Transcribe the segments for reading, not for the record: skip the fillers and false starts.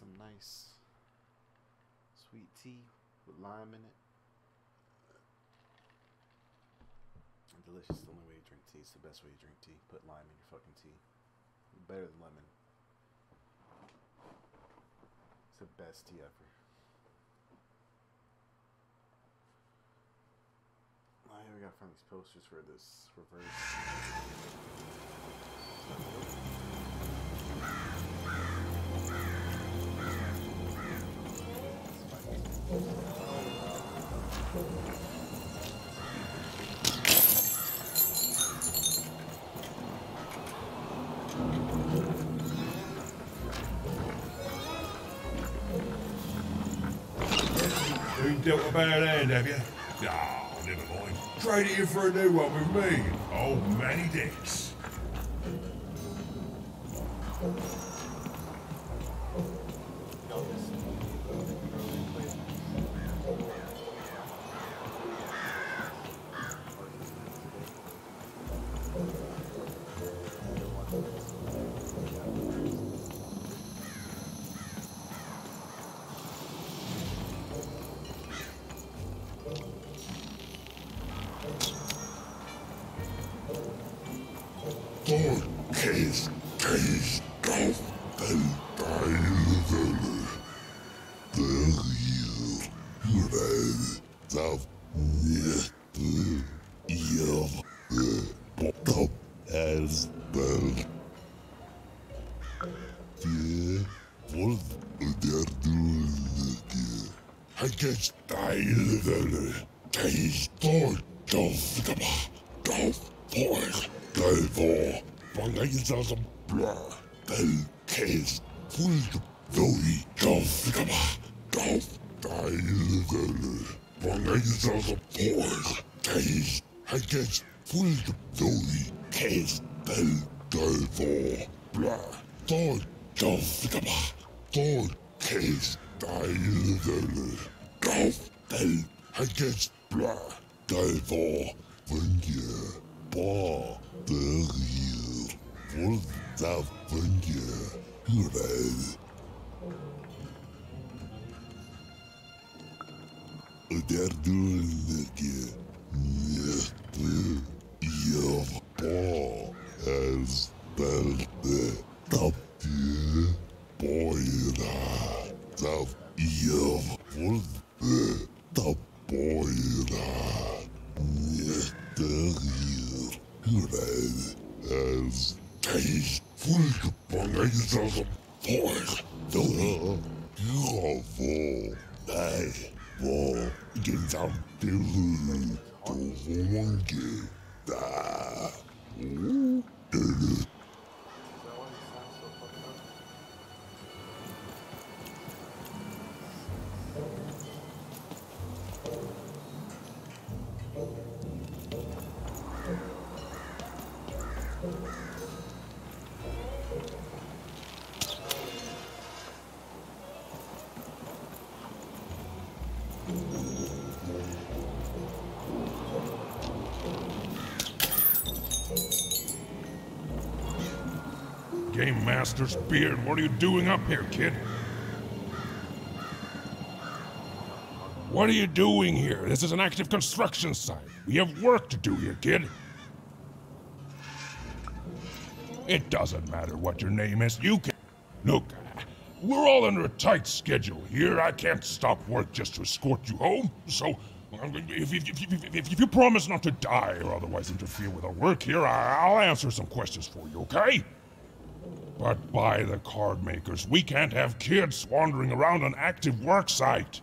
some nice sweet tea with lime in it. Delicious. The only way you drink tea. It's the best way you drink tea. Put lime in your fucking tea. Better than lemon. It's the best tea ever. Oh yeah, we gotta find these posters for this reverse. You dealt a bad hand, have you? Ah, never mind. Trade it in for a new one with me. Oh, many thanks. Game Master's beard, what are you doing up here, kid? What are you doing here? This is an active construction site. We have work to do here, kid. It doesn't matter what your name is. You can... Look, we're all under a tight schedule here. I can't stop work just to escort you home. So, if you promise not to die or otherwise interfere with our work here, I'll answer some questions for you, okay? But by the card makers, we can't have kids wandering around an active work site.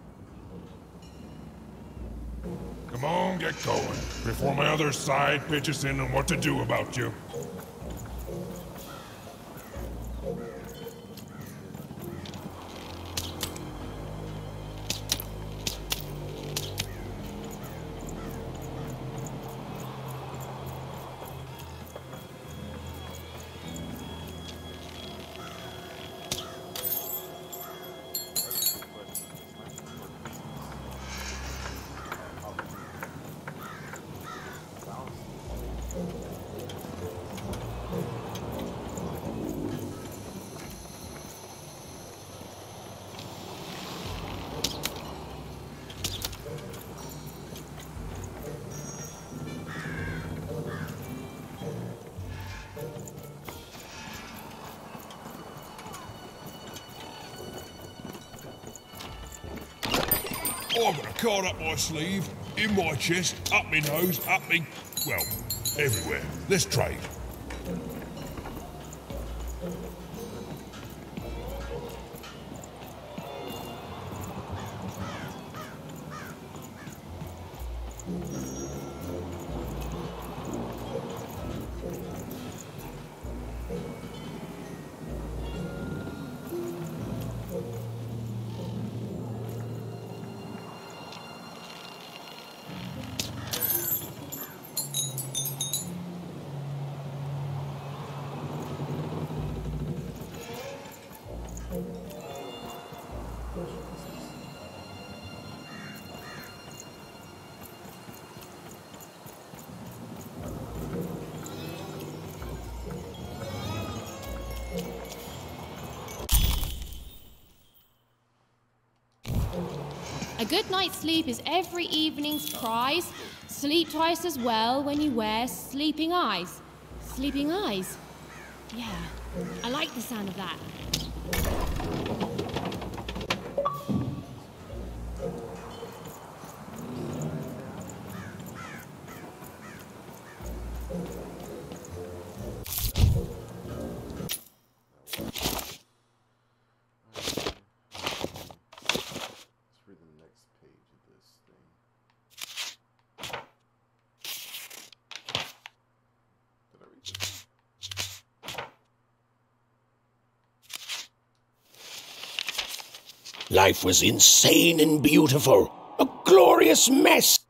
Come on, get going, before my other side pitches in on what to do about you. I've got a card up my sleeve, in my chest, up my nose, up me... well, everywhere. Let's trade. A good night's sleep is every evening's prize. Sleep twice as well when you wear sleeping eyes. Sleeping eyes? Yeah, I like the sound of that. Life was insane and beautiful, a glorious mess.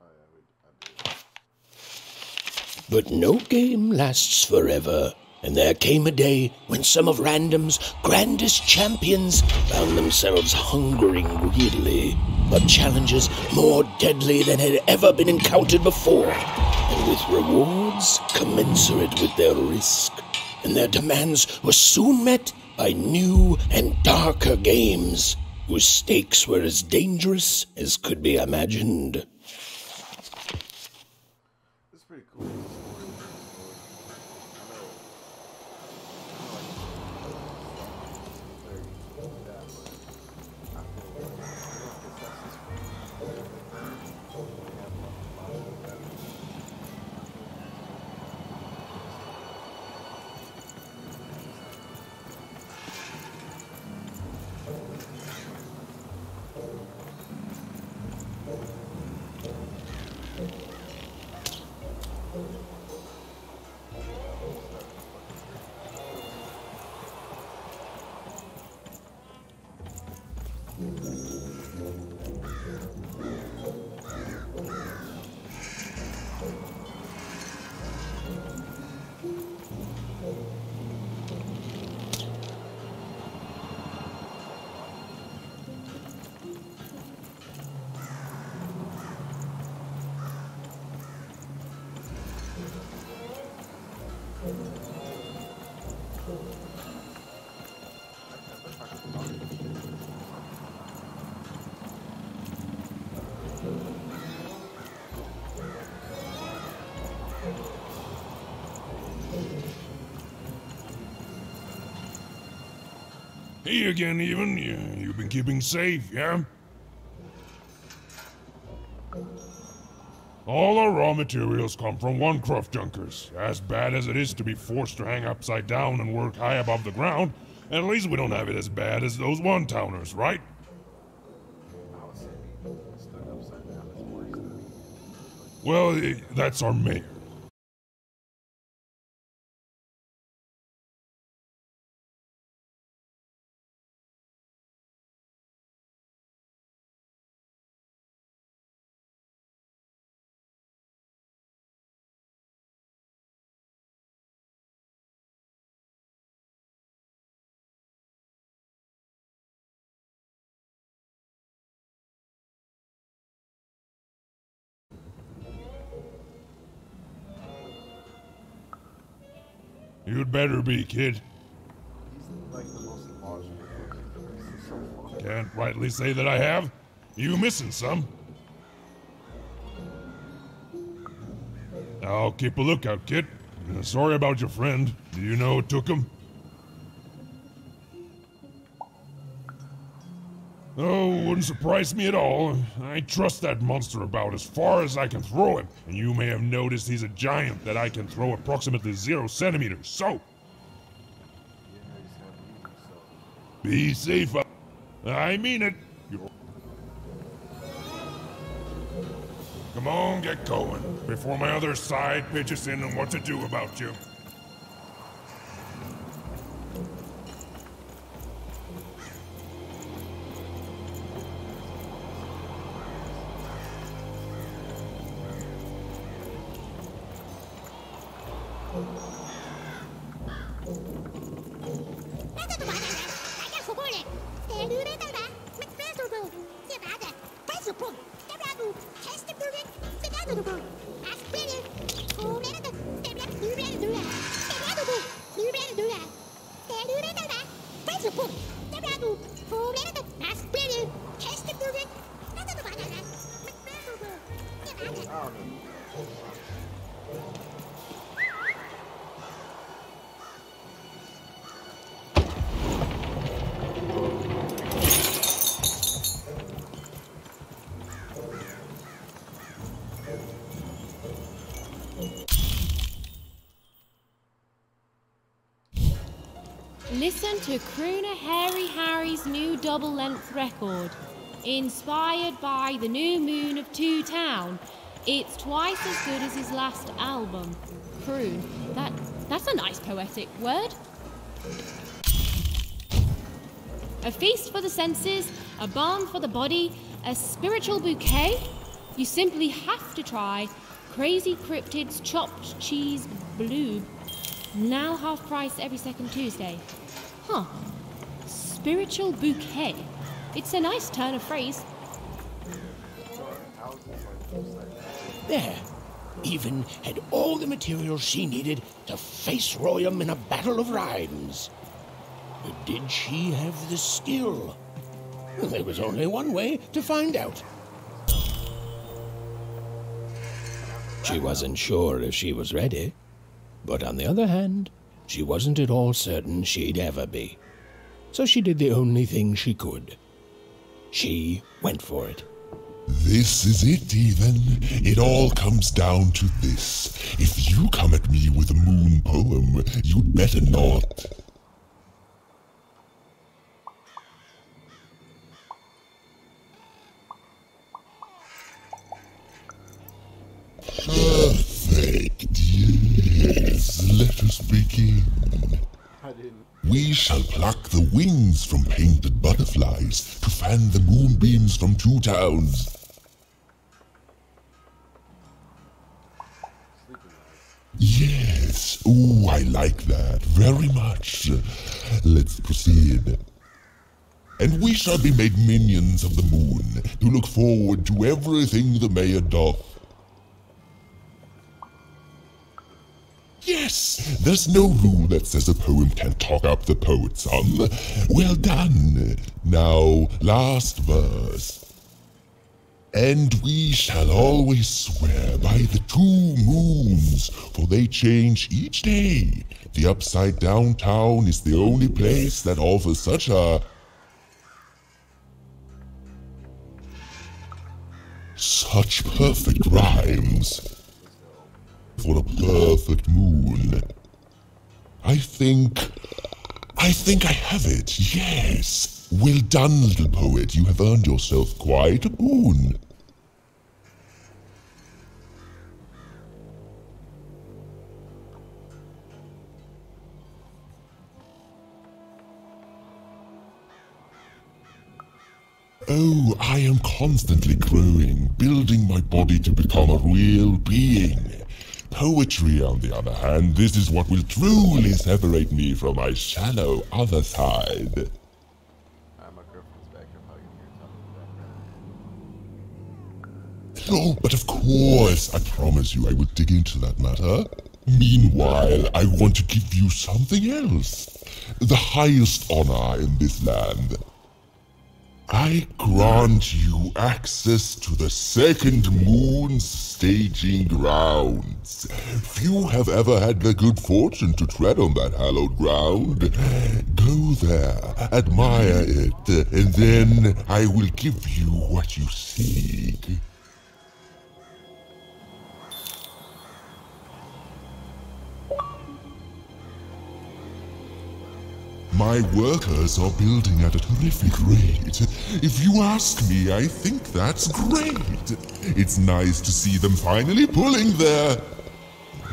But no game lasts forever, and there came a day when some of Random's grandest champions found themselves hungering greedily for challenges more deadly than had ever been encountered before, and with rewards commensurate with their risk. And their demands were soon met by new and darker games, whose stakes were as dangerous as could be imagined. It's pretty cool. Hey again, even. You've been keeping safe, yeah? All our raw materials come from one-craft junkers. As bad as it is to be forced to hang upside down and work high above the ground, at least we don't have it as bad as those one-towners, right? Well, that's our mayor. You'd better be, kid. Can't rightly say that I have. You missing some? I'll keep a lookout, kid. Sorry about your friend. Do you know who took him? Oh, wouldn't surprise me at all. I trust that monster about as far as I can throw him. And you may have noticed he's a giant that I can throw approximately 0 centimeters. So, be safe. I mean it. Come on, get going, before my other side pitches in on what to do about you. Listen to crooner Hairy Harry's new double-length record, inspired by the new moon of Two Town. It's twice as good as his last album. Croon. That's a nice poetic word. A feast for the senses, a balm for the body, a spiritual bouquet. You simply have to try Crazy Cryptid's chopped cheese bloob. Now half price every second Tuesday. Huh. Spiritual bouquet. It's a nice turn of phrase. There. Even had all the materials she needed to face Royum in a battle of rhymes. But did she have the skill? There was only one way to find out. She wasn't sure if she was ready. But on the other hand, she wasn't at all certain she'd ever be. So she did the only thing she could. She went for it. This is it, even. It all comes down to this. If you come at me with a moon poem, you'd better not. Perfect, yes. Let us begin. We shall pluck the wings from painted butterflies to fan the moonbeams from Two Towns. Yes, ooh, I like that very much. Let's proceed. And we shall be made minions of the moon to look forward to everything the mayor doth. Yes, there's no rule that says a poem can't talk up the poet's son. Well done. Now, last verse. And we shall always swear by the 2 moons, for they change each day. The upside down town is the only place that offers such a... such perfect rhymes. For a perfect moon. I think I have it, yes. Well done, little poet. You have earned yourself quite a boon. Oh, I am constantly growing, building my body to become a real being. Poetry, on the other hand, this is what will truly separate me from my shallow other side. My girlfriend's back. I'm probably gonna hear Oh, but of course, I promise you I will dig into that matter. Meanwhile, I want to give you something else. The highest honor in this land. I grant you access to the second moon's staging grounds. Few have ever had the good fortune to tread on that hallowed ground. Go there, admire it, and then I will give you what you seek. My workers are building at a terrific rate. If you ask me, I think that's great. It's nice to see them finally pulling their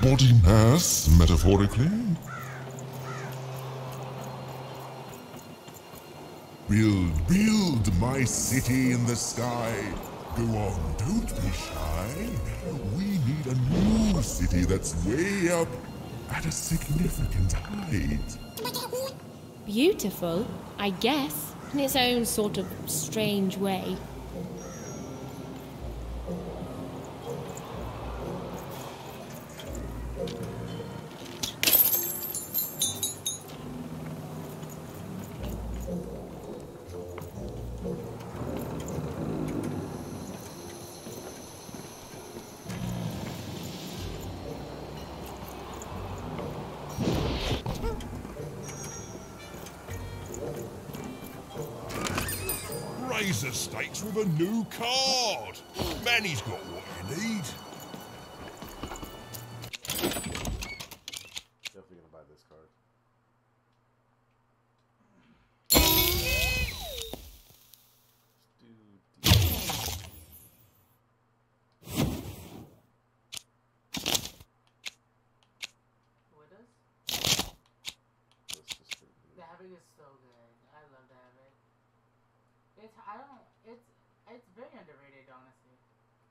body mass, metaphorically. Build my city in the sky. Go on, don't be shy. We need a new city that's way up at a significant height. Beautiful, I guess, in its own sort of strange way. Razor stakes with a new card. Manny's got what you need. Definitely gonna buy this card. The Havoc is so good. I love the Havoc. It's very underrated, honestly.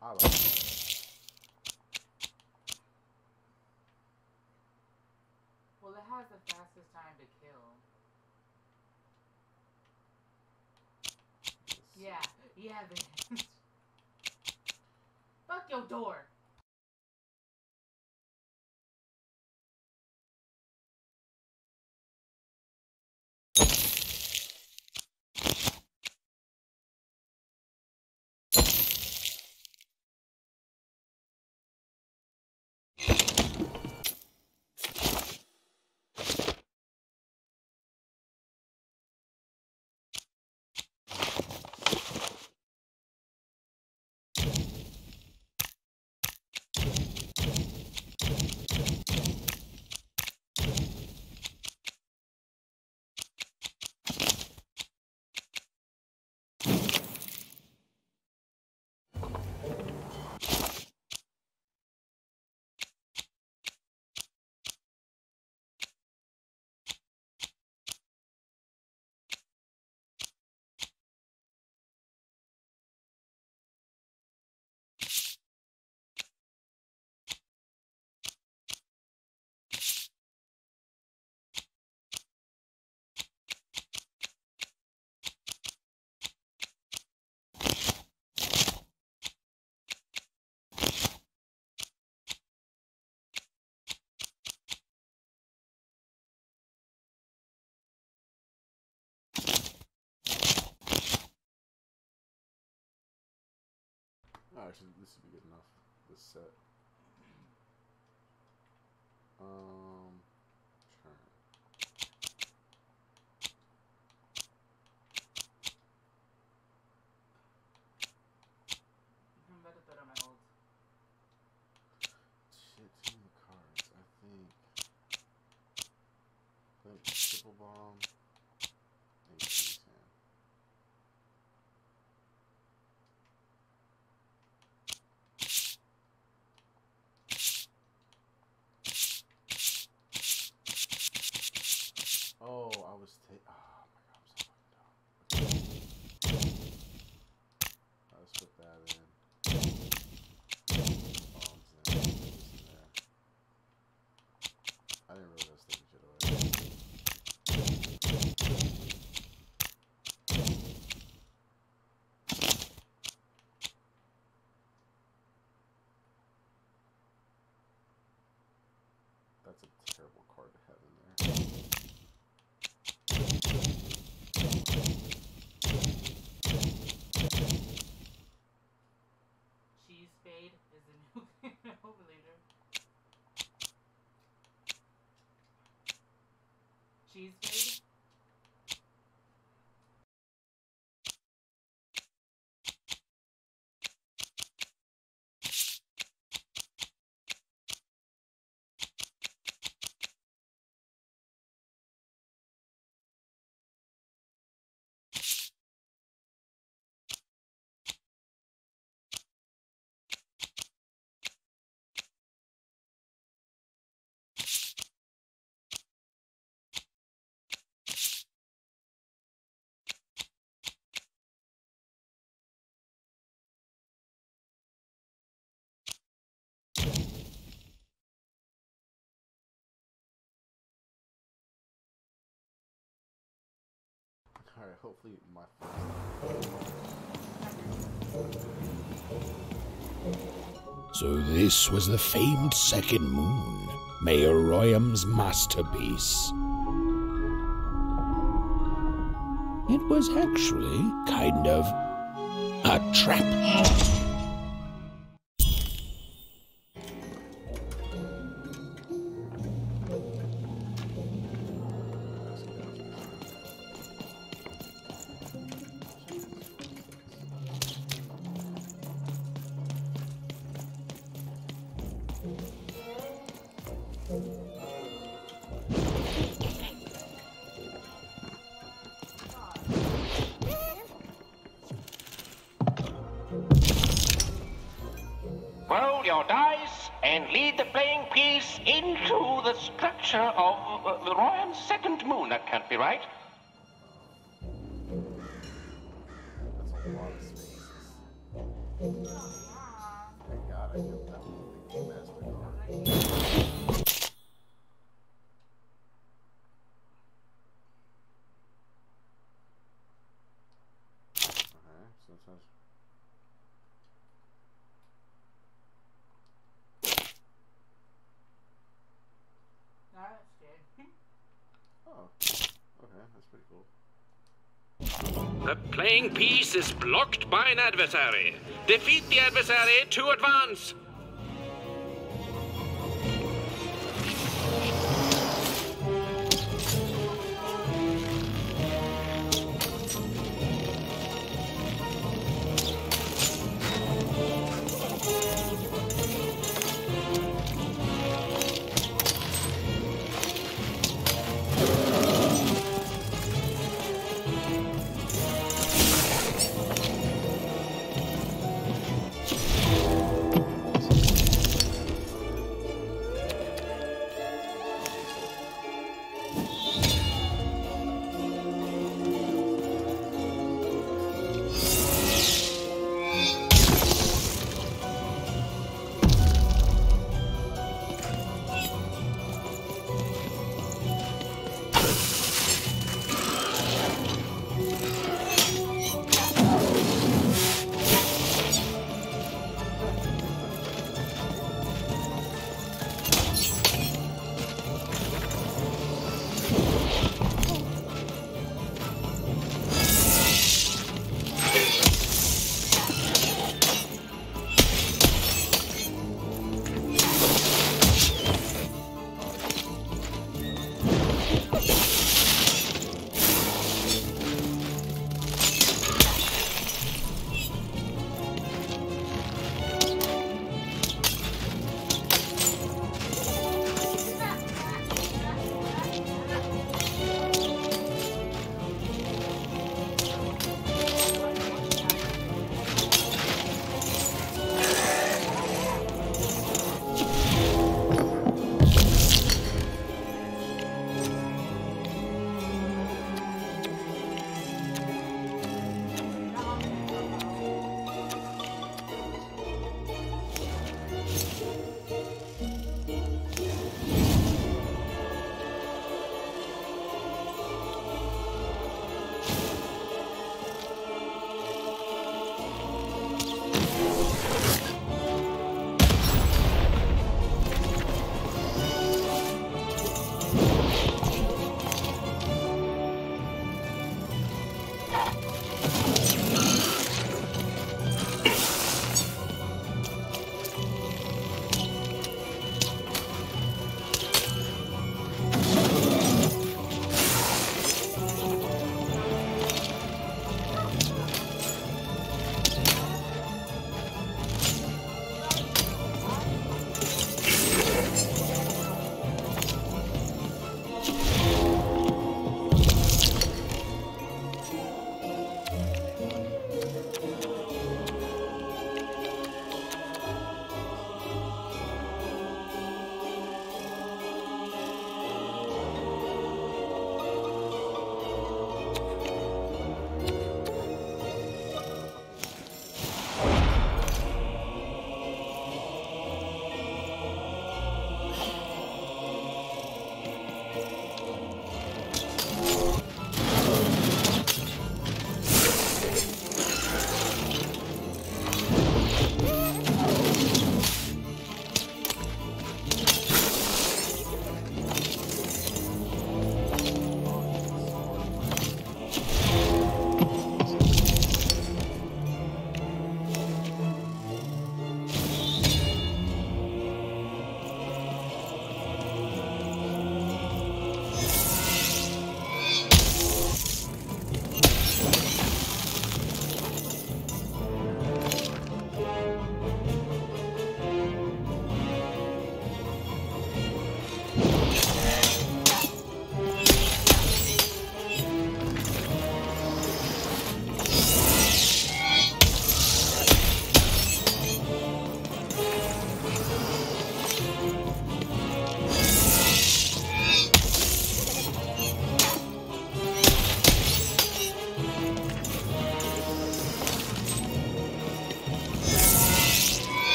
I like it. Well, it has the fastest time to kill. Yeah, bitch. Fuck your door. Oh, actually, this would be good enough. This set. Turn. I'm about to throw down my ult. Shit, too many cards. I think triple bomb. And King's Hand. Oh, I was oh my god, I'm so fucking dumb. Let's put that in. Bombs in. This in there. I didn't realize I was taking shit away. That's a terrible card to have in there. Cheese fade? Alright, hopefully my So this was the famed second moon, Mayor Royham's masterpiece. It was actually kind of a trap. Roll your dice and lead the playing piece into the structure of the Royham's second moon. That can't be right. That's a lot of spaces. Thank God I killed that one with the Game Master card. Okay, so it says... That's good. Oh, okay, that's pretty cool. The playing piece is blocked by an adversary. Defeat the adversary to advance.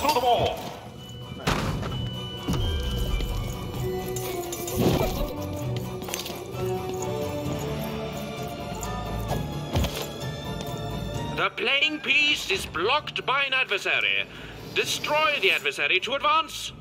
through the wall. The playing piece is blocked by an adversary. Destroy the adversary to advance.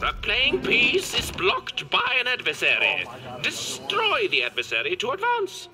The playing piece is blocked by an adversary. Destroy the adversary to advance.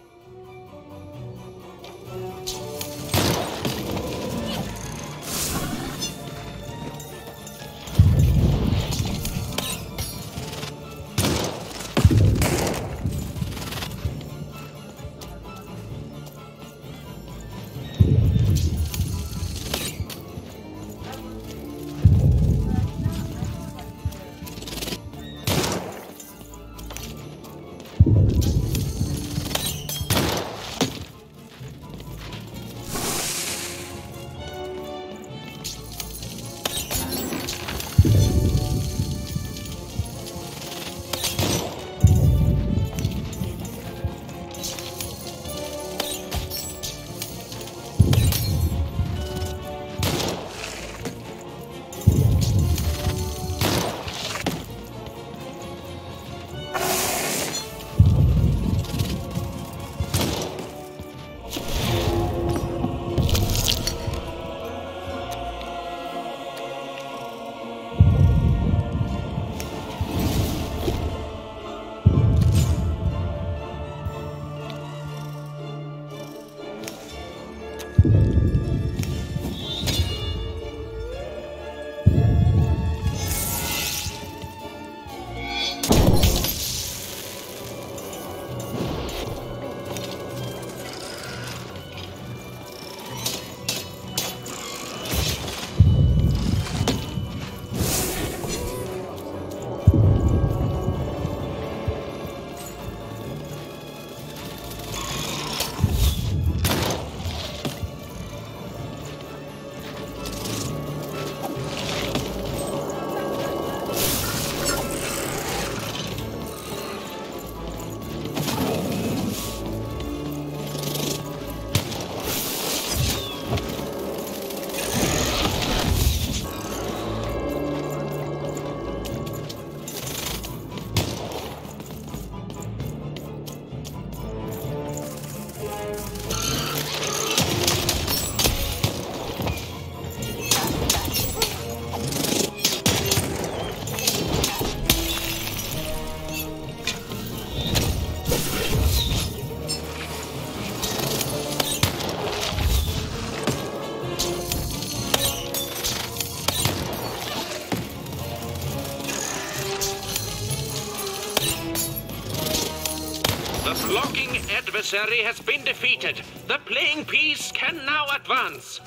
The blocking adversary has been defeated. The playing piece can now advance.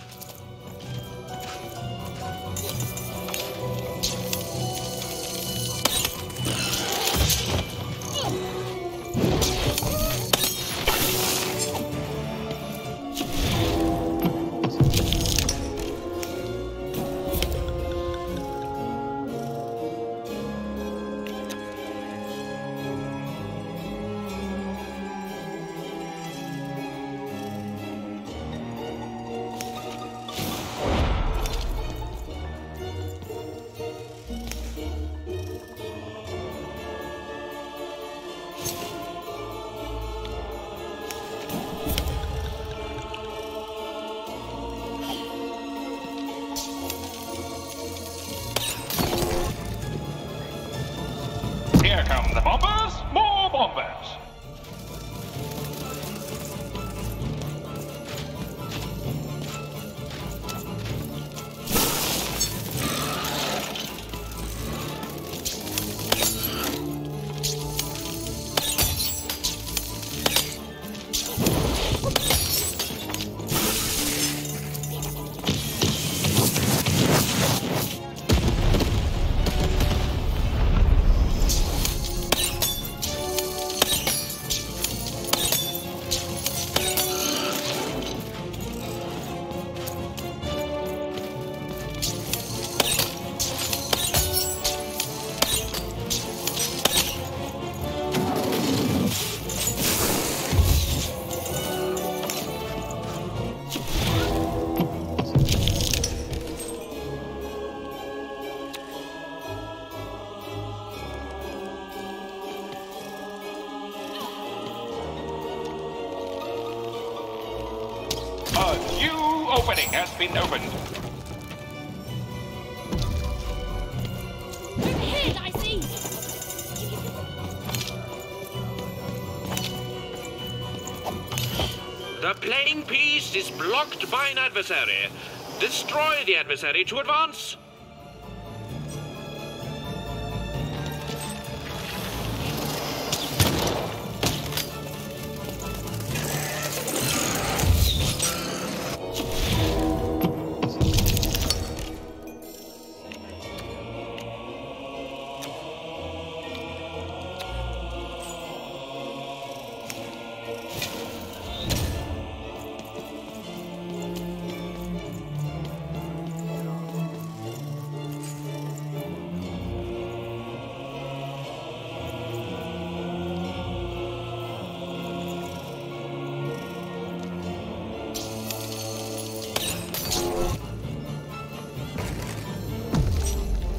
Here come the bombers, more bombers. A new opening has been opened. Over here, I see. The playing piece is blocked by an adversary. Destroy the adversary to advance.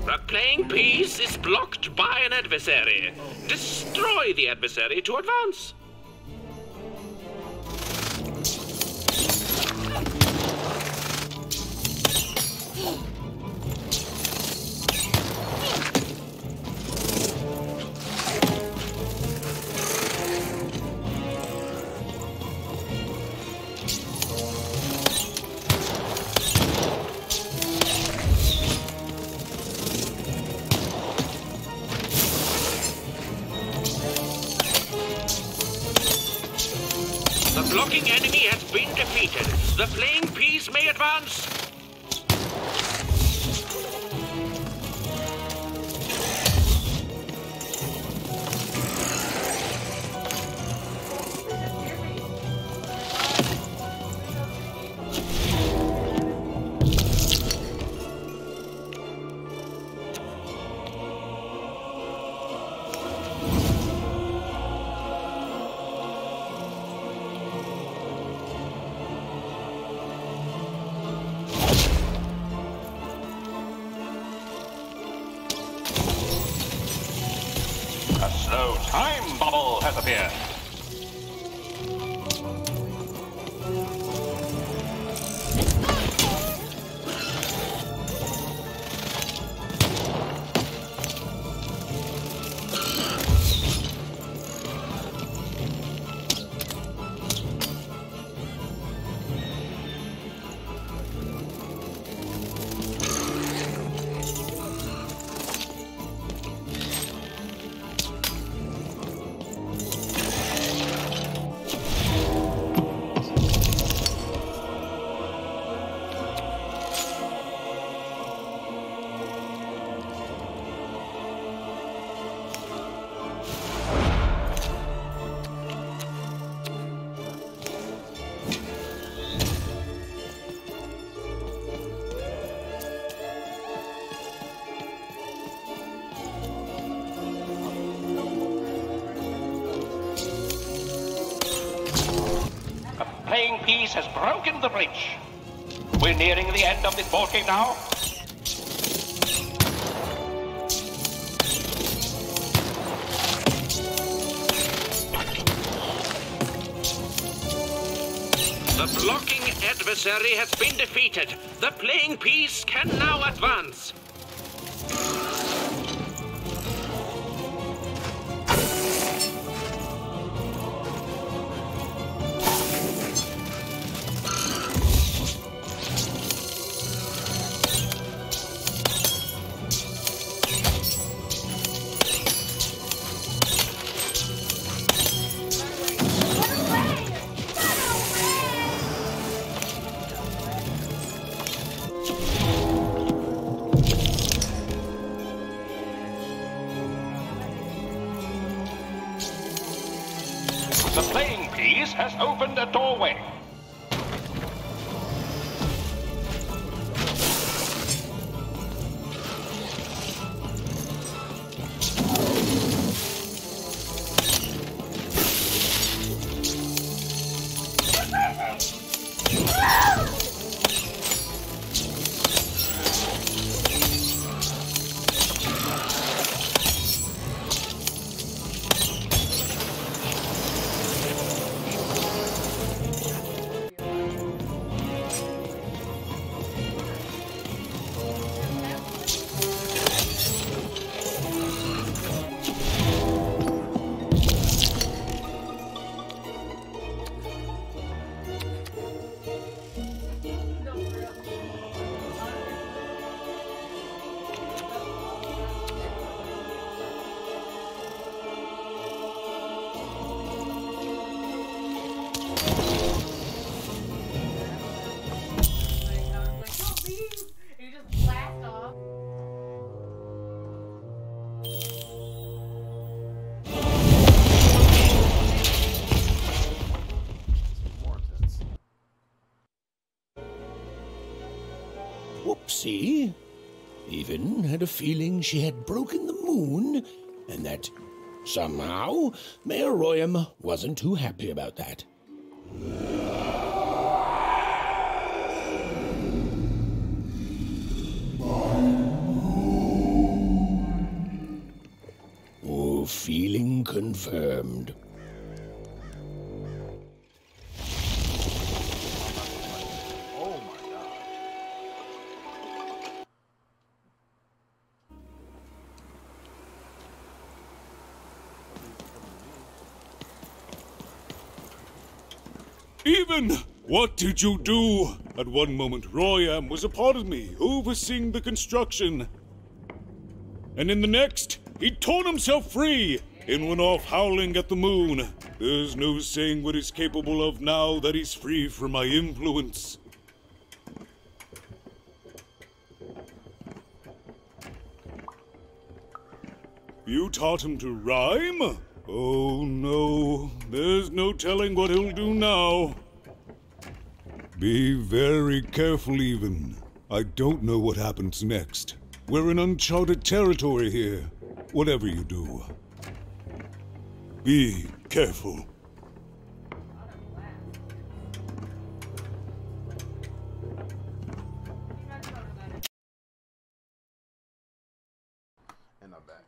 The playing piece is blocked by an adversary. Destroy the adversary to advance. The blocking enemy has been defeated. The playing piece may advance. A slow time bubble has appeared. piece has broken the bridge. We're nearing the end of this board game now. The blocking adversary has been defeated. The playing piece can now advance. The playing piece has opened a doorway. Whoopsie. Even had a feeling she had broken the moon, and that somehow Mayor Royam wasn't too happy about that. Oh, feeling confirmed. Oh my god. Even! What did you do? At one moment, Royam was a part of me, overseeing the construction. And in the next, he'd torn himself free and went off howling at the moon. There's no saying what he's capable of now that he's free from my influence. You taught him to rhyme? Oh no, there's no telling what he'll do now. Be very careful, Even. I don't know what happens next. We're in uncharted territory here. Whatever you do, be careful. And I'm back.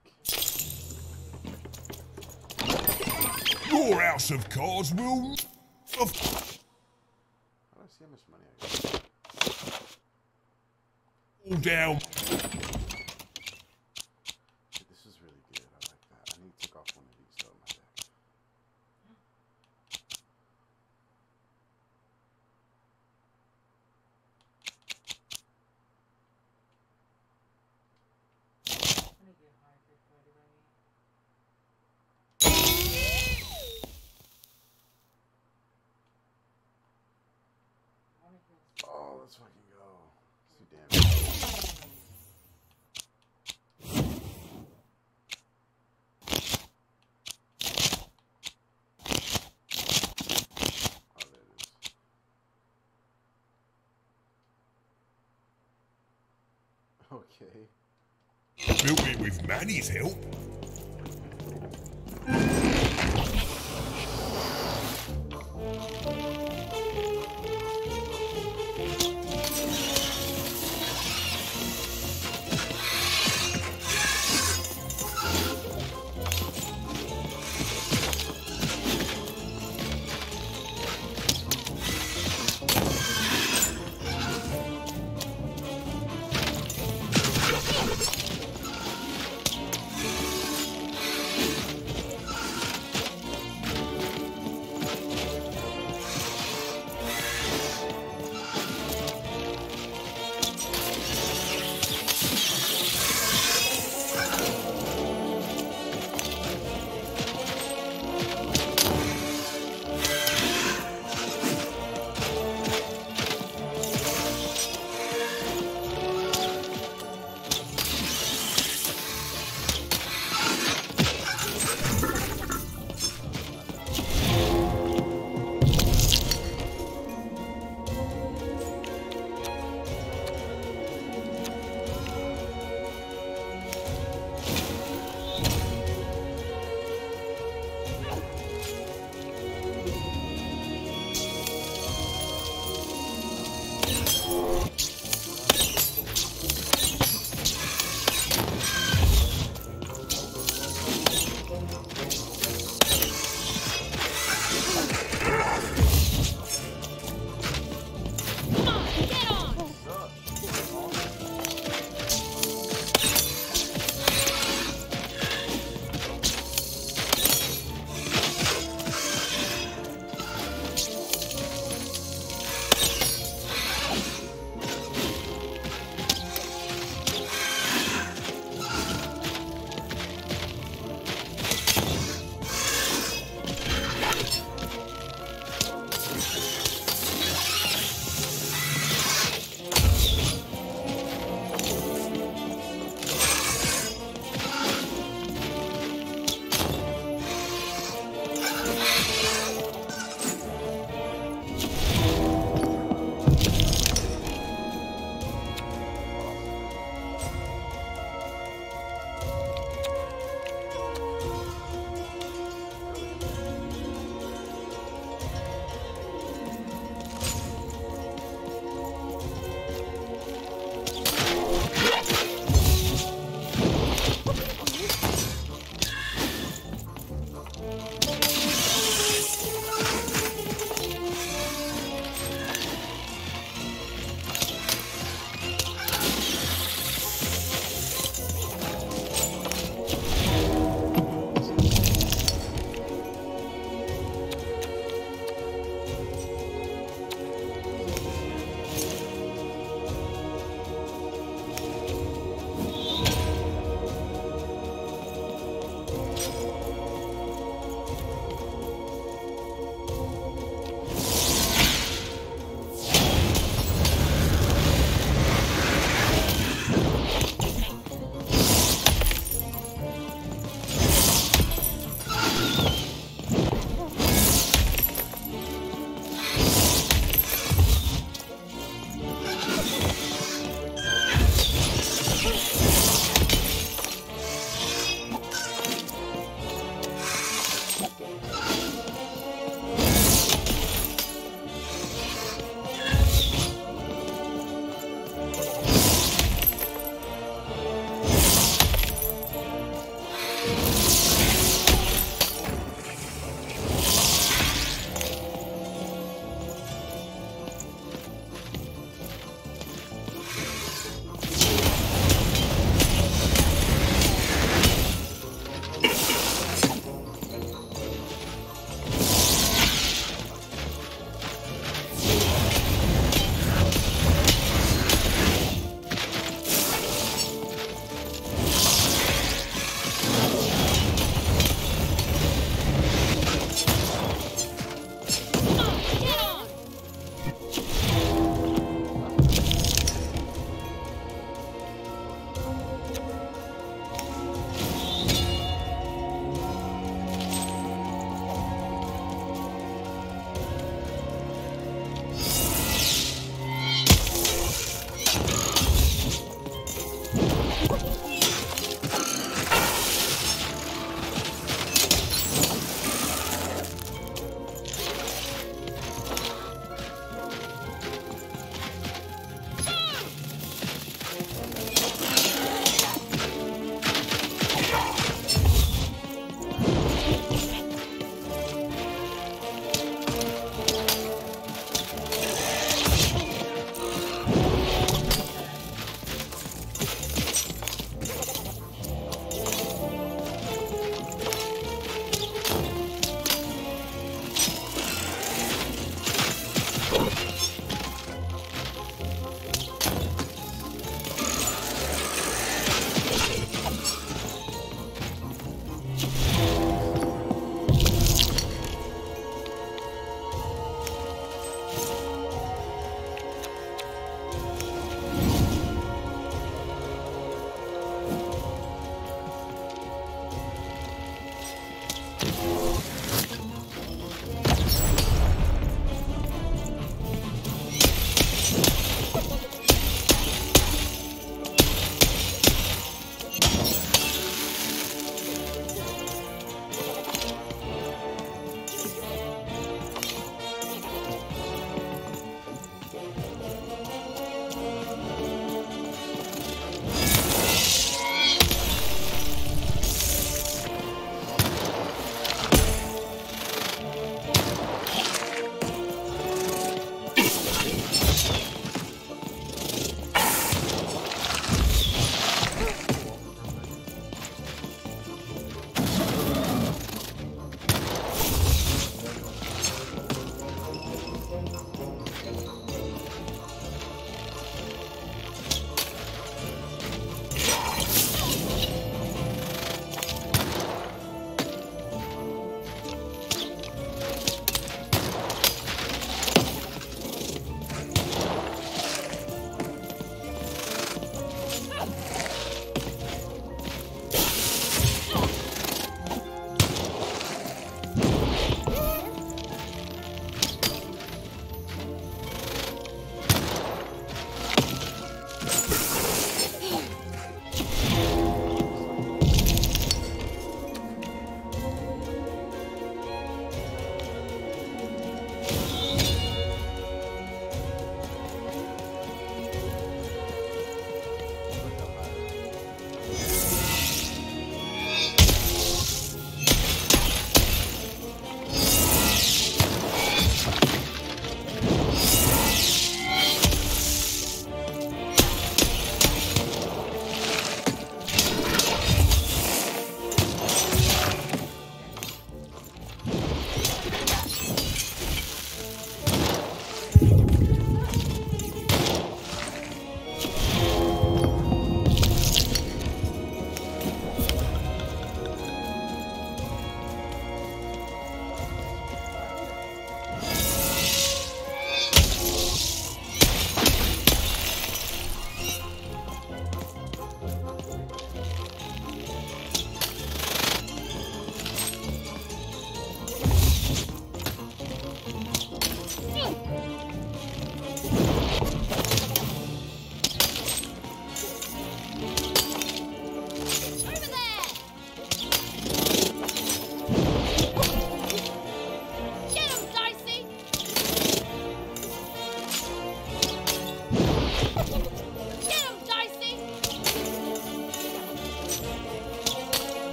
Your house of cards will... How do I see how much money I got? fall down. Shit, this is really good. I like that. I need to take off one of these though, my deck. Oh, let's fucking go. Let's do damage. Oh, there it is. Okay. Built it with Manny's help.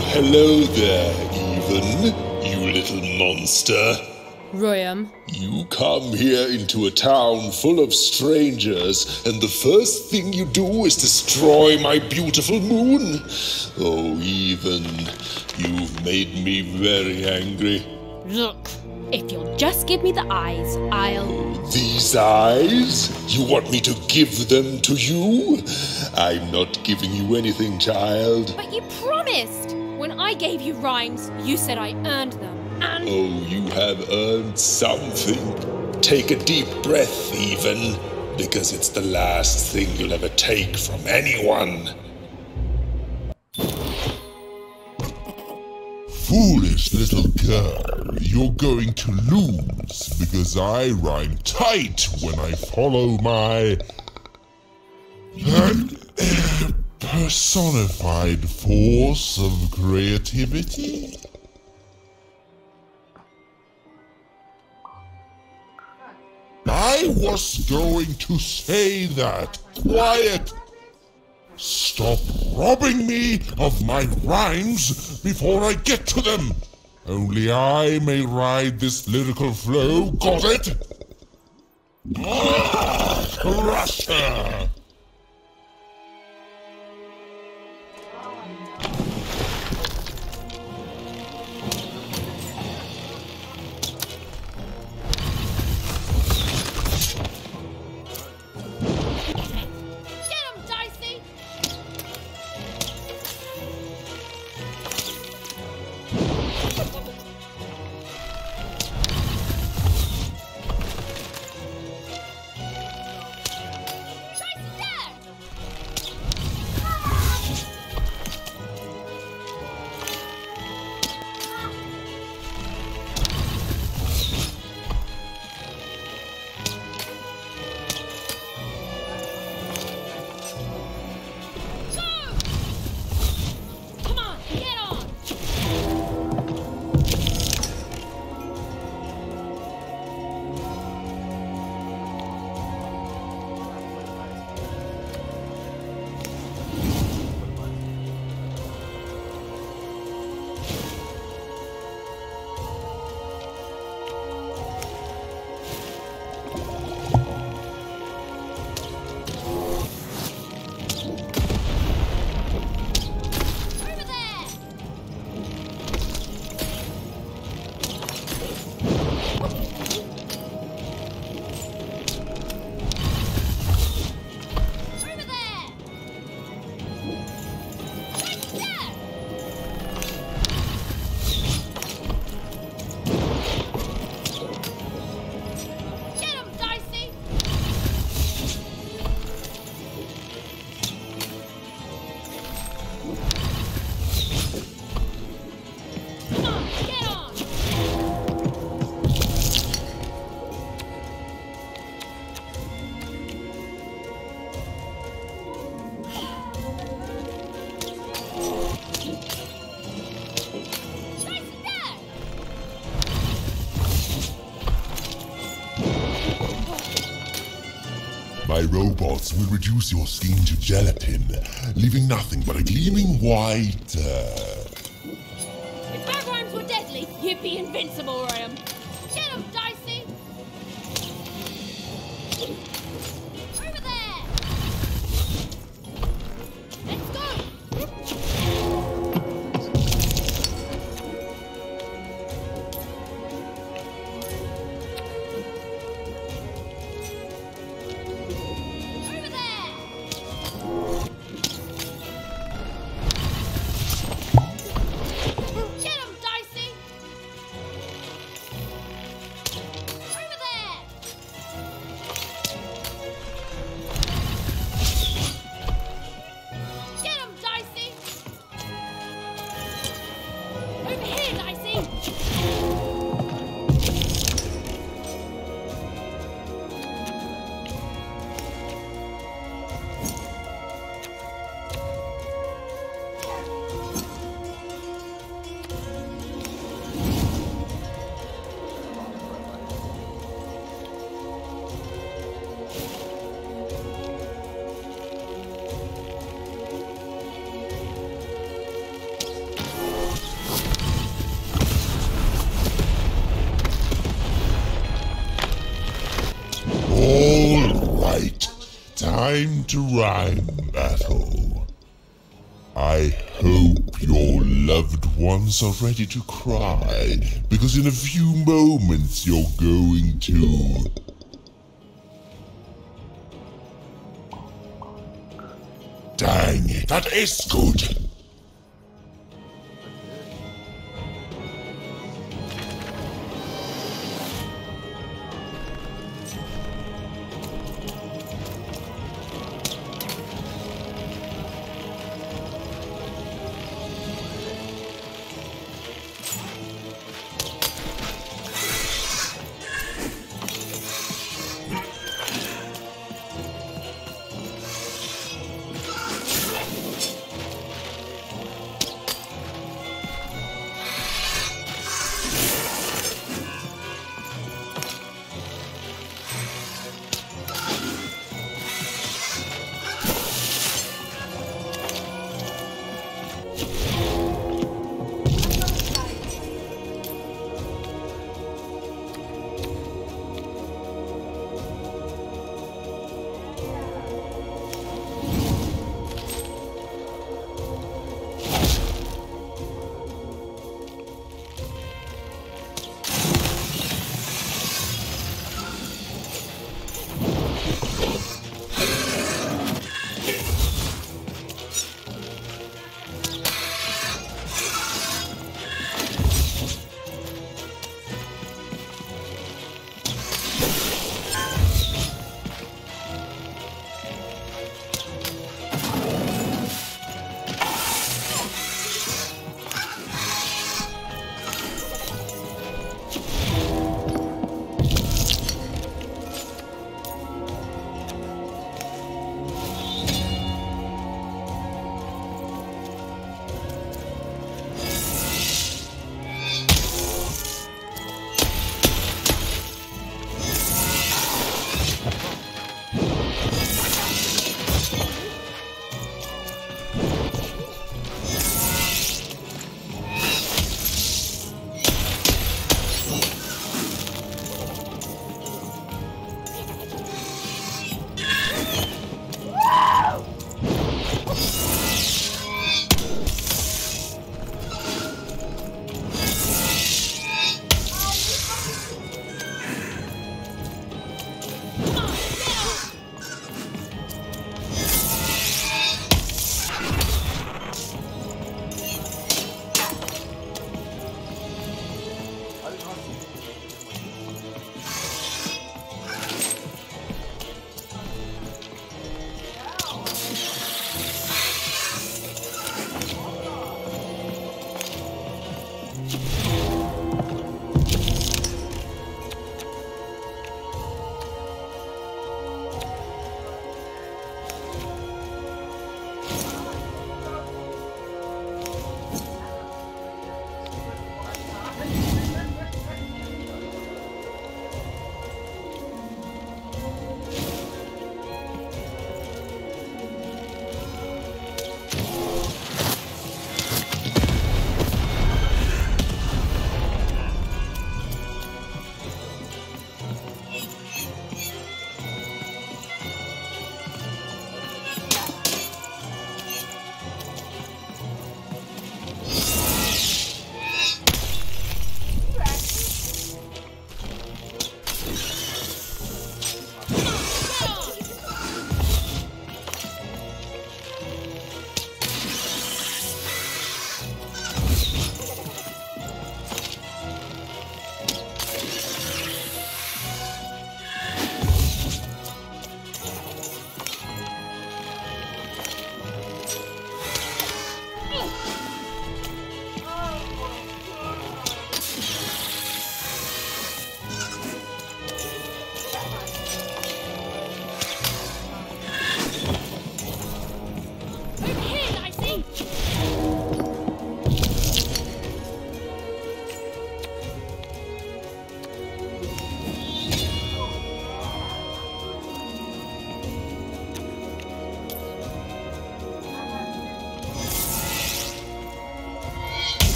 Oh, hello there, Even, you little monster. Royam. You come here into a town full of strangers, and the first thing you do is destroy my beautiful moon? Oh, Even, you've made me very angry. Look, if you'll just give me the eyes, I'll... These eyes? You want me to give them to you? I'm not giving you anything, child. But you promised! When I gave you rhymes, you said I earned them, and... Oh, you have earned something. Take a deep breath, Even, because it's the last thing you'll ever take from anyone. Foolish little girl, you're going to lose, because I rhyme tight when I follow my... personified force of creativity? I was going to say that. Quiet! Stop robbing me of my rhymes before I get to them! Only I may ride this lyrical flow, got it? Crush her! My robots will reduce your skin to gelatin, leaving nothing but a gleaming white, If my rhymes were deadly, you'd be invincible, Royam. Get him, Dicey! Over there! Let's go! time to rhyme battle. I hope your loved ones are ready to cry, because in a few moments you're going to... Dang it, that is good!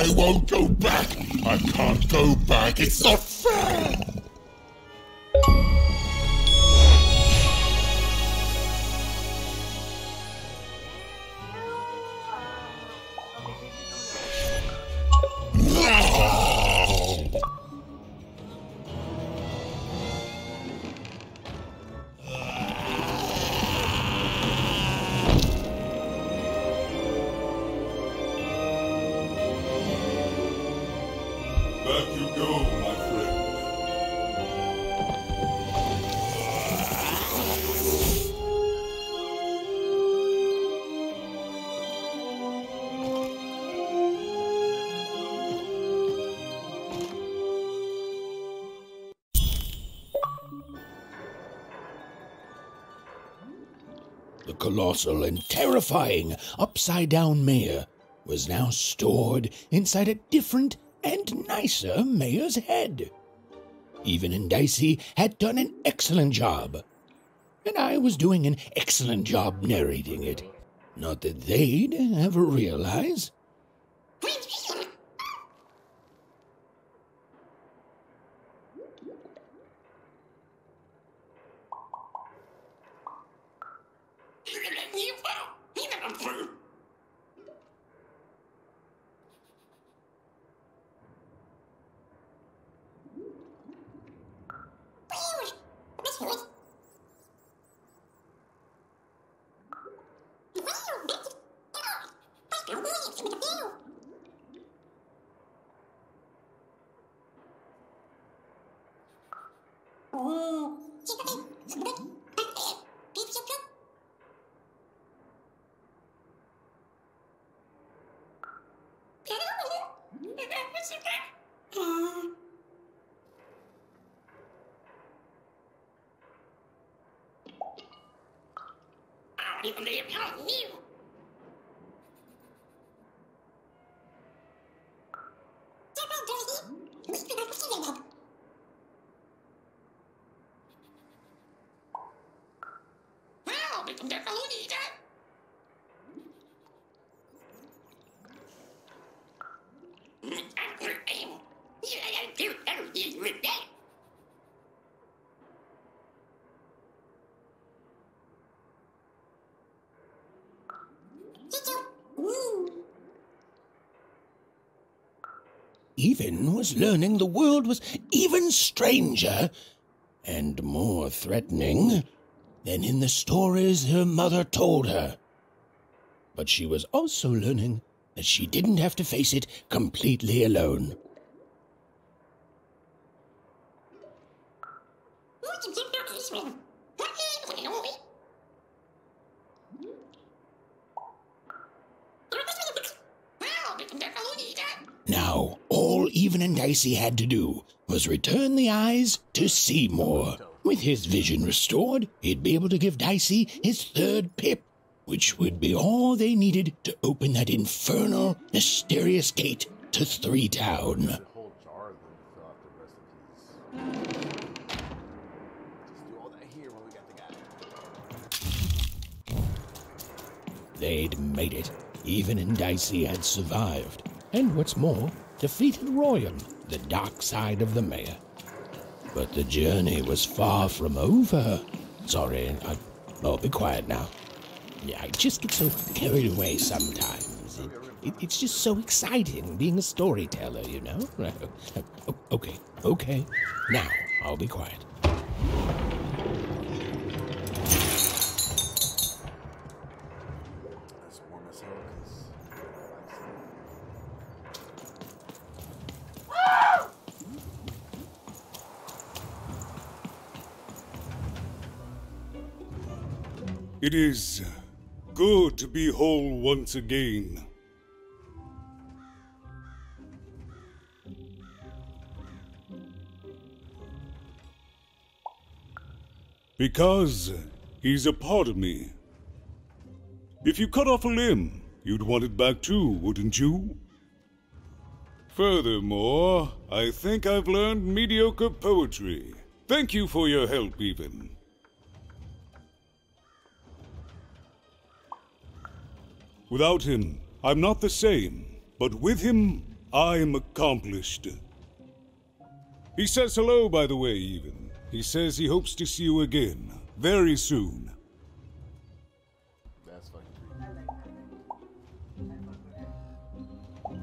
I won't go back. I can't go back. It's not fair. Back you go, my friend. The colossal and terrifying upside-down mayor was now stored inside a different and nicer mayor's head. Even and Dicey had done an excellent job, and I was doing an excellent job narrating it. Not that they'd ever realize. Even was learning the world was even stranger and more threatening than in the stories her mother told her. But she was also learning that she didn't have to face it completely alone. Now, all Even and Dicey had to do was return the eyes to Seymour. With his vision restored, he'd be able to give Dicey his third pip, which would be all they needed to open that infernal, mysterious gate to 3 Town. A whole jar of them to fill out the recipes. Just do all that here when we got the guy. They'd made it. Even and Dicey had survived. And what's more, defeated Royan, the dark side of the mayor. But the journey was far from over. Sorry, I'll be quiet now. Yeah, I just get so carried away sometimes. It's just so exciting being a storyteller, you know? Okay. Now, I'll be quiet. Let's warm us up, 'cause It is good to be whole once again. Because he's a part of me. If you cut off a limb, you'd want it back too, wouldn't you? Furthermore, I think I've learned mediocre poetry. Thank you for your help, Even. Without him, I'm not the same, but with him, I'm accomplished. He says hello, by the way, even. He says he hopes to see you again, very soon. That's fucking creepy.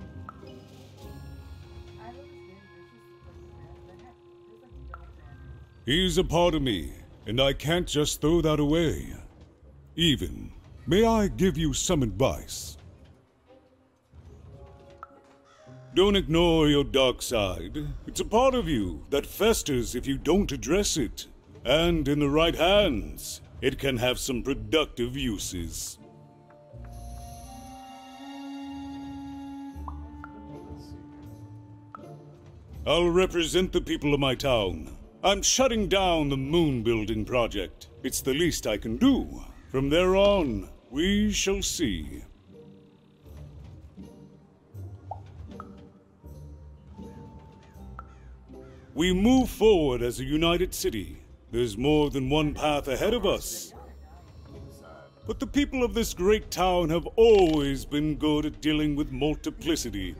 He's a part of me, and I can't just throw that away. Even, may I give you some advice? Don't ignore your dark side. It's a part of you that festers if you don't address it. And in the right hands, it can have some productive uses. I'll represent the people of my town. I'm shutting down the moon building project. It's the least I can do. From there on, we shall see. We move forward as a united city. There's more than one path ahead of us. But the people of this great town have always been good at dealing with multiplicity.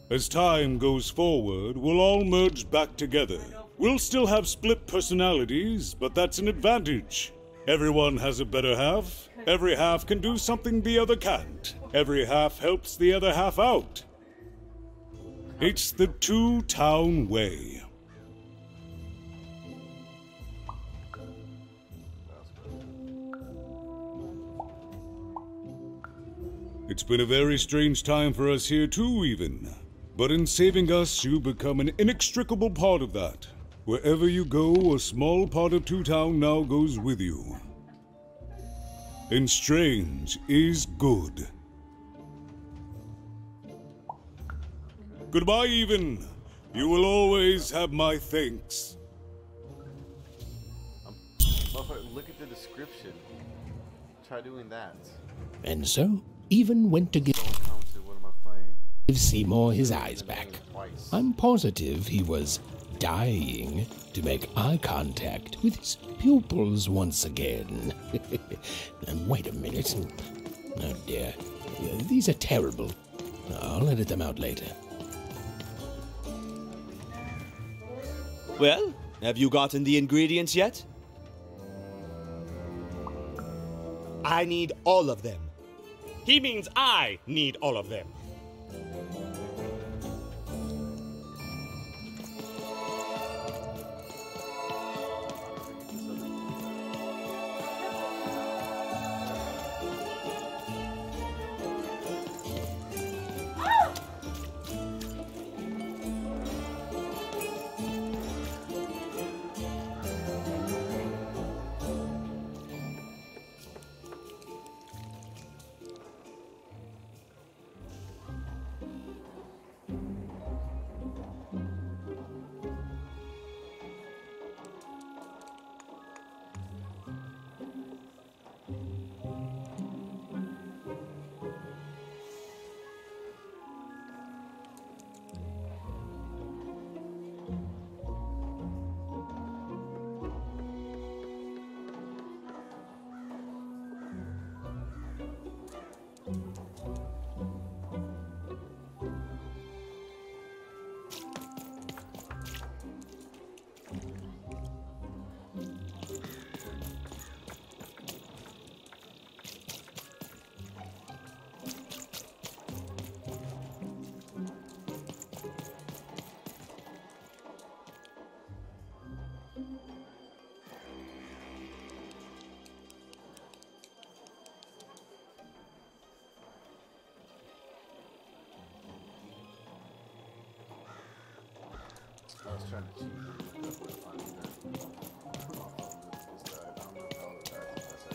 As time goes forward, we'll all merge back together. We'll still have split personalities, but that's an advantage. Everyone has a better half. Every half can do something the other can't. Every half helps the other half out. It's the two-town way. It's been a very strange time for us here too, even. But in saving us, you become an inextricable part of that. Wherever you go, a small part of Two-Town now goes with you. And strange is good. Goodbye, even. You will always have my thanks. Look at the description. Try doing that. And so, Even went to give Seymour his eyes back. I'm positive he was dying to make eye contact with his pupils once again. Wait a minute. Oh dear. These are terrible. I'll edit them out later. Well, have you gotten the ingredients yet? I need all of them. He means I need all of them. I was trying to cheat but finding that this guy. I don't know if all the guys unless I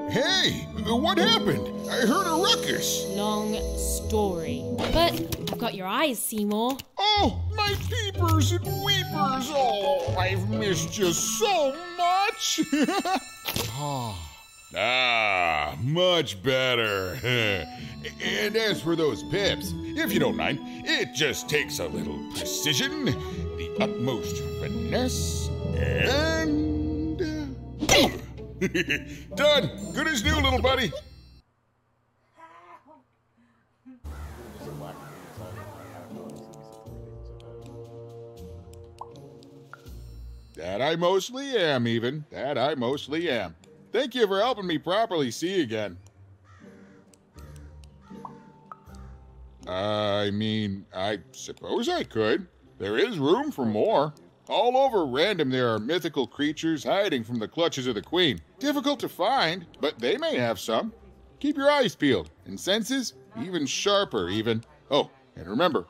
did that. Hey, what happened? I heard a ruckus. Long story. But I've got your eyes, Seymour. Oh, my peepers and weepers. Oh, I've missed you so much. Ah, much better. And as for those pips, if you don't mind, it just takes a little precision, the utmost finesse, and... done! Good as new, little buddy! That I mostly am, even. That I mostly am. Thank you for helping me properly see again. I mean, I suppose I could. There is room for more. All over Random there are mythical creatures hiding from the clutches of the Queen. Difficult to find, but they may have some. Keep your eyes peeled, and senses even sharper, even. Oh, and remember,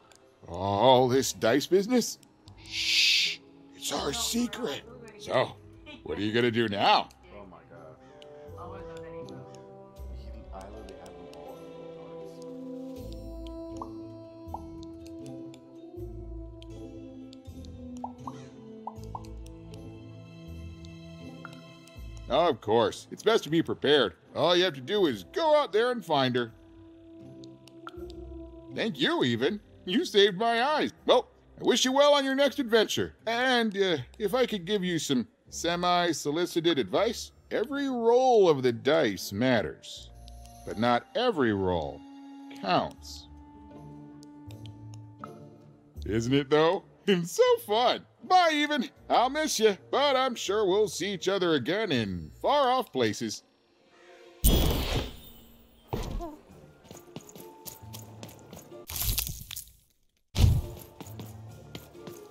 all this dice business? Shh, it's our secret. So, what are you gonna do now? Oh my god. I literally have them all Of course, it's best to be prepared. All you have to do is go out there and find her. Thank you, even. You saved my eyes. Well, I wish you well on your next adventure. And if I could give you some semi-solicited advice, every roll of the dice matters. But not every roll counts. Isn't it, though? It's so fun. Bye, even. I'll miss you, but I'm sure we'll see each other again in far-off places.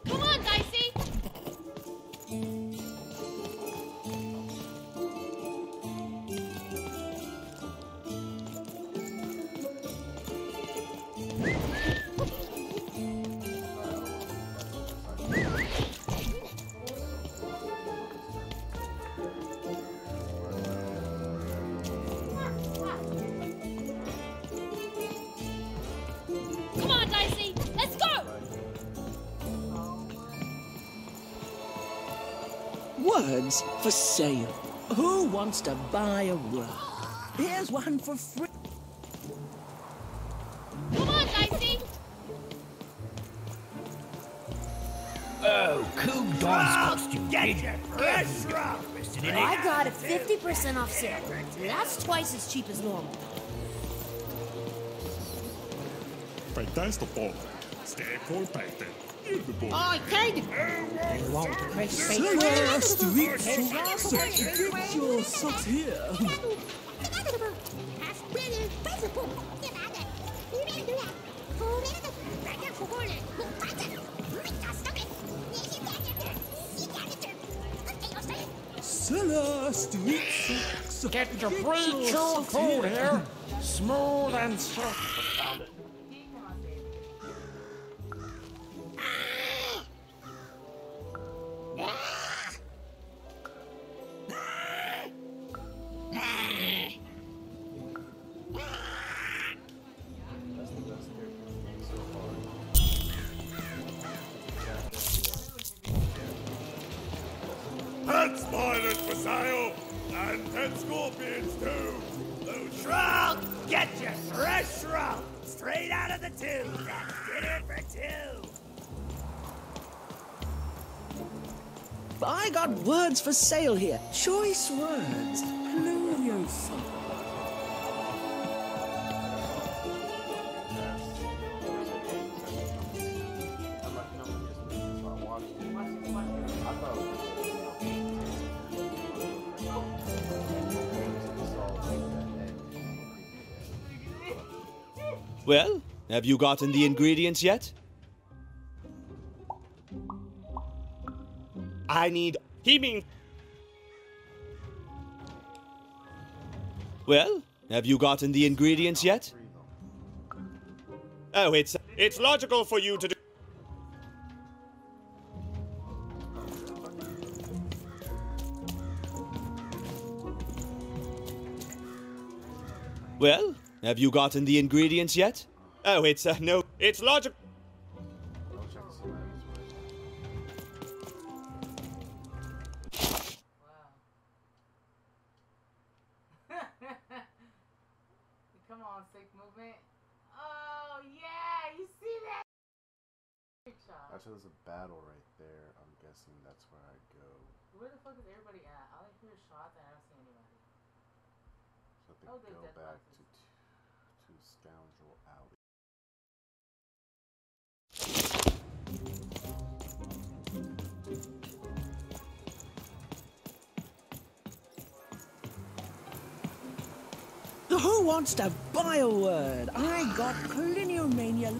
Come on, Dicey! Come on, Dicey! Let's go! Words for sale. Who wants to buy a word? Here's one for free. Come on, Dicey! Oh, cool dance costume. Get your fresh rock. I got a 50% off sale. That's twice as cheap as normal. Fantastic. Stand for painting. Oh, kind of. You want to press Get your socks here. Get your Playtrhough food here. Smooth and soft. Pet spiders for sale, and pet scorpions too. Those Shrunk! Get your fresh shrunk! Straight out of the tube! That's dinner for two! I got words for sale here. Choice words. Plural fun. Well, have you gotten the ingredients yet? I need... He means... Well, have you gotten the ingredients yet? Oh, it's logical for you to do... Well, have you gotten the ingredients yet? Oh, no, it's logical... stick movement. Oh yeah, you see that? Actually, there's a battle right there. I'm guessing that's where I go. Where the fuck is everybody at? All I hear is shots and I don't see anybody. So I think go back to Scoundrel Alley. Who wants to buy a word? I got Cliniomania.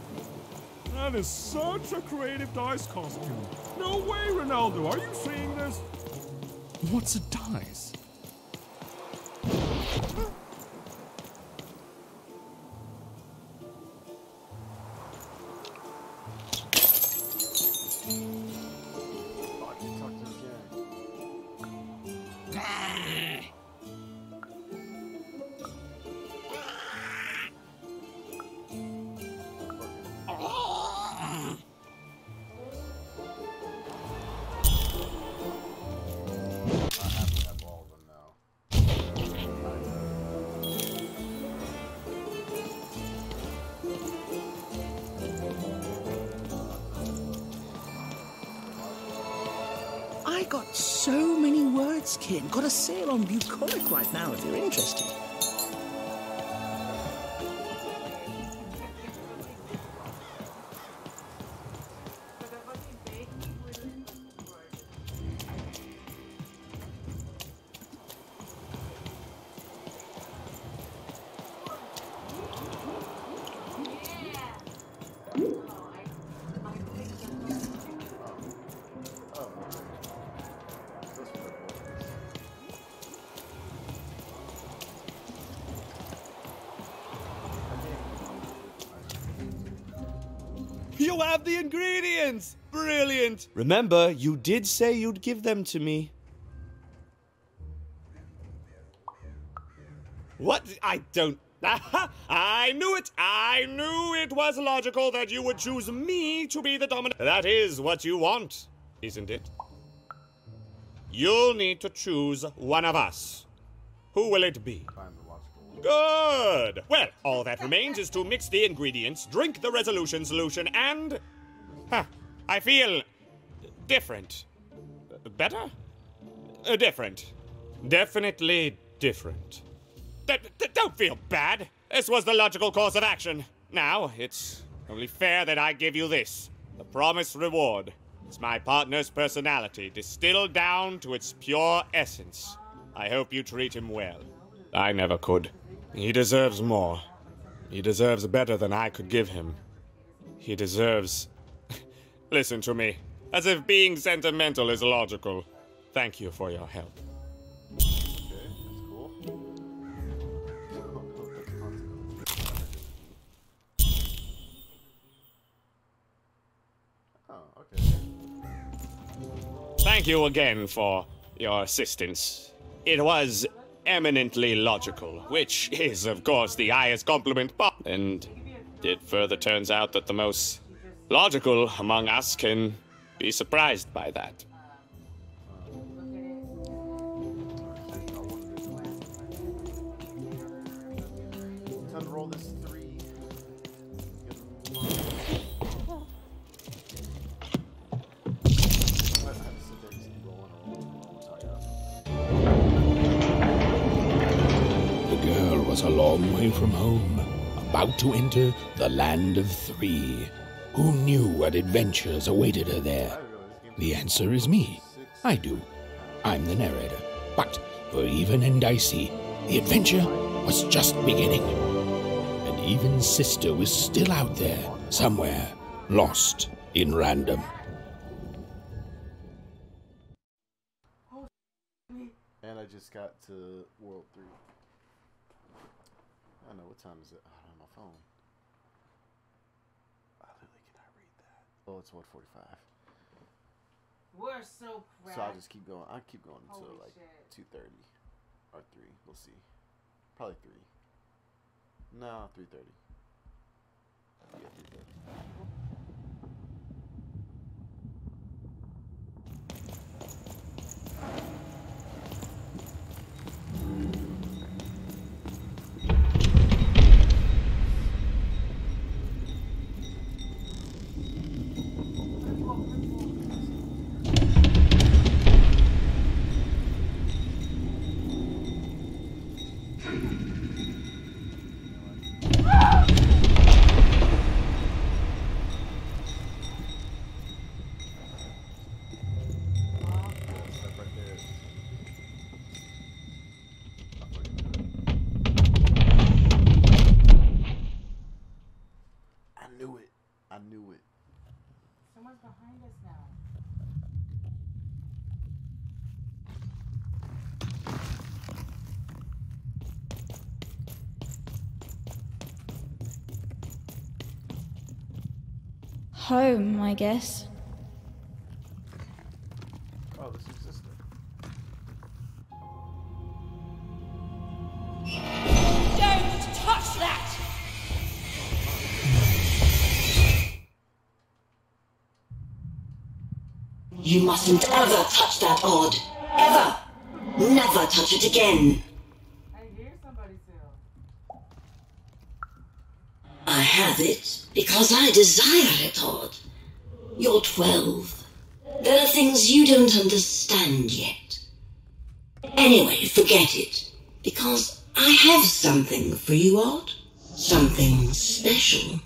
That is such a creative dice costume. No way, Ronaldo. Are you seeing this? What's a dice? I got so many words, kid. Got a sale on bucolic right now if you're interested. You have the ingredients! Brilliant! Remember, you did say you'd give them to me. What? I don't... I knew it! I knew it was logical that you would choose me to be the dominant... That is what you want, isn't it? You'll need to choose one of us. Who will it be? Good! Well, all that remains is to mix the ingredients, drink the resolution solution, and... I feel... different. Better? Different. Definitely different. Don't feel bad. This was the logical course of action. Now, it's only fair that I give you this. The promised reward. It's my partner's personality, distilled down to its pure essence. I hope you treat him well. I never could. He deserves more. He deserves better than I could give him. He deserves... Listen to me. As if being sentimental is logical. Thank you for your help. Thank you again for your assistance. It was eminently logical, which is, of course, the highest compliment. And it further turns out that the most logical among us can be surprised by that. Time to roll this 3. The girl was a long way from home, about to enter the land of 3. Who knew what adventures awaited her there? The answer is me. I do. I'm the narrator. But for Even and Dicey, the adventure was just beginning. And Even's sister was still out there, somewhere, lost in random. And I just got to World 3. I don't know, what time is it? I don't know my phone. I literally cannot read that. Oh, it's 1:45. We're so cracked. So I'll just keep going. I'll keep going until Holy like shit. 2:30 or 3. We'll see. Probably 3. No, 3:30. Yeah, 3:30. I knew it. Someone's behind us now. Home, I guess. Oh, this existed. Don't touch that! You mustn't ever touch that odd. Ever! Never touch it again. I hear somebody still. I have it because I desire it, Odd. You're 12. There are things you don't understand yet. Anyway, forget it. Because I have something for you, Odd. Something special.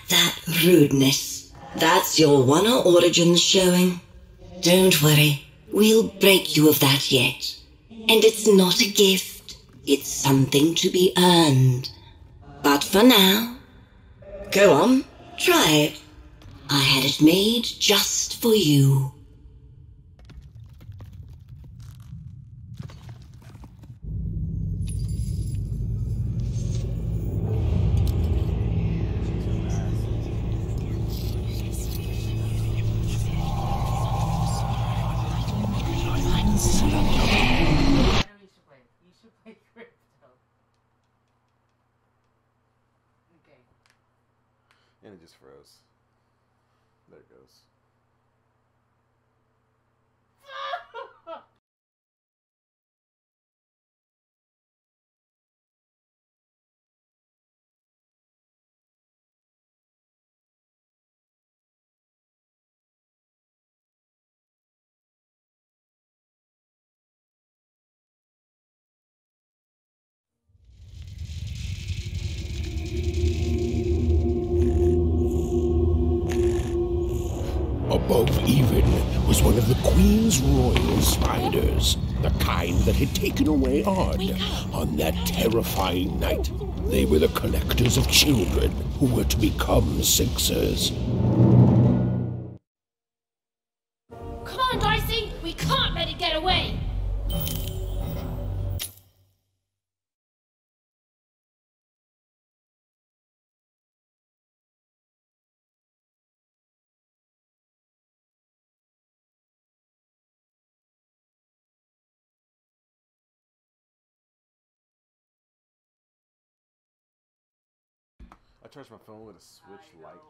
That rudeness. That's your Wonder Origins showing. Don't worry. We'll break you of that yet. And it's not a gift. It's something to be earned. But for now, go on, try it. I had it made just for you. And it just froze. There it goes. Above even was one of the Queen's royal spiders, the kind that had taken away Odd on that terrifying night. They were the collectors of children who were to become Sixers. Come on, Dicey! We can't let it get away! I charged my phone with a switch light.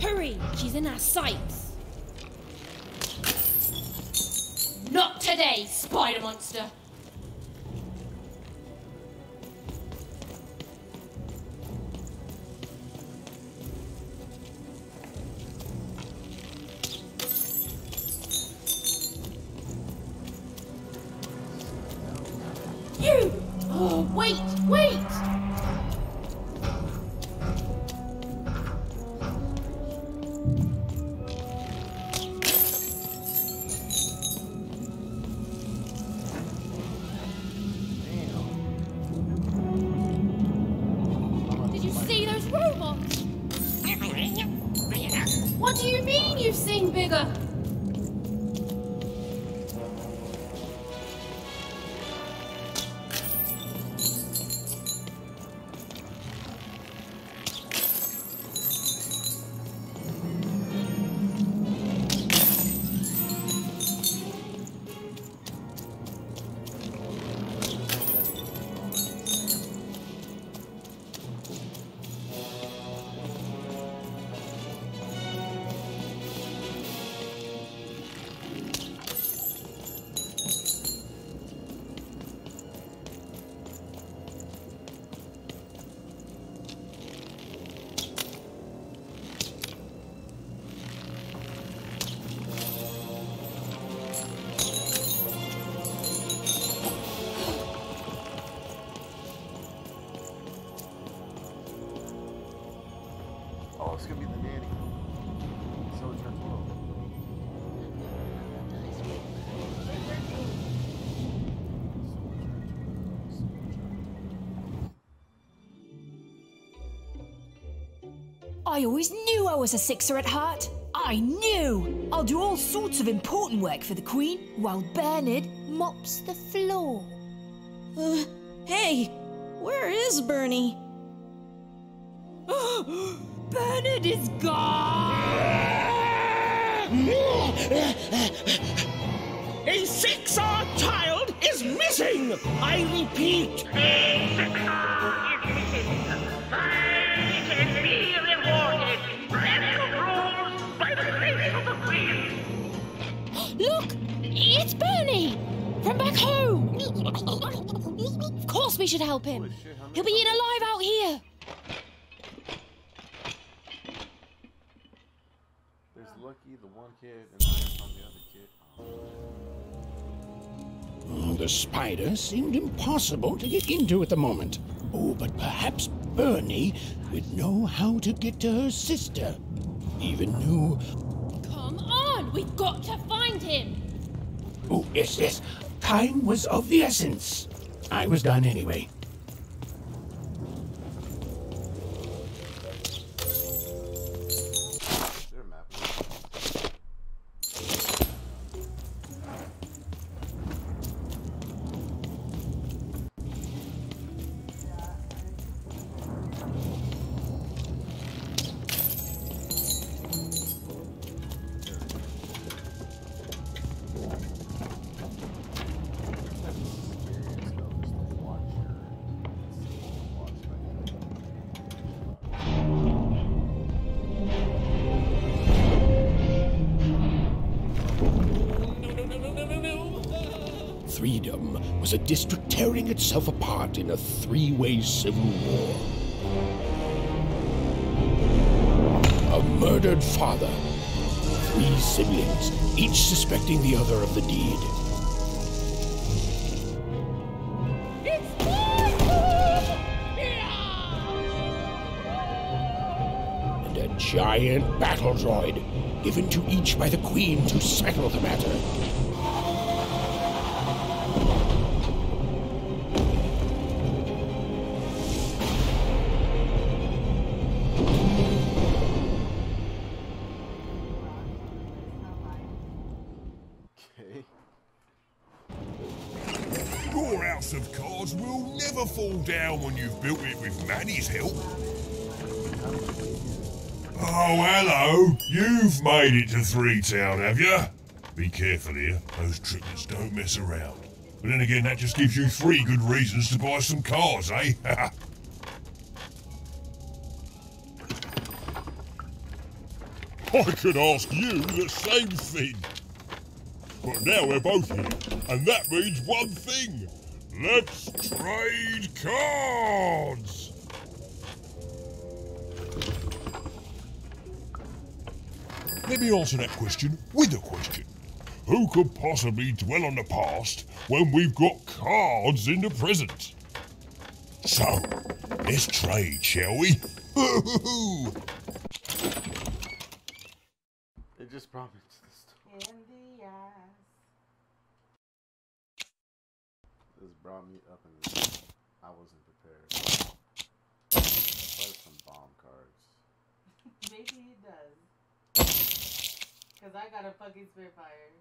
Hurry! She's in our sights! Not today, spider monster! You! Oh, wait! Wait! Did you see those robots? What do you mean you've seen bigger? I always knew I was a sixer at heart. I knew! I'll do all sorts of important work for the Queen while Bernard mops the floor. Hey, where is Bernie? Bernard is gone! A six-hour child is missing! I repeat, a six-hour is missing. Find and be rewarded. Let rules by the grace of the Queen. Look! It's Bernie! From back home! Of course we should help him. He'll be eaten alive out here. There's Lucky, the one kid, and then from the other kid. The spider seemed impossible to get into at the moment. Oh, but perhaps Bernie would know how to get to her sister. Even knew... Come on! We've got to find him! Oh, yes. Time was of the essence. I was done anyway. Freedom was a district tearing itself apart in a three-way civil war. A murdered father, 3 siblings, each suspecting the other of the deed. And a giant battle droid, given to each by the Queen to settle the matter. Your house of cards will never fall down when you've built it with Manny's help. Oh, hello. You've made it to 3 Town, have you? Be careful here. Those triplets don't mess around. But then again, that just gives you 3 good reasons to buy some cards, eh? I could ask you the same thing. But now we're both here, and that means one thing. Let's trade cards! Let me answer that question with a question. Who could possibly dwell on the past when we've got cards in the present? So, let's trade, shall we? It just brought me to the store. In the ass. This brought me up in the... I wasn't prepared. Play some bomb cards. Maybe he does. Cause I got a fucking Spitfire.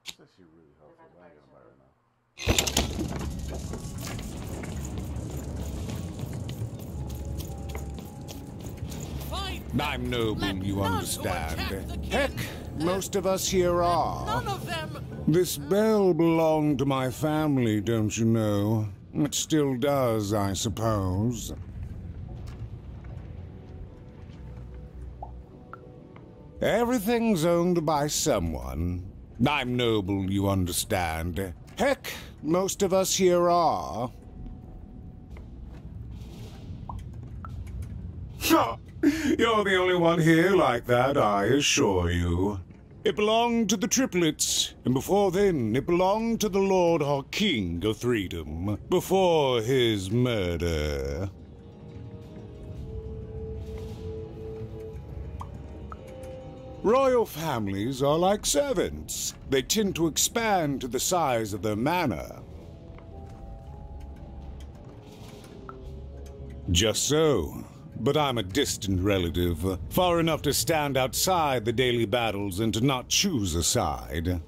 It's actually really helpful. I ain't gonna buy it now. I'm noble, you understand. Heck, most of us here are. None of them. This bell belonged to my family, don't you know? It still does, I suppose. Everything's owned by someone. I'm noble, you understand. Heck, most of us here are. You're the only one here like that, I assure you. It belonged to the triplets, and before then it belonged to the Lord or King of Freedom, before his murder. Royal families are like servants. They tend to expand to the size of their manor. Just so. But I'm a distant relative, far enough to stand outside the daily battles and to not choose a side.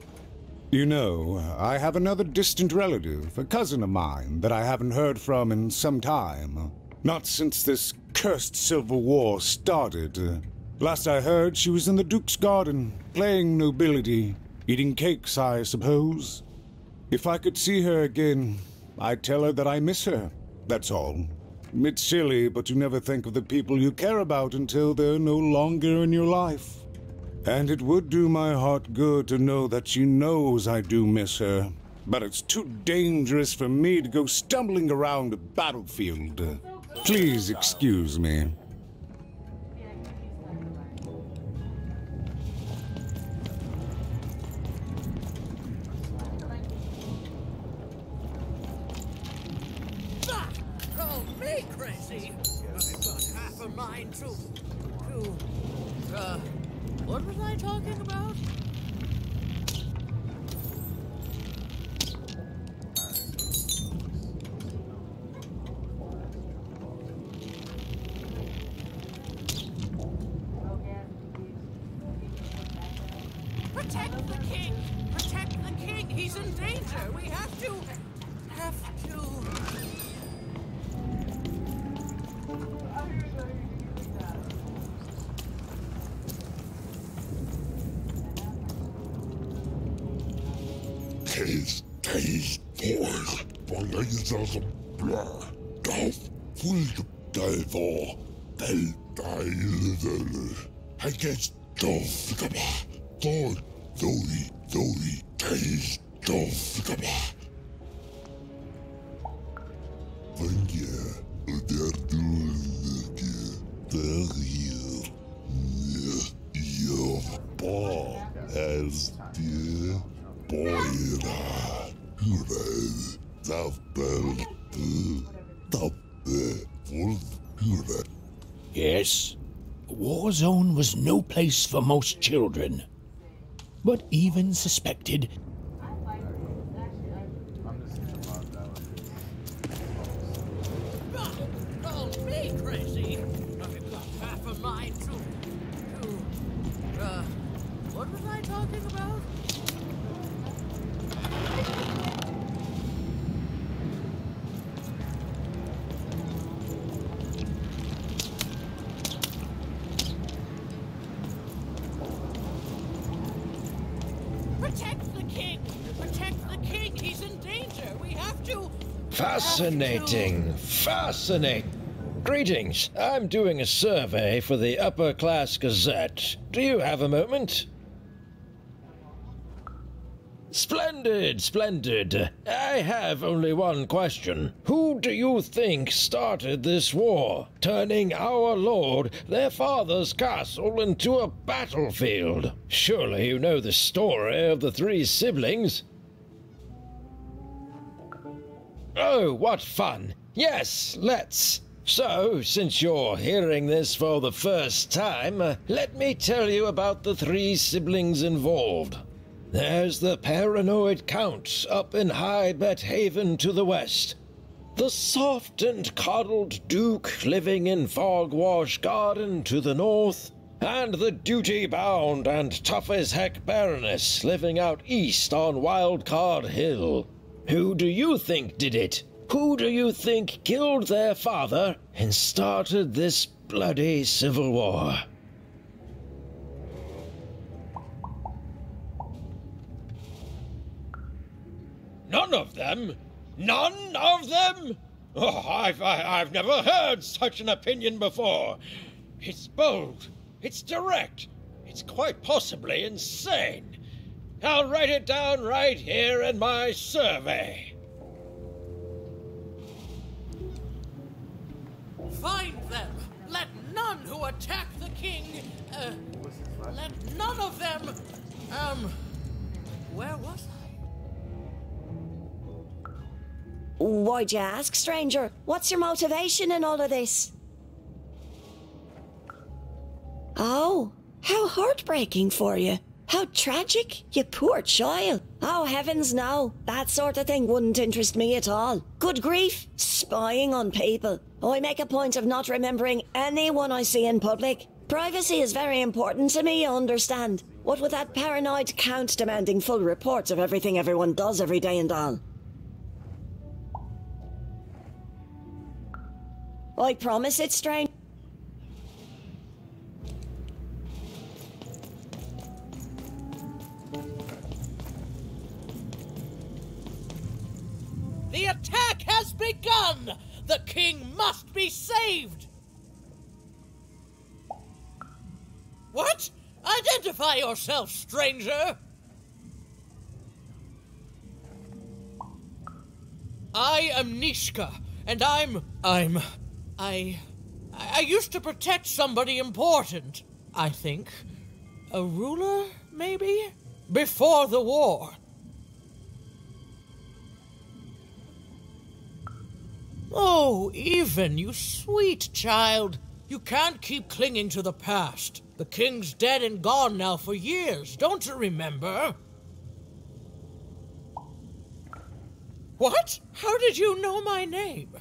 You know, I have another distant relative, a cousin of mine, that I haven't heard from in some time. Not since this cursed Civil War started. Last I heard, she was in the Duke's garden, playing nobility, eating cakes, I suppose. If I could see her again, I'd tell her that I miss her, that's all. It's silly, but you never think of the people you care about until they're no longer in your life. And it would do my heart good to know that she knows I do miss her. But it's too dangerous for me to go stumbling around a battlefield. Please excuse me. Crazy. I've got half a mind to, what was I talking about? Protect the king! Protect the king! He's in danger! We have to... Case for lasers blur, darf Fulgdalvor, I guess Dovgaba, Doi, Case Dovgaba. As dear boyra, Yes, a war zone was no place for most children, but even suspected. Don't be crazy. I've got half a mind to, what was I talking about? Protect the king! Protect the king! He's in danger! We have to... Fascinating! Fascinating! Greetings! I'm doing a survey for the Upper Class Gazette. Do you have a moment? Splendid, splendid. I have only one question. Who do you think started this war, turning our lord, their father's castle, into a battlefield? Surely you know the story of the three siblings. Oh, what fun. Yes, let's. So, since you're hearing this for the first time, let me tell you about the three siblings involved. There's the paranoid Count up in High Bet Haven to the west. The soft and coddled Duke living in Fogwash Garden to the north. And the duty-bound and tough-as-heck Baroness living out east on Wildcard Hill. Who do you think did it? Who do you think killed their father and started this bloody civil war? None of them? None of them? Oh, I've never heard such an opinion before. It's bold. It's direct. It's quite possibly insane. I'll write it down right here in my survey. Find them! Let none who attack the king, let none of them, where was I? Why'd you ask, stranger? What's your motivation in all of this? Oh, how heartbreaking for you. How tragic, you poor child. Oh, heavens no. That sort of thing wouldn't interest me at all. Good grief, spying on people. I make a point of not remembering anyone I see in public. Privacy is very important to me, you understand. What with that paranoid count demanding full reports of everything everyone does every day and all. I promise it's strange. The attack has begun! The king must be saved! What? Identify yourself, stranger! I am Nishka, and I used to protect somebody important, I think. A ruler, maybe? Before the war. Oh, Even, you sweet child. You can't keep clinging to the past. The king's dead and gone now for years, don't you remember? What? How did you know my name?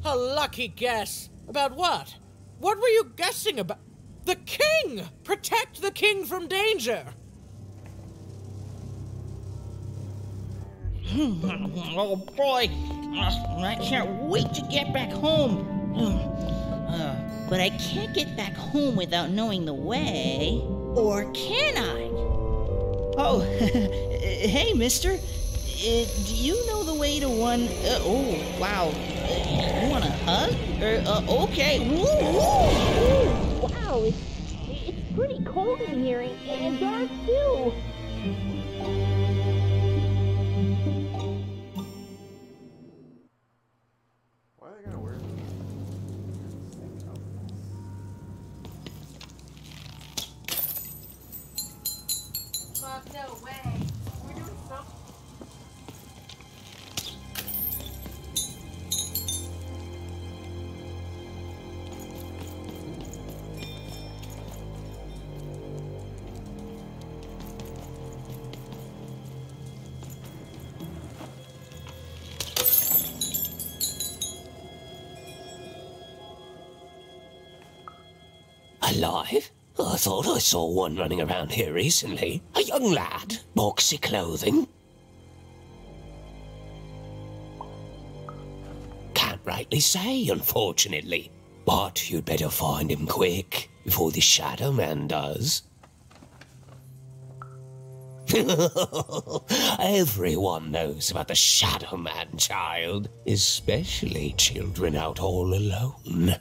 A lucky guess. About what? What were you guessing about? The king! Protect the king from danger! Oh boy, I can't wait to get back home. But I can't get back home without knowing the way. Or can I? Oh, hey, mister. Do you know the way to one... oh, wow. You want a hug? Okay. Woo, woo, woo. Wow, it's pretty cold in here and dark, too. Why are they gonna wear this? Fuck, no way. We're doing something. Alive? I thought I saw one running around here recently. A young lad, boxy clothing. Can't rightly say, unfortunately. But you'd better find him quick, before the Shadow Man does. Everyone knows about the Shadow Man, child. Especially children out all alone.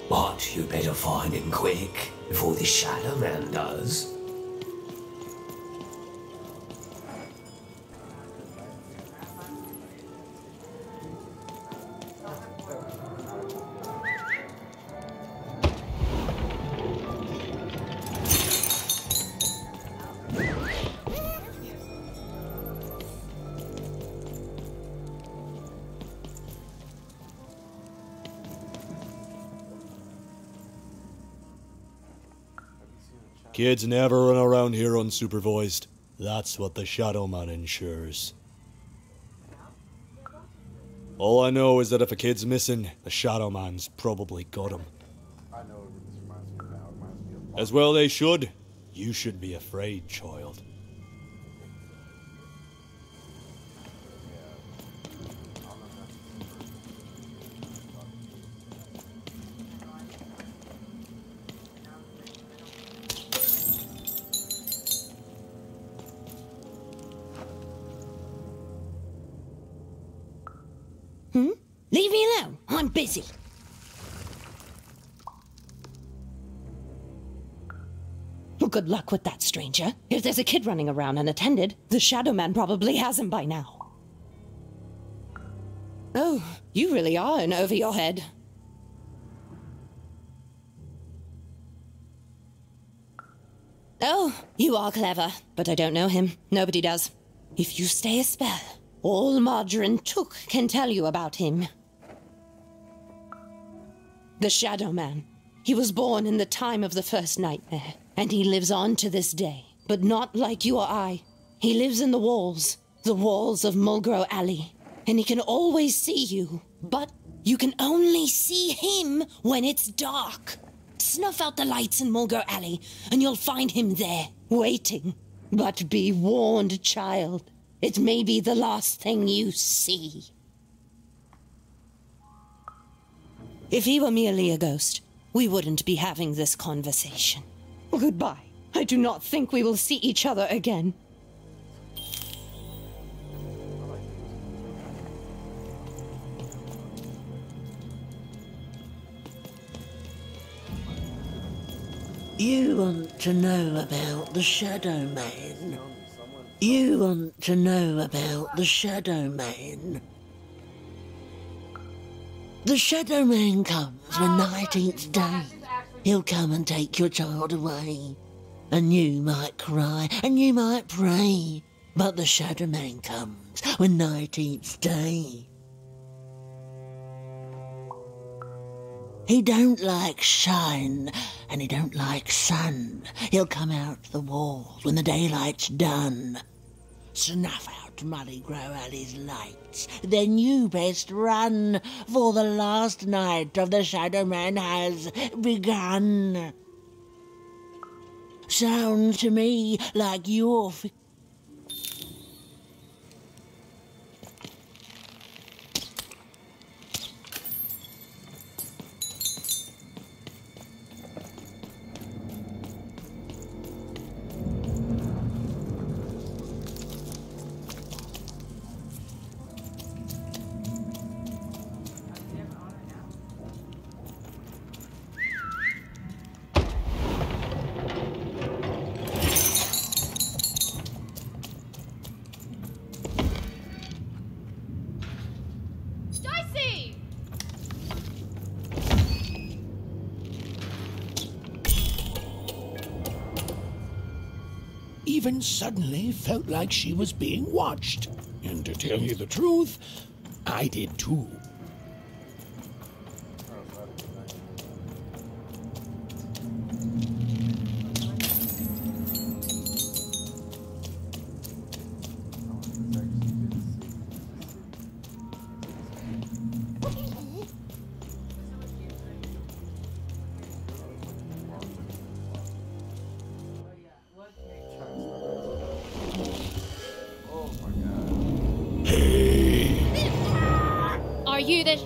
But you better find him quick, before the Shadow Man does. Kids never run around here unsupervised. That's what the Shadow Man ensures. All I know is that if a kid's missing, the Shadow Man's probably got him. I know what this reminds me of now. It reminds me of... As well they should. You should be afraid, child. Leave me alone. I'm busy. Well, good luck with that, stranger. If there's a kid running around unattended, the Shadow Man probably has him by now. Oh, you really are in over your head. Oh, you are clever, but I don't know him. Nobody does. If you stay a spell, All Margarine Took can tell you about him. The Shadow Man. He was born in the time of the first nightmare, and he lives on to this day. But not like you or I. He lives in the walls of Mulgrow Alley, and he can always see you, but you can only see him when it's dark. Snuff out the lights in Mulgrow Alley, and you'll find him there, waiting. But be warned, child. It may be the last thing you see. If he were merely a ghost, we wouldn't be having this conversation. Goodbye. I do not think we will see each other again. You want to know about the Shadow Man? You want to know about the Shadow Man? The Shadow Man comes when night eats day. He'll come and take your child away. And you might cry, and you might pray. But the Shadow Man comes when night eats day. He don't like shine, and he don't like sun. He'll come out the walls when the daylight's done. Snuff out Mulgrow Alley's lights, then you best run, for the last night of the Shadow Man has begun. Sounds to me like you're even suddenly felt like she was being watched. And to tell you the truth, I did too. Are you the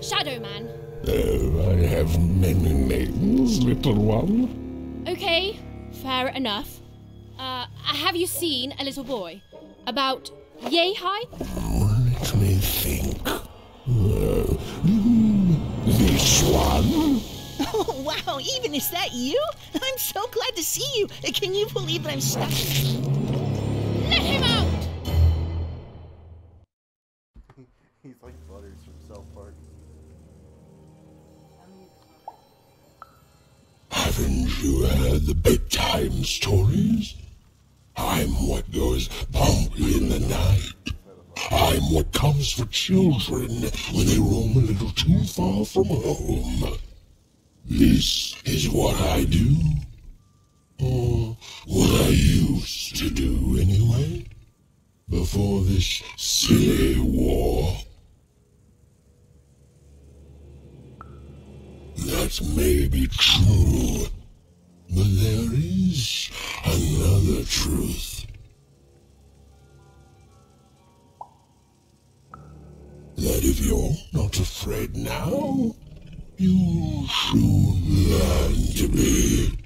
Shadow Man? I have many names, little one. Okay, fair enough. Have you seen a little boy? About yay high? Let me think. This one? Oh, wow, even is that you? I'm so glad to see you. Can you believe that I'm stuck? Let him out! He's like Butters from South Park. Haven't you heard the bedtime stories? I'm what goes bump in the night. I'm what comes for children when they roam a little too far from home. This is what I do. Or what I used to do anyway. Before this silly war. That may be true, but there is another truth. That if you're not afraid now, you'll soon learn to be.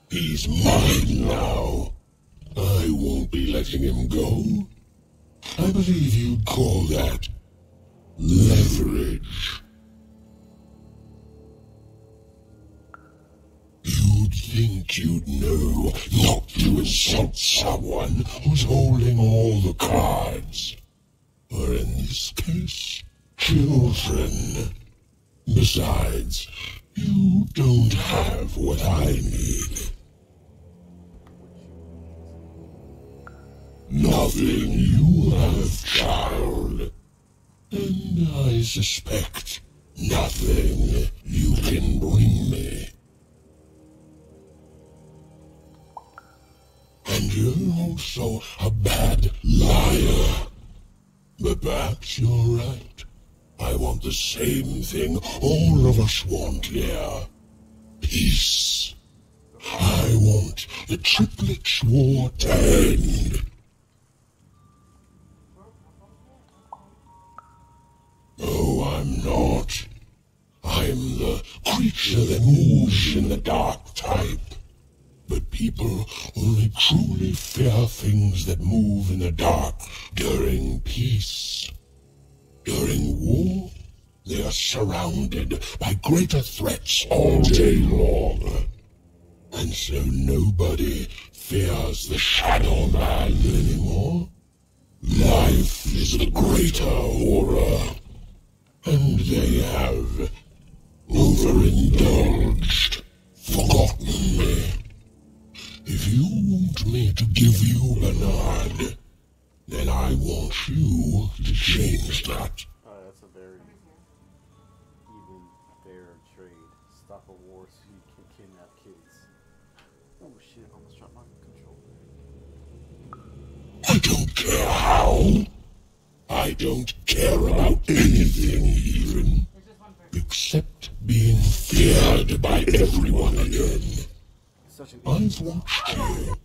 He's mine now. I won't be letting him go. I believe you'd call that leverage. You'd think you'd know not to insult someone who's holding all the cards. Or in this case, children. Besides, you don't have what I need. Nothing you have, child. And I suspect nothing you can bring me. And you're also a bad liar. But perhaps you're right. I want the same thing all of us want here. Peace. I want the Triplets' war to end. Oh, I'm not. I'm the creature that moves in the dark type. But people only truly fear things that move in the dark during peace. During war, they are surrounded by greater threats all day long. And so nobody fears the Shadow Man anymore. Life is the greater horror. And they have overindulged, forgotten me. If you want me to give you Bernard, then I want you to change that. That's a very even, fair trade. Stop a war so you can kidnap kids. Oh shit, I almost dropped my controller. I don't care how. I don't care about anything even. Except being feared by everyone again. I've watched you.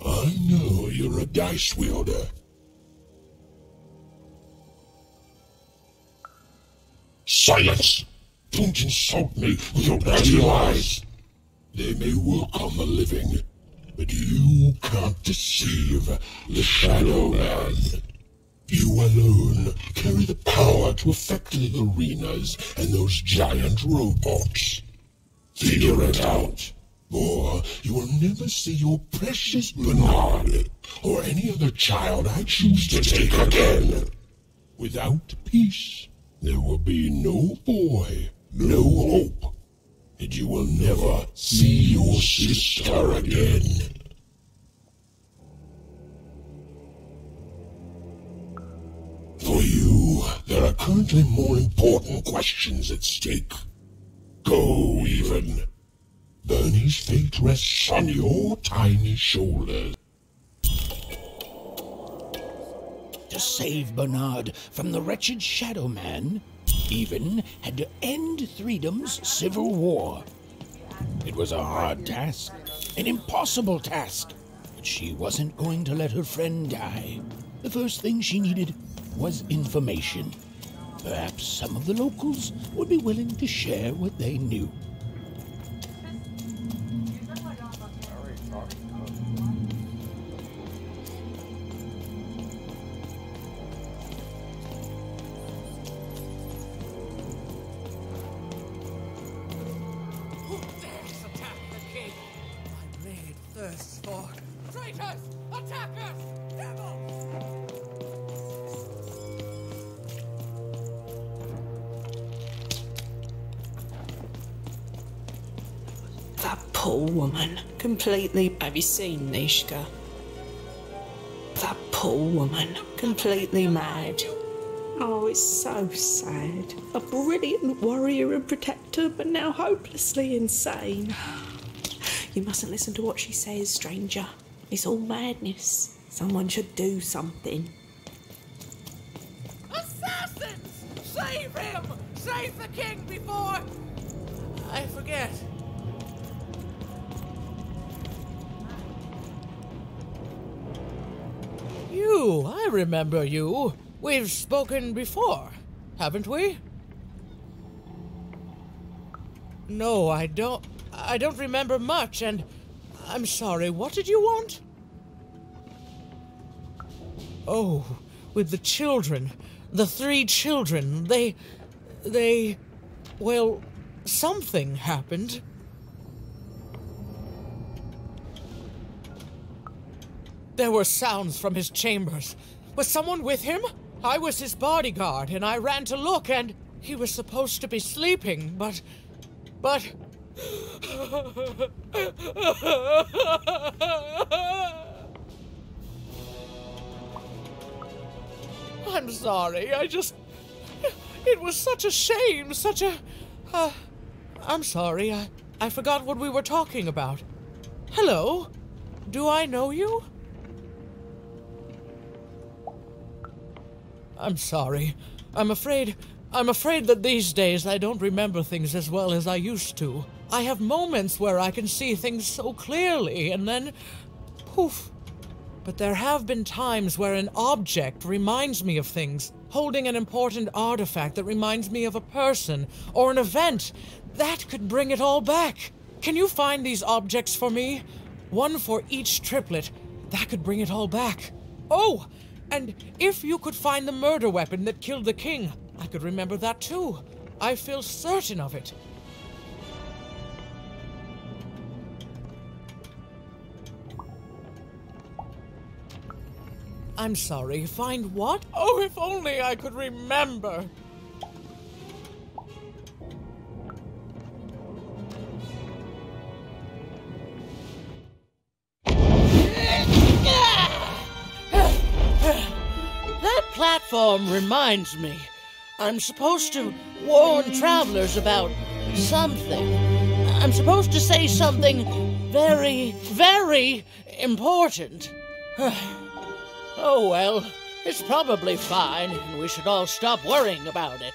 I know you're a dice wielder. Silence! Don't insult me with your bloody lies. They may work on the living, but you can't deceive the Shadow Man. You alone carry the power to affect the arenas and those giant robots. Figure it out, or you will never see your precious Bernard or any other child I choose to take again. Without peace, there will be no boy, no hope, and you will never see your sister again. For you, there are currently more important questions at stake. Go, even. Bernie's fate rests on your tiny shoulders. To save Bernard from the wretched Shadow Man, Even had to end Threedom's civil war. It was a hard task, an impossible task, but she wasn't going to let her friend die. The first thing she needed was information. Perhaps some of the locals would be willing to share what they knew. Who dares attack the king? My blade thirsts for traitors! Attackers! Devils! That poor woman, completely... Have you seen Nishka? That poor woman, completely mad. Oh, it's so sad. A brilliant warrior and protector, but now hopelessly insane. You mustn't listen to what she says, stranger. It's all madness. Someone should do something. Assassins! Save him! Save the king before... I forget. You, I remember you. We've spoken before, haven't we? No, I don't remember much, and I'm sorry, what did you want? Oh, with the children, the 3 children, well, something happened. There were sounds from his chambers. Was someone with him? I was his bodyguard, and I ran to look, and he was supposed to be sleeping, but... I'm sorry. It was such a shame, I'm sorry. I forgot what we were talking about. Hello? Do I know you? I'm sorry. I'm afraid that these days I don't remember things as well as I used to. I have moments where I can see things so clearly, and then poof. But there have been times where an object reminds me of things, holding an important artifact that reminds me of a person or an event. That could bring it all back. Can you find these objects for me? One for each triplet. That could bring it all back. Oh, and if you could find the murder weapon that killed the king, I could remember that too. I feel certain of it. I'm sorry, find what? Oh, if only I could remember. That platform reminds me. I'm supposed to warn travelers about something. I'm supposed to say something very, very important. Oh well, it's probably fine, and we should all stop worrying about it.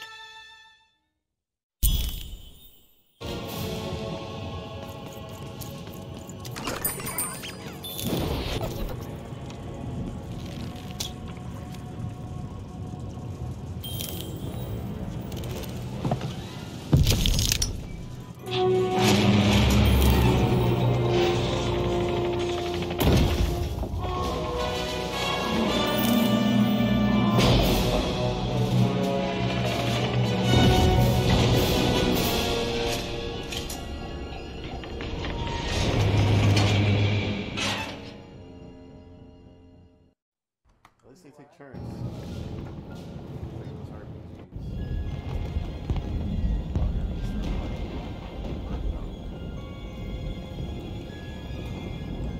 At least they take turns.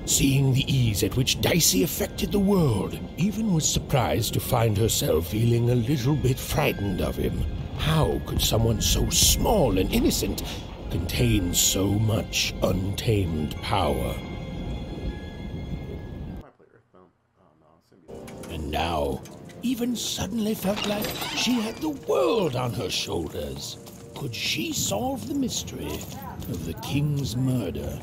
Seeing the ease at which Dicey affected the world, Even was surprised to find herself feeling a little bit frightened of him. How could someone so small and innocent contain so much untamed power? And now, Even suddenly felt like she had the world on her shoulders. Could she solve the mystery of the king's murder?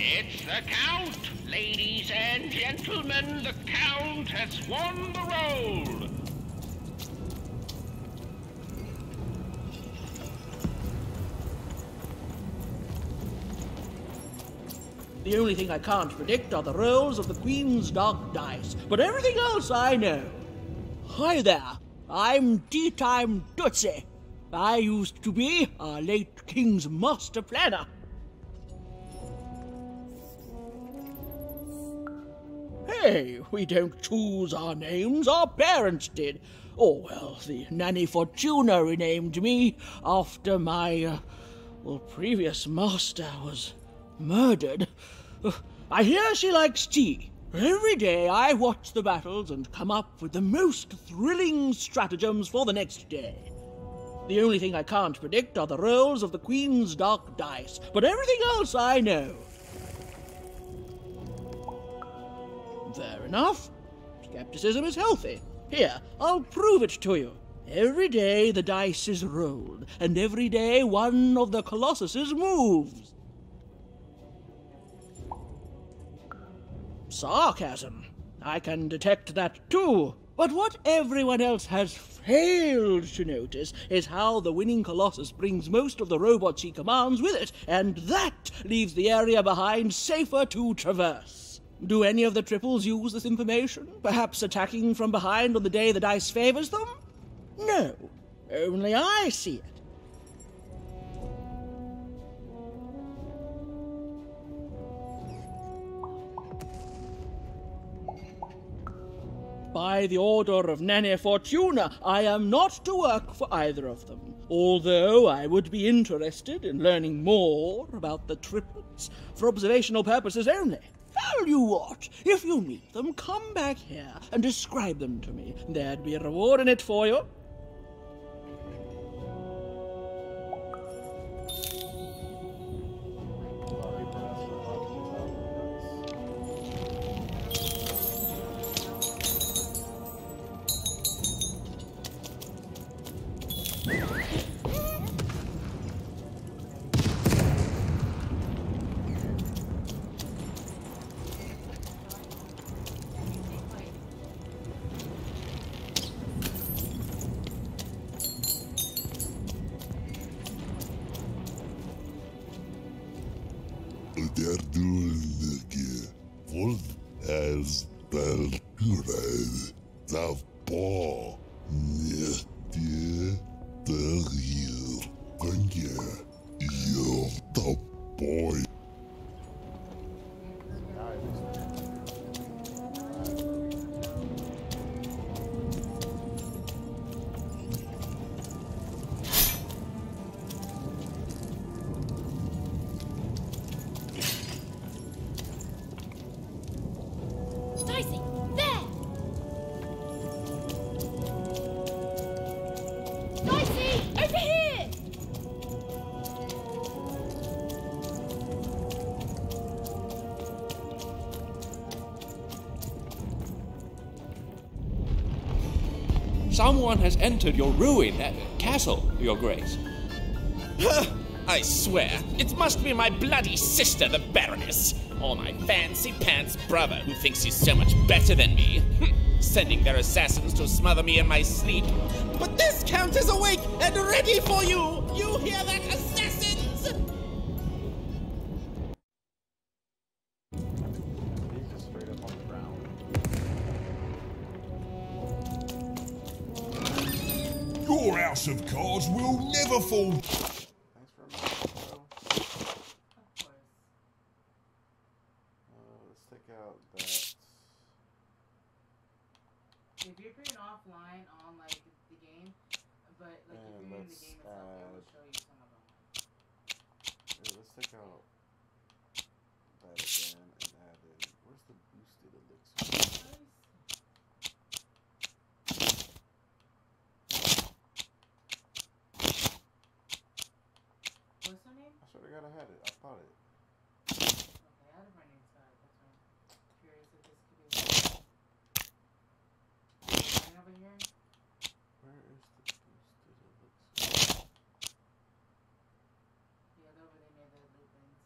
It's the Count! Ladies and gentlemen, the Count has won the role! The only thing I can't predict are the rolls of the Queen's dark dice, but everything else I know. Hi there, I'm Tea-Time Tootsie. I used to be our late King's master planner. Hey, we don't choose our names, our parents did. Oh, well, the Nanny Fortuna renamed me after my, previous master was murdered. I hear she likes tea. Every day I watch the battles and come up with the most thrilling stratagems for the next day. The only thing I can't predict are the rolls of the Queen's dark dice, but everything else I know. Fair enough. Skepticism is healthy. Here, I'll prove it to you. Every day the dice is rolled, and every day one of the Colossuses moves. Sarcasm. I can detect that too. But what everyone else has failed to notice is how the winning Colossus brings most of the robots he commands with it, and that leaves the area behind safer to traverse. Do any of the triples use this information? Perhaps attacking from behind on the day the dice favors them? No. Only I see it. By the order of Nanny Fortuna, I am not to work for either of them, although I would be interested in learning more about the triplets for observational purposes only. Tell you what, if you meet them, come back here and describe them to me. There'd be a reward in it for you. Someone has entered your ruined castle, Your Grace. I swear, it must be my bloody sister, the Baroness, or my fancy-pants brother who thinks he's so much better than me, sending their assassins to smother me in my sleep. But this count is awake and ready for you! You hear that, assassins? Your house of cards will never fall. Thanks for reminding me, bro. Let's take out that. If you're putting offline on like the game, but like if you're in the game itself, it will show you some of them. Yeah, let's take out that again and add in. Where's the boosted elixir? What's her name? I swear to God I had it. I thought it. Okay, I had a friend named Scott. That's why I'm curious if this could be right over here. Where is the boosted elixir? Yeah, over there near the lupins.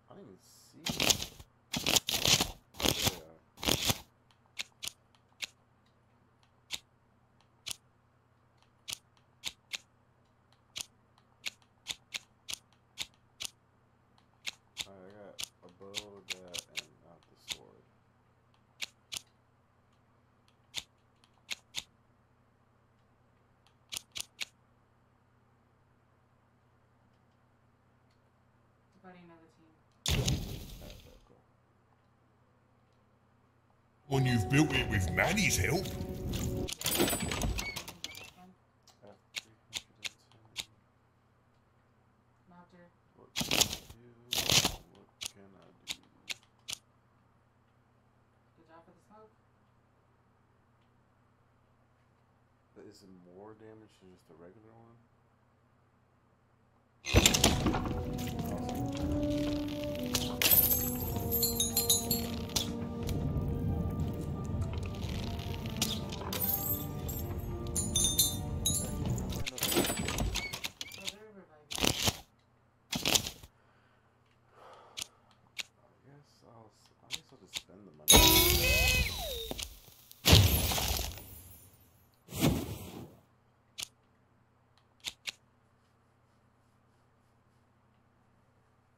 I didn't even see it. When you've built it with Manny's help. What can I do? Good job for the smoke. Is it more damage than just the regular one? I guess I'll just spend the money.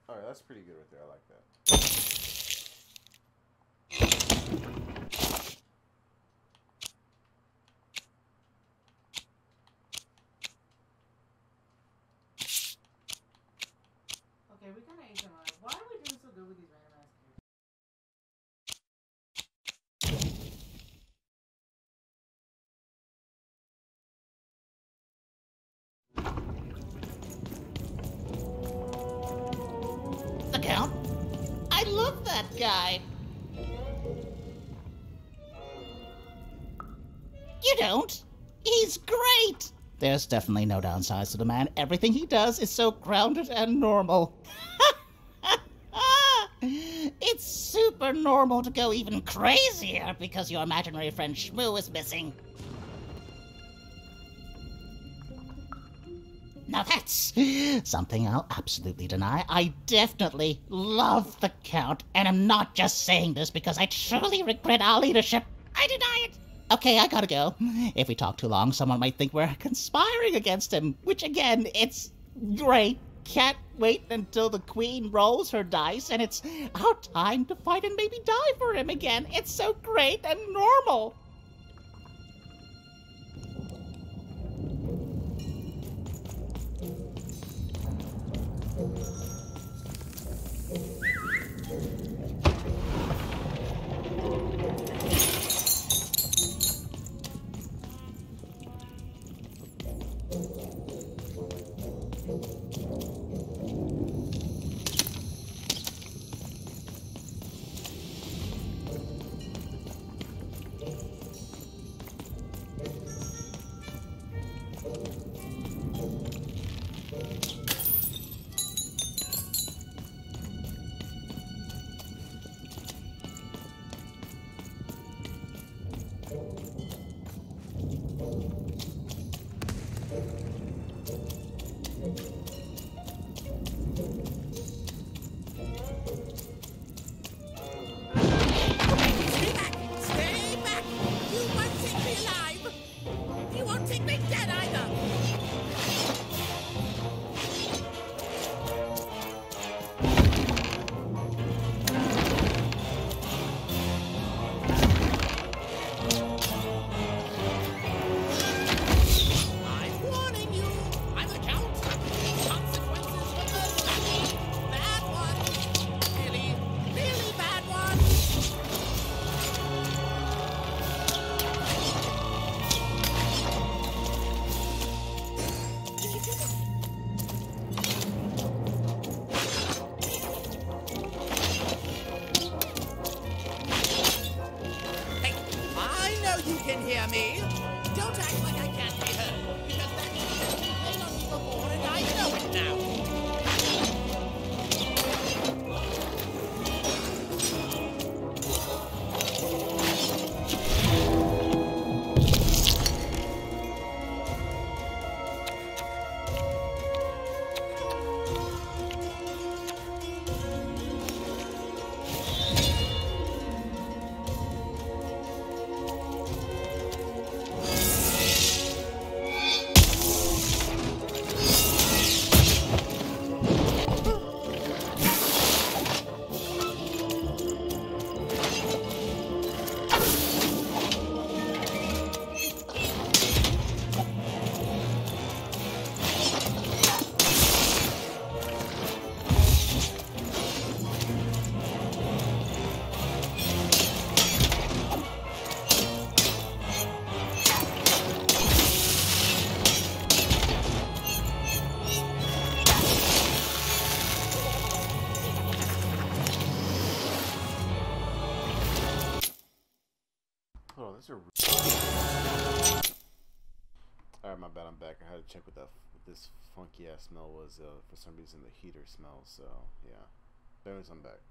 Alright, that's pretty good right there. I like that. Okay, we kind of ate them up. Why are we doing so good with these random guy. You don't? He's great! There's definitely no downsides to the man. Everything he does is so grounded and normal. It's super normal to go even crazier because your imaginary friend Shmoo is missing. Now that's something I'll absolutely deny. I definitely love the Count, and I'm not just saying this because I truly regret our leadership. I deny it. Okay, I gotta go. If we talk too long, someone might think we're conspiring against him, which again, it's great. Can't wait until the Queen rolls her dice and it's our time to fight and maybe die for him again. It's so great and normal. Alright, my bad, I'm back. I had to check what this funky ass smell was. For some reason, the heater smell. So yeah, anyways, I'm back.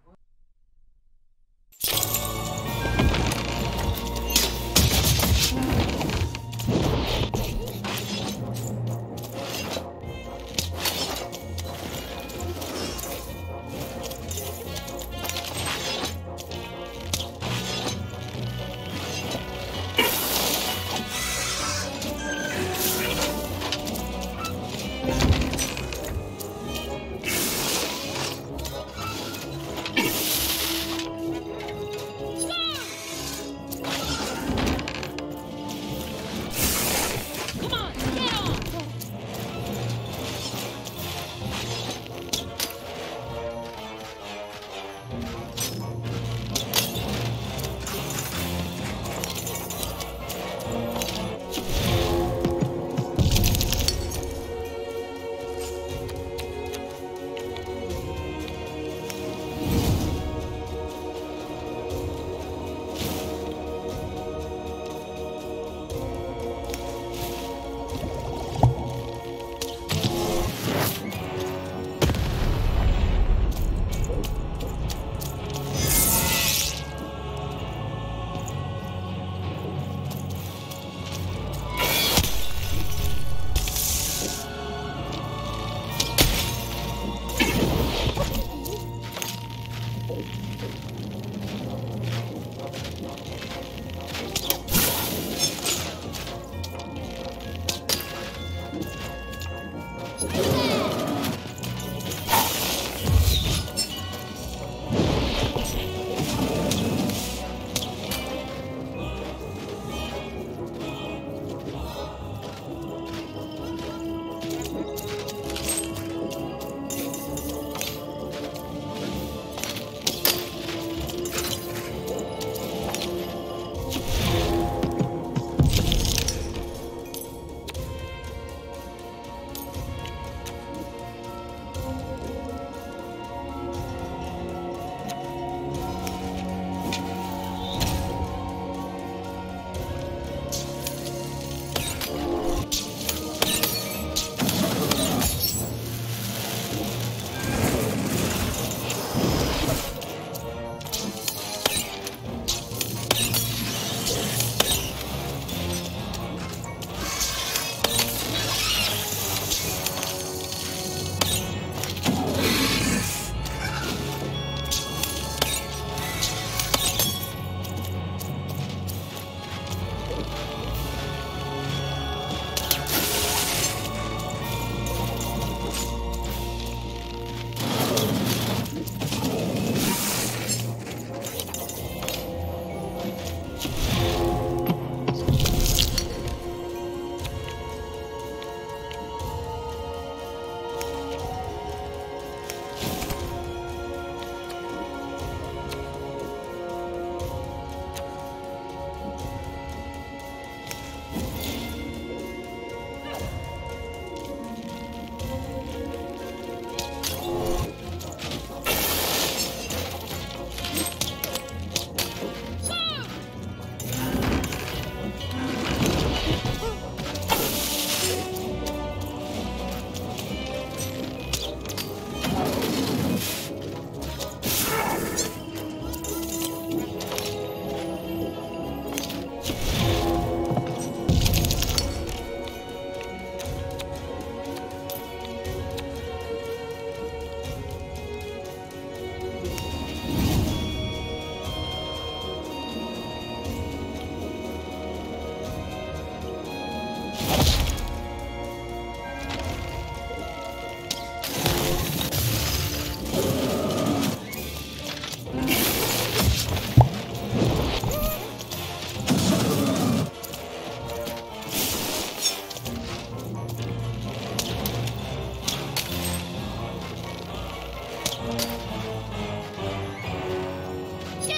Get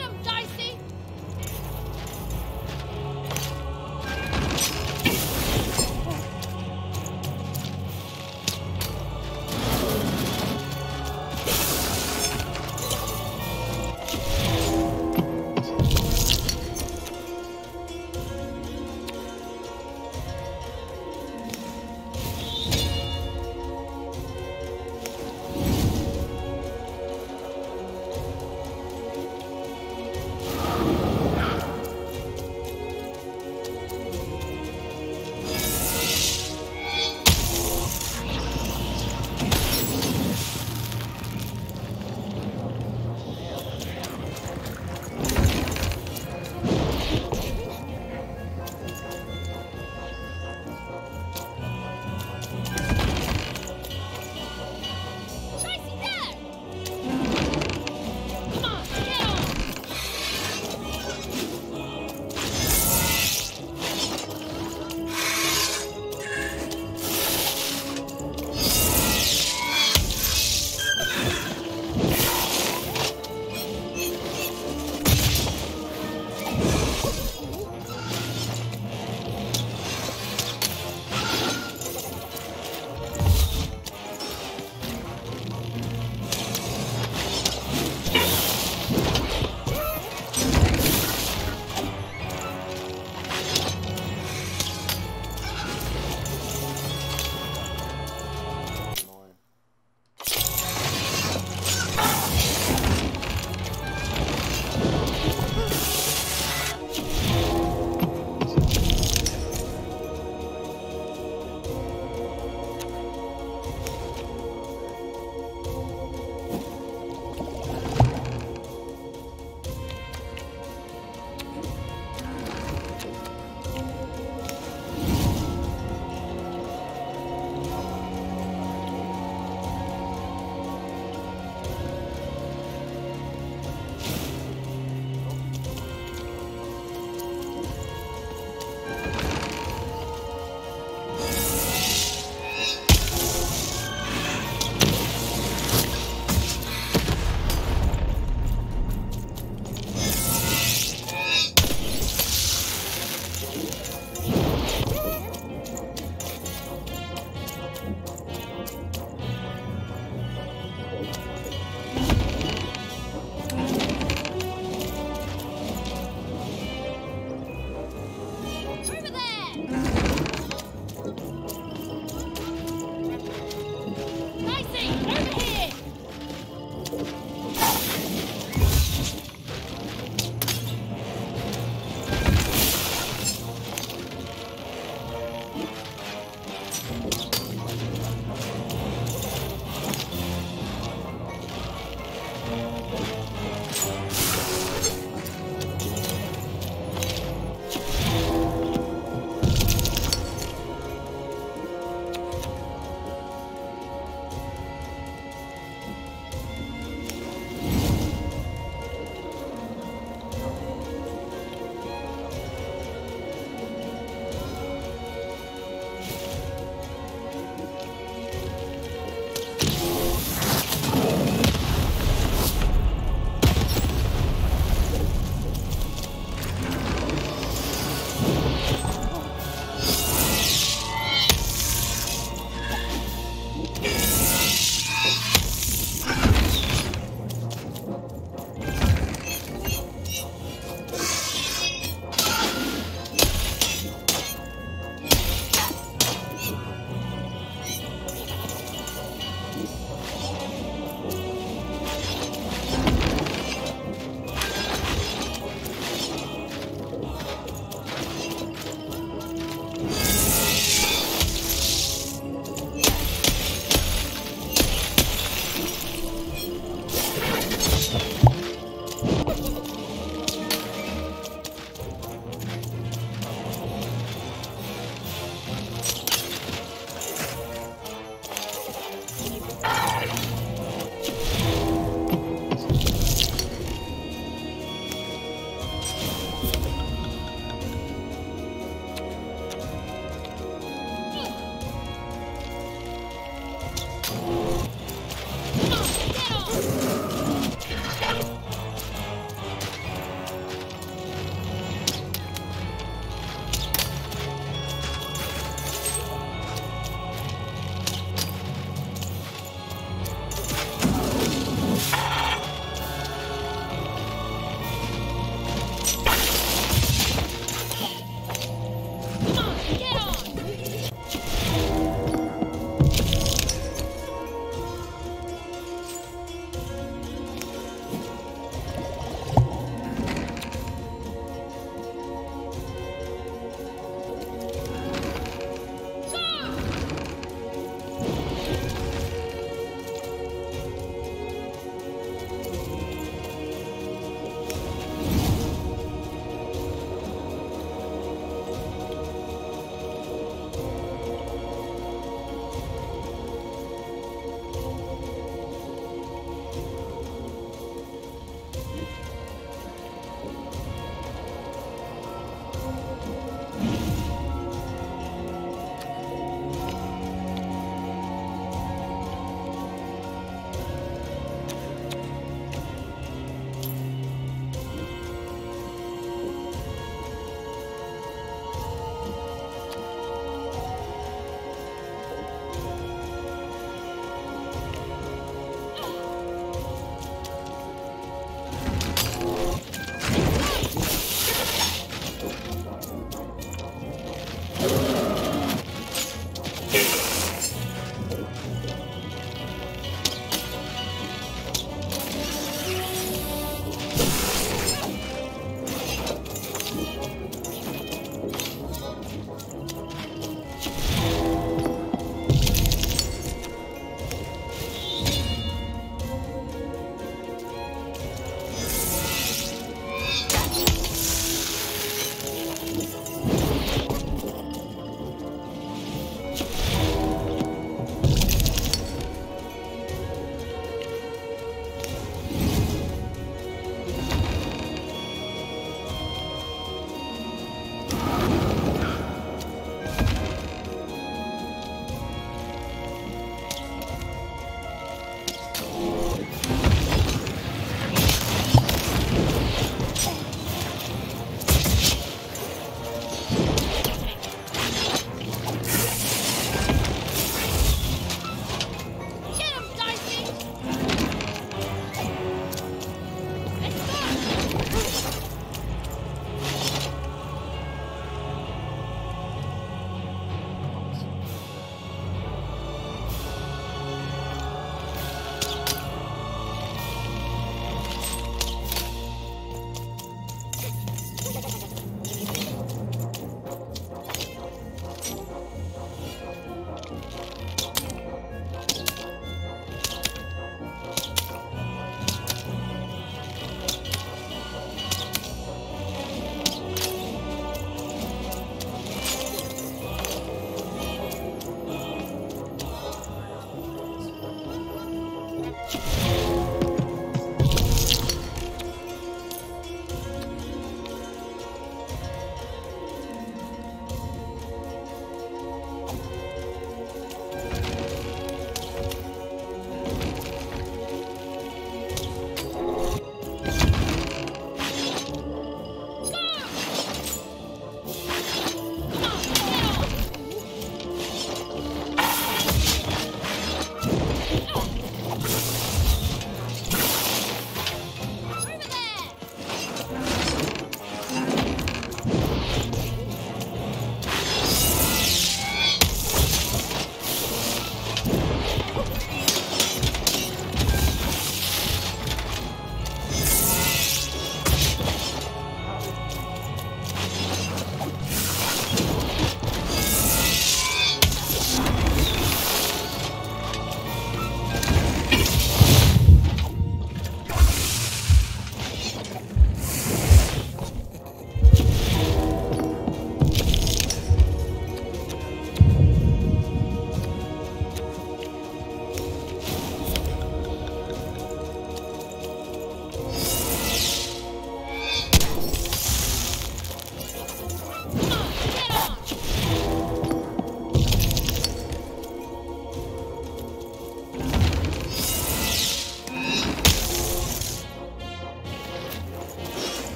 him, Dicey!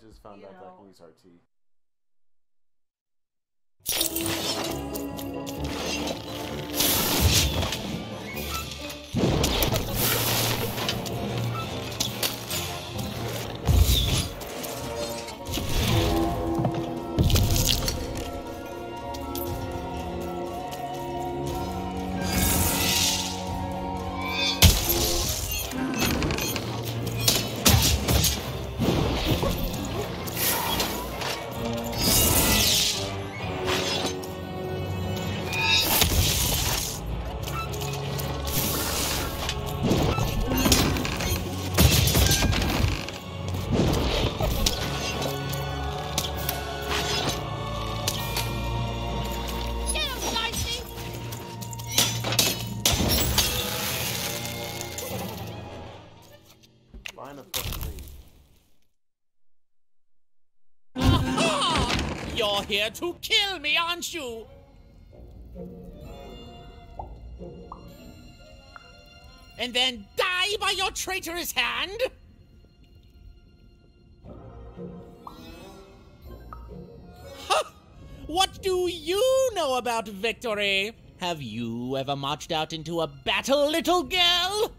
just found out that I can use RT. You're here to kill me, aren't you? And then die by your traitorous hand? Huh! What do you know about victory? Have you ever marched out into a battle, little girl?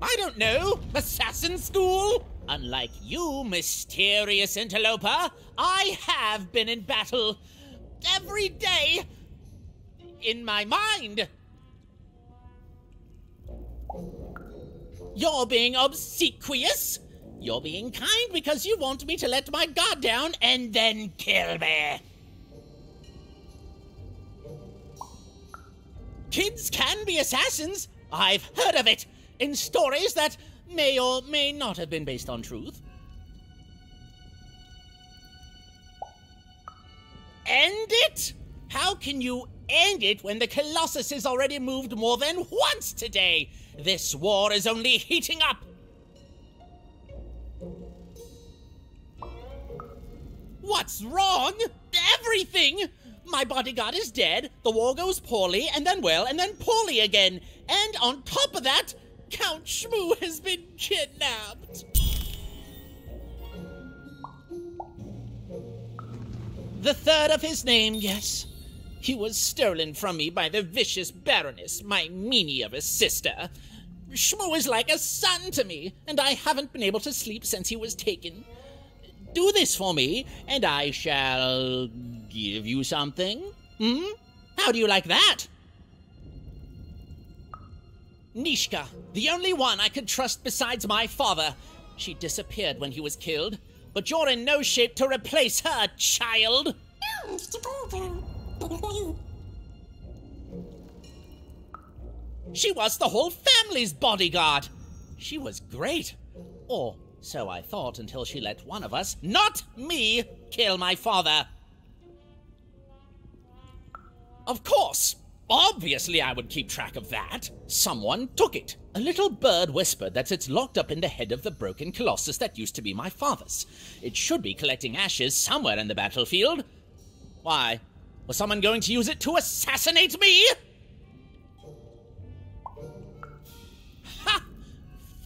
I don't know. Assassin school? Unlike you, mysterious interloper, I have been in battle every day in my mind. You're being obsequious. You're being kind because you want me to let my guard down and then kill me. Kids can be assassins. I've heard of it in stories that may or may not have been based on truth. End it? How can you end it when the Colossus has already moved more than once today? This war is only heating up. What's wrong? Everything! My bodyguard is dead, the war goes poorly, and then well, and then poorly again. And on top of that, Count Shmoo has been kidnapped. The third of his name, yes. He was stolen from me by the vicious Baroness, my meanie of a sister. Shmoo is like a son to me, and I haven't been able to sleep since he was taken. Do this for me, and I shall give you something. How do you like that? Nishka, the only one I could trust besides my father. She disappeared when he was killed, but you're in no shape to replace her, child. She was the whole family's bodyguard. She was great. Or so I thought until she let one of us, not me, kill my father. Of course. Obviously I would keep track of that. Someone took it. A little bird whispered that it's locked up in the head of the broken Colossus that used to be my father's. It should be collecting ashes somewhere in the battlefield. Why? Was someone going to use it to assassinate me? Ha!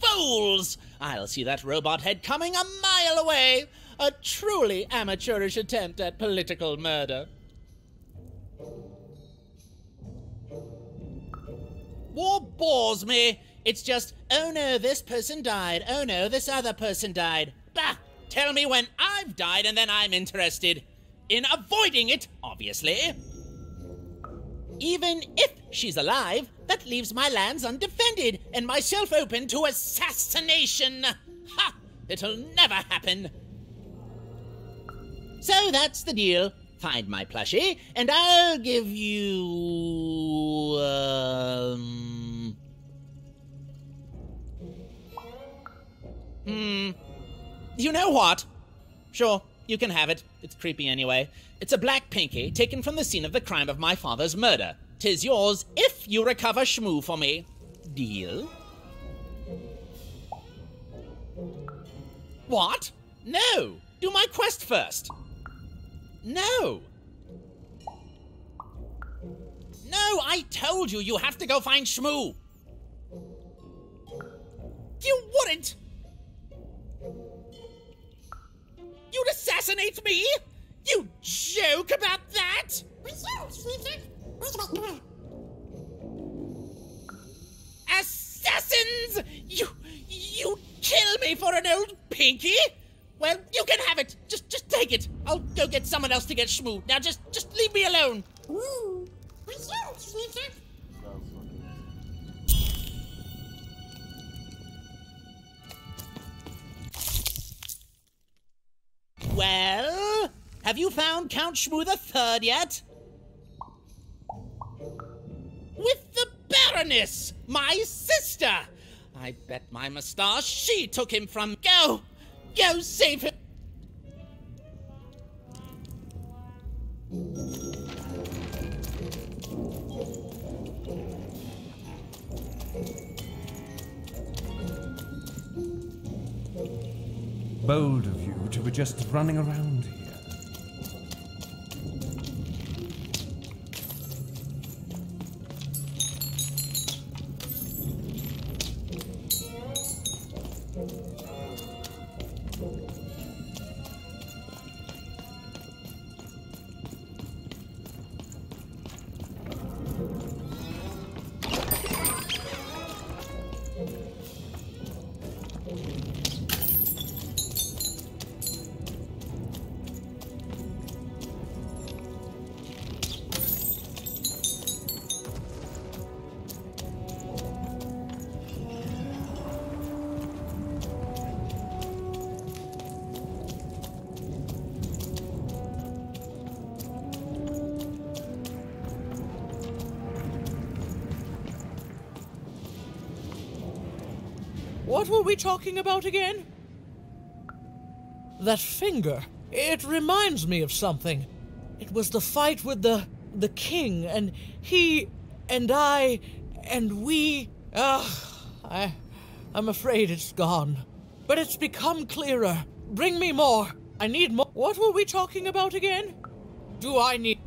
Fools! I'll see that robot head coming a mile away. A truly amateurish attempt at political murder. War bores me. It's just, oh no, this person died. Oh no, this other person died. Bah! Tell me when I've died and then I'm interested. In avoiding it, obviously. Even if she's alive, that leaves my lands undefended and myself open to assassination. Ha! It'll never happen. So that's the deal. Find my plushie, and I'll give you... You know what? Sure, you can have it. It's creepy anyway. It's a black pinky taken from the scene of the crime of my father's murder. 'Tis yours if you recover Shmoo for me. Deal? What? No! Do my quest first. No! No, I told you, you have to go find Shmoo. You wouldn't! You'd assassinate me? You joke about that? Assassins! You kill me for an old pinky? Well, you can have it. Just take it. I'll go get someone else to get schmoo. Now just leave me alone. Well, have you found Count Shmoo III yet? With the Baroness, my sister. I bet my moustache she took him from. Go save him. Bold of you to be just running around here. What were we talking about again? That finger. It reminds me of something. It was the fight with the king, and he, and I, and we... I'm afraid it's gone. But it's become clearer. Bring me more. I need more. What were we talking about again? Do I need...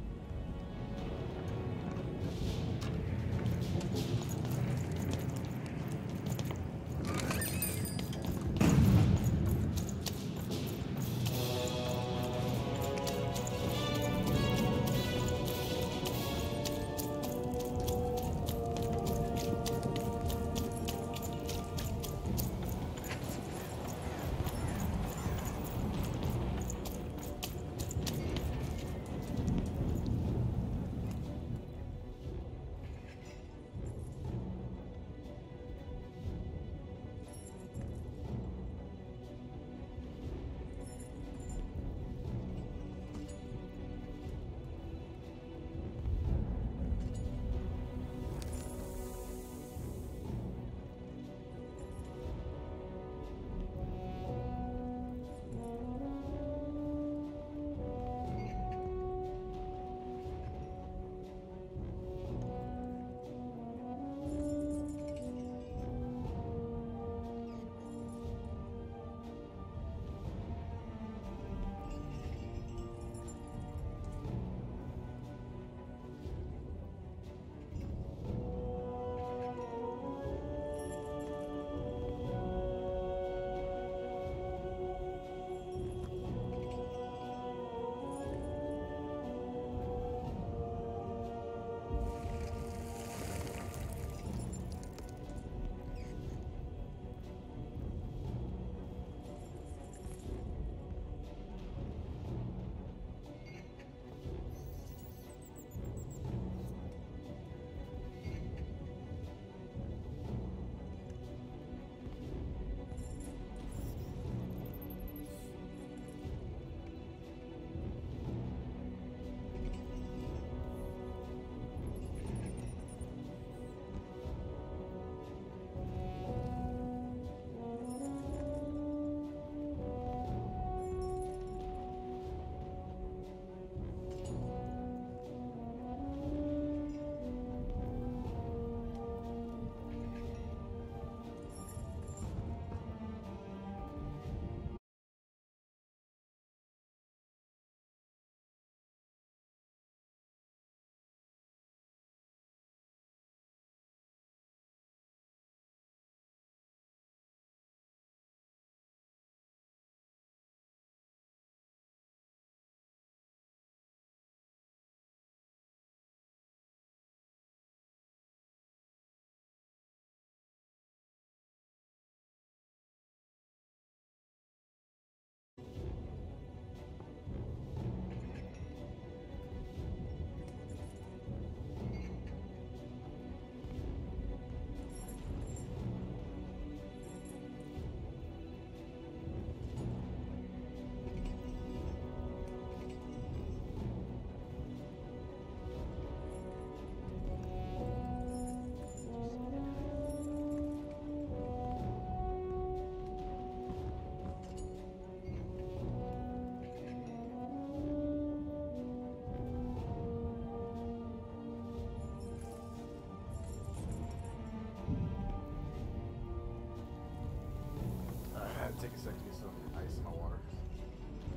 take a second to get some ice in my water.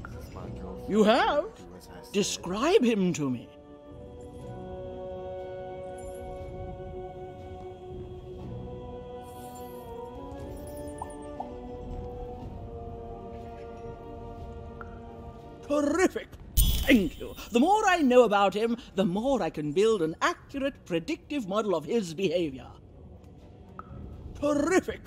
This is my girlfriend. You have? Do as I say. Describe him to me. Terrific! Thank you. The more I know about him, the more I can build an accurate, predictive model of his behavior. Terrific!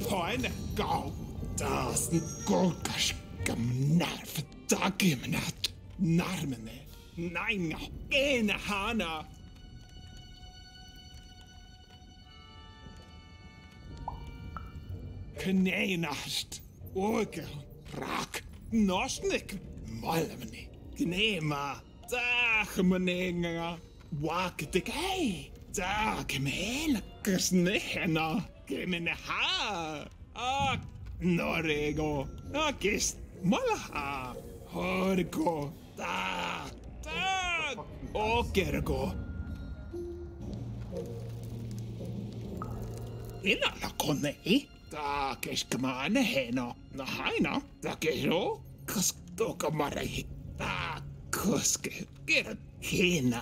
Point go dasen golkas gamnar dagimenat narmene nainga ena hana kneinast oge rak nosnik malmene gnema dagmenenga waktik hey dagmel kusnehna Gemene ha, Norego, Kist, Malaha, Horgo, Okergo. Ina la konne, Kishkamane heno, Nahaina, Takero, Kustokamare, Kuske, get Hina,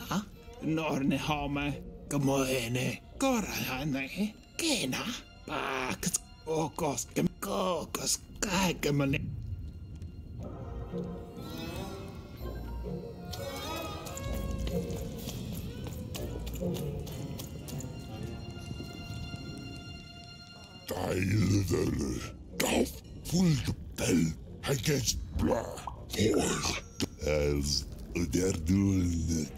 Norne Home, Gamoene, Gorahane. Kena, Pax, Okos, Kokos, Kagamane. Geil, Gauf, Fulgepell, Haggis, Blah, Horse, as they're doing.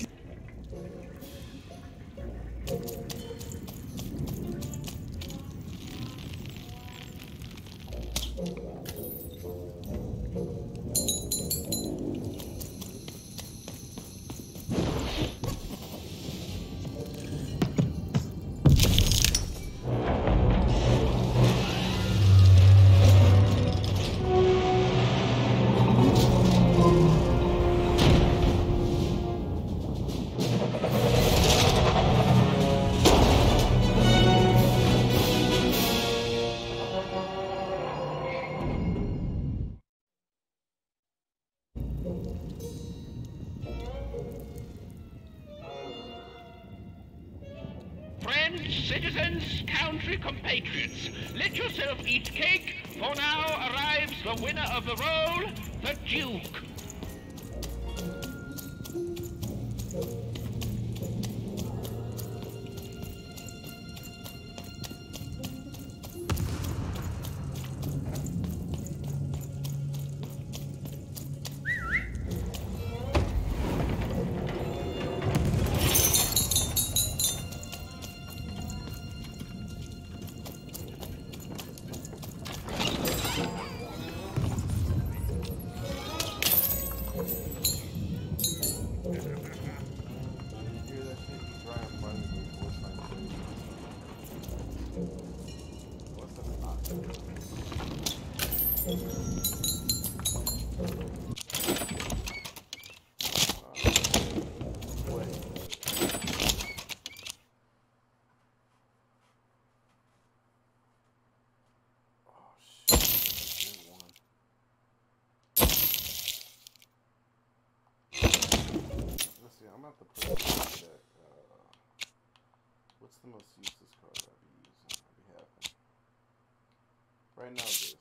Friends, citizens, country compatriots, let yourself eat cake, for now arrives the winner of the role, the Duke. I'm about to put it in that, what's the most useless card I'll be using? I'll be having. Right now, this.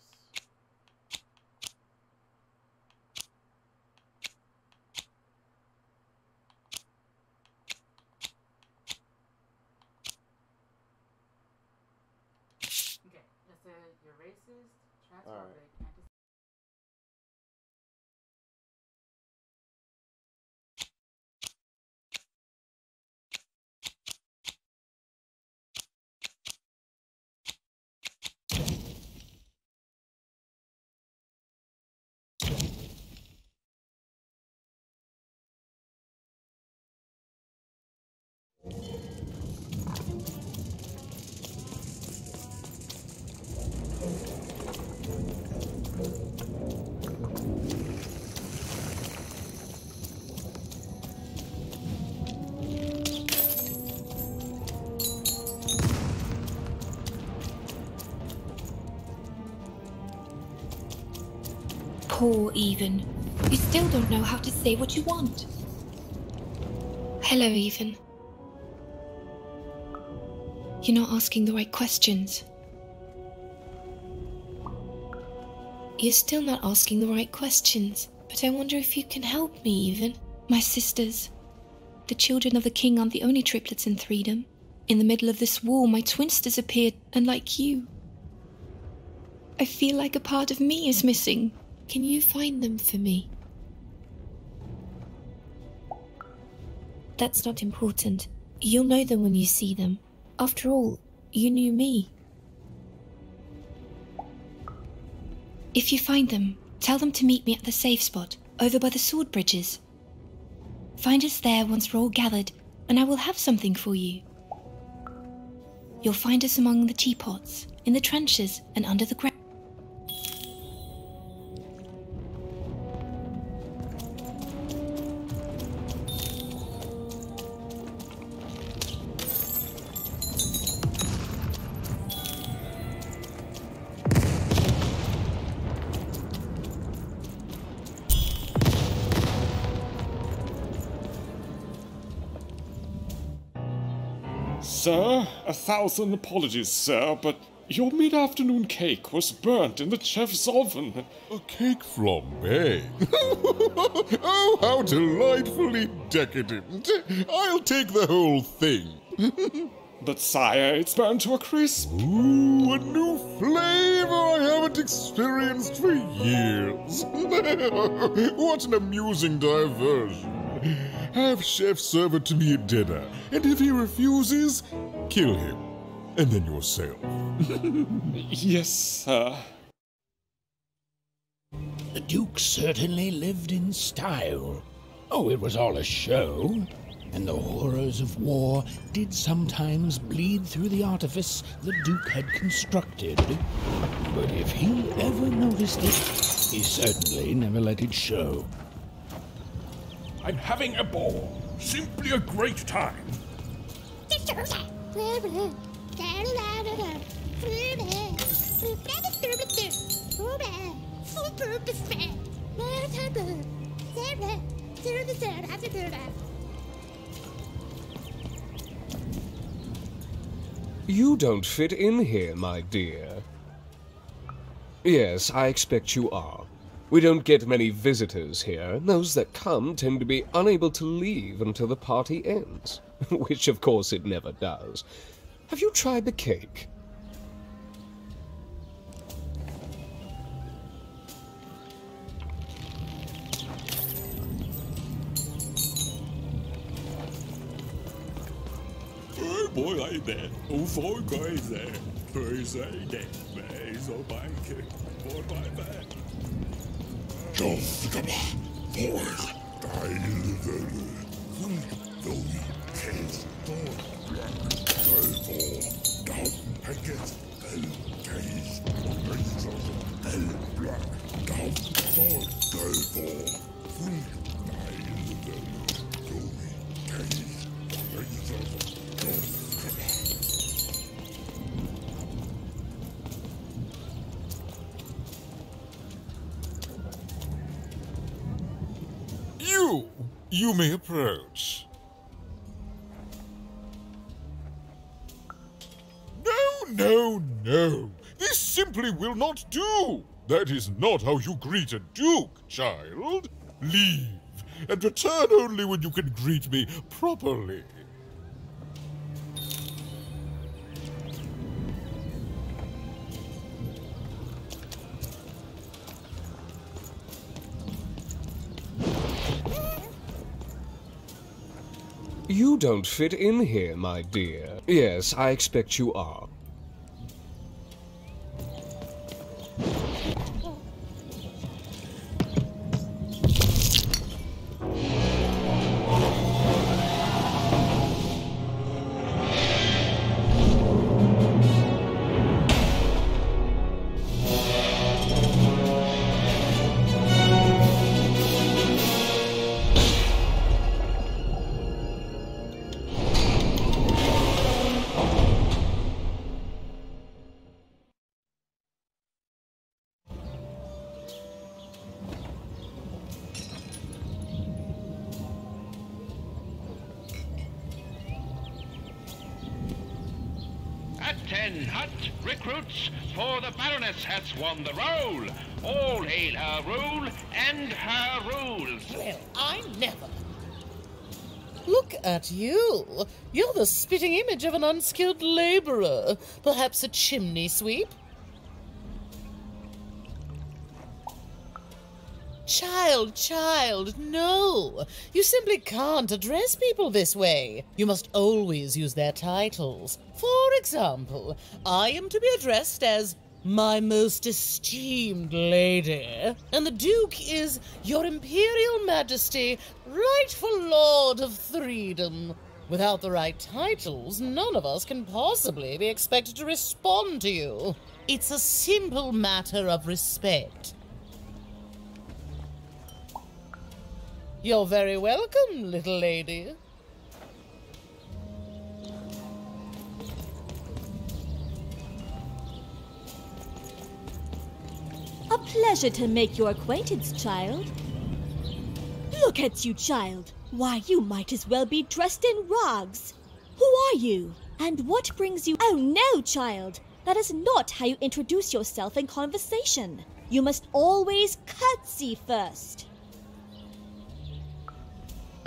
Okay, that's you're racist, transphobic, All right. Poor Even. You still don't know how to say what you want. Hello, Even. You're not asking the right questions. You're still not asking the right questions, but I wonder if you can help me, Even. My sisters. The children of the king aren't the only triplets in Threedom. In the middle of this war, my twins disappeared, unlike you. I feel like a part of me is missing. Can you find them for me? That's not important. You'll know them when you see them. After all, you knew me. If you find them, tell them to meet me at the safe spot, over by the sword bridges. Find us there once we're all gathered, and I will have something for you. You'll find us among the teapots, in the trenches, and under the ground. Sir, 1,000 apologies, sir, but your mid-afternoon cake was burnt in the chef's oven. A cake flambe? Oh, how delightfully decadent. I'll take the whole thing. But sire, it's burnt to a crisp. Ooh, a new flavor I haven't experienced for years. What an amusing diversion. Have Chef serve it to me at dinner, and if he refuses, kill him. And then yourself. Yes, sir. The Duke certainly lived in style. Oh, it was all a show. And the horrors of war did sometimes bleed through the artifice the Duke had constructed. But if he ever noticed it, he certainly never let it show. I'm having a ball. Simply a great time. You don't fit in here, my dear. Yes, I expect you are. We don't get many visitors here, and those that come tend to be unable to leave until the party ends. Which, of course, it never does. Have you tried the cake? Oh boy, I bet. Oh, four guys there. Crazy day. So bank. Boy, bye bye. Boys, You may approach. No. This simply will not do. That is not how you greet a duke, child. Leave, and return only when you can greet me properly. You don't fit in here, my dear. Yes, I expect you are. then, hut, recruits, for the Baroness has won the roll. All hail her rule and her rules. Well, I never. Look at you. You're the spitting image of an unskilled labourer. Perhaps a chimney sweep? Child, no. You simply can't address people this way. You must always use their titles. For example, I am to be addressed as my most esteemed lady, and the Duke is Your Imperial Majesty, rightful Lord of Freedom. Without the right titles, none of us can possibly be expected to respond to you. It's a simple matter of respect. You're very welcome, little lady. A pleasure to make your acquaintance, child. Look at you, child. Why, you might as well be dressed in rags. Who are you? And what brings you— Oh no, child. That is not how you introduce yourself in conversation. You must always curtsy first.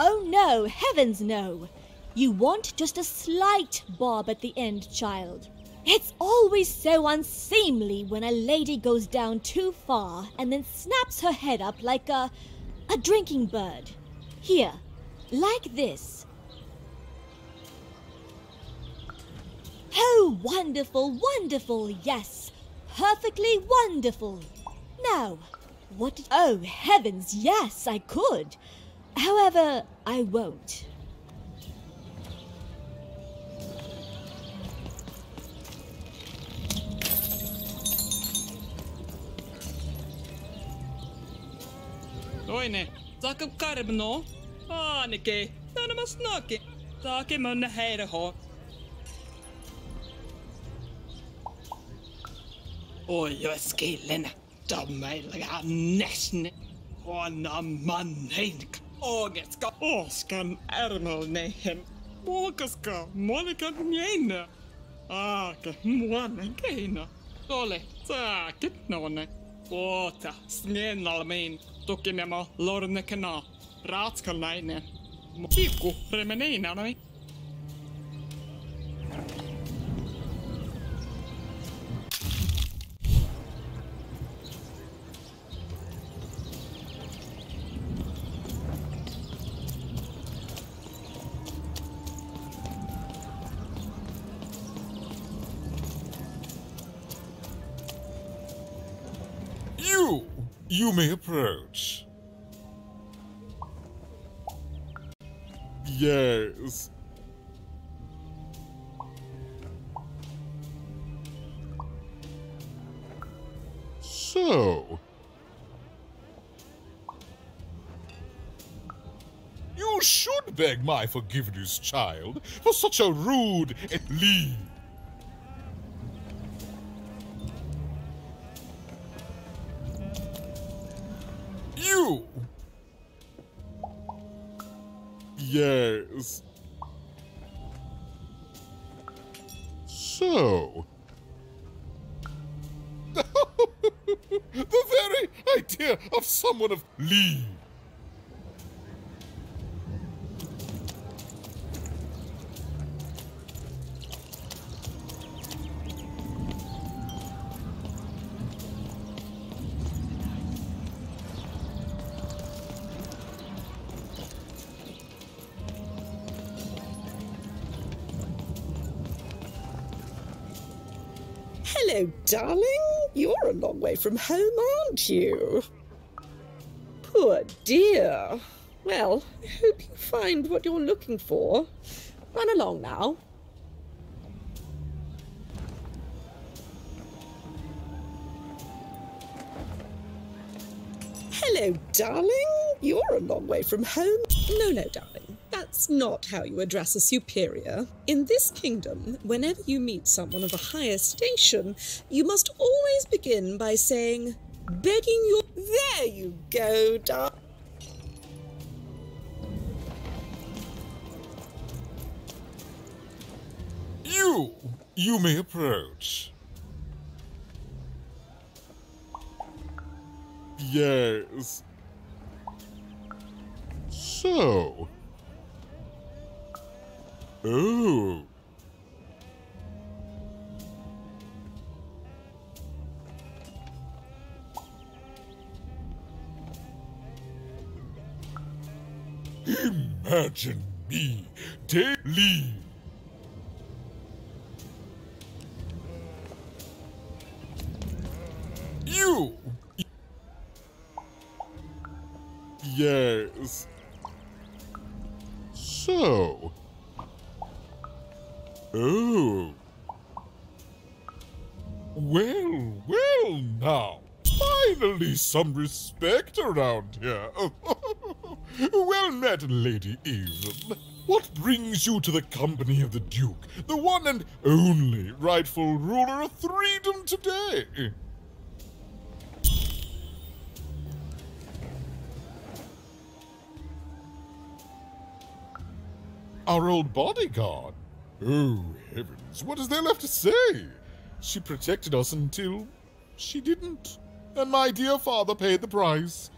Oh no, heavens no. You want just a slight bob at the end, child. It's always so unseemly when a lady goes down too far and then snaps her head up like a drinking bird. Here, like this. Oh, wonderful, wonderful, yes. Perfectly wonderful. Now, what did— Oh, heavens, yes, I could. However, I won't. Toinen, saakka karmno? Ainakin, tänä mä snakin. Saake mönne heirho. Oi, jos killen. Tammeilla ja näsne. Huona manneink. Ågeska åskan ärmelnehen. Muokaska monikan jäinä. Aake muonen keina. Tole, saakit nonne. Oota, snennalmiin. Tukimemo lornekena. Raatskalainen. Kiikku remeneinanoi. You may approach. Yes. So. You should beg my forgiveness, child, for such a rude leave. You! Yes. So. The very idea of someone of leave. Hello, darling. You're a long way from home, aren't you? Poor dear. Well, I hope you find what you're looking for. Run along now. Hello, darling. You're a long way from home. No, darling. That's not how you address a superior. In this kingdom, whenever you meet someone of a higher station, you must always begin by saying, begging your— There you go, darling. You may approach. Yes. So. Oh. Imagine me daily. You. Yes. So. Oh. Well now. Finally some respect around here. Well met, Lady Eden. What brings you to the company of the Duke, the one and only rightful ruler of Threedom today? Our old bodyguard. Oh, heavens, what is there left to say? She protected us until she didn't. And my dear father paid the price.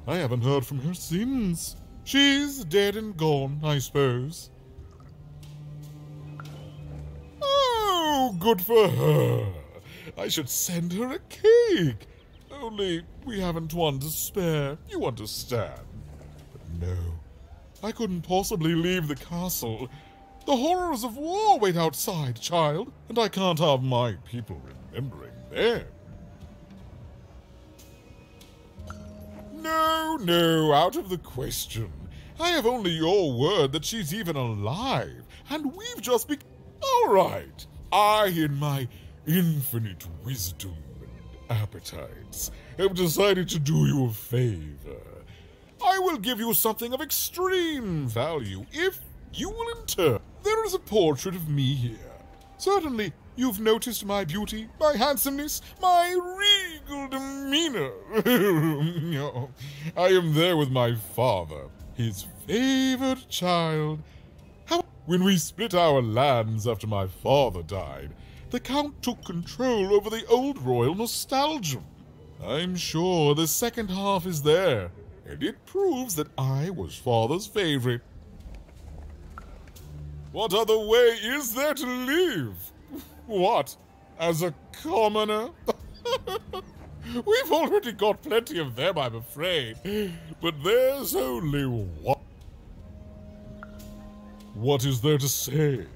I haven't heard from her since. She's dead and gone, I suppose. Oh, good for her. I should send her a cake. Only we haven't one to spare, you understand. But no, I couldn't possibly leave the castle. The horrors of war wait outside, child, and I can't have my people remembering them. No, out of the question. I have only your word that she's even alive, and we've just been... All right, I, in my infinite wisdom and appetites, have decided to do you a favor. I will give you something of extreme value if you will in turn. There is a portrait of me here. Certainly, you've noticed my beauty, my handsomeness, my regal demeanor. I am there with my father, his favored child. When we split our lands after my father died, the Count took control over the old royal nostalgia. I'm sure the second half is there, and it proves that I was father's favorite. What other way is there to live? What? As a commoner? We've already got plenty of them, I'm afraid. But there's only one. What is there to say?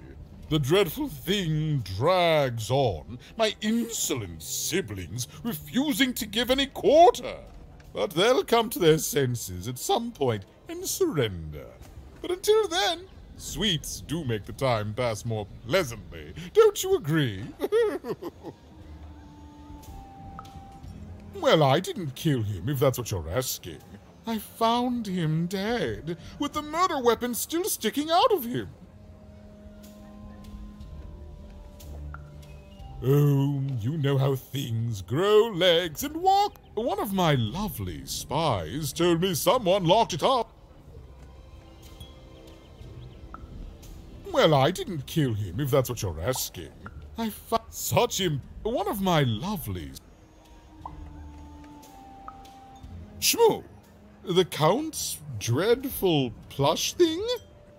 The dreadful thing drags on, my insolent siblings refusing to give any quarter. But they'll come to their senses at some point and surrender. But until then, sweets do make the time pass more pleasantly. Don't you agree? Well, I didn't kill him, if that's what you're asking. I found him dead, with the murder weapon still sticking out of him. Oh, you know how things grow legs and walk. One of my lovely spies told me someone locked it up. Well, I didn't kill him, if that's what you're asking. I found such him. One of my lovelies. Shmoo! The Count's dreadful plush thing?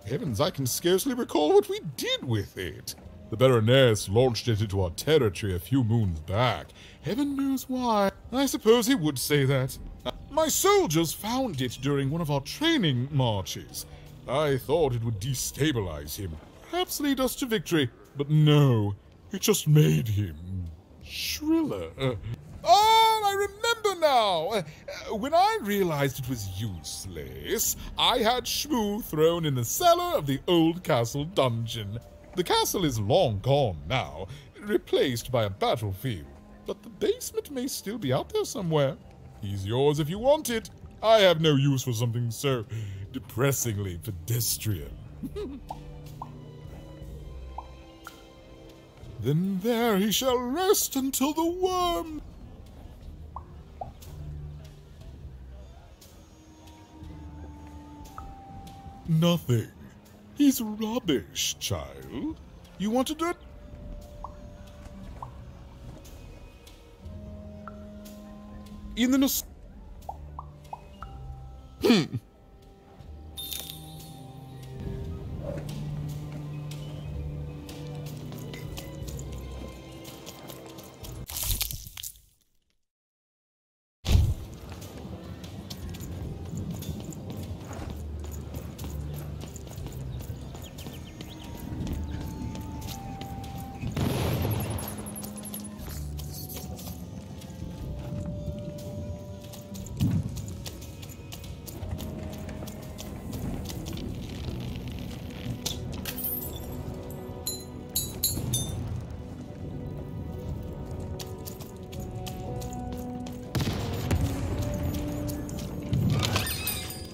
Heavens, I can scarcely recall what we did with it. The Baroness launched it into our territory a few moons back. Heaven knows why. I suppose he would say that. My soldiers found it during one of our training marches. I thought it would destabilize him, perhaps lead us to victory. But no, it just made him shriller. Oh, I remember now! When I realized it was useless, I had Shmoo thrown in the cellar of the old castle dungeon. The castle is long gone now, replaced by a battlefield, but the basement may still be out there somewhere. He's yours if you want it. I have no use for something so depressingly pedestrian. Then there he shall rest until the worm... Nothing. He's rubbish, child. You want to do it? in the nos...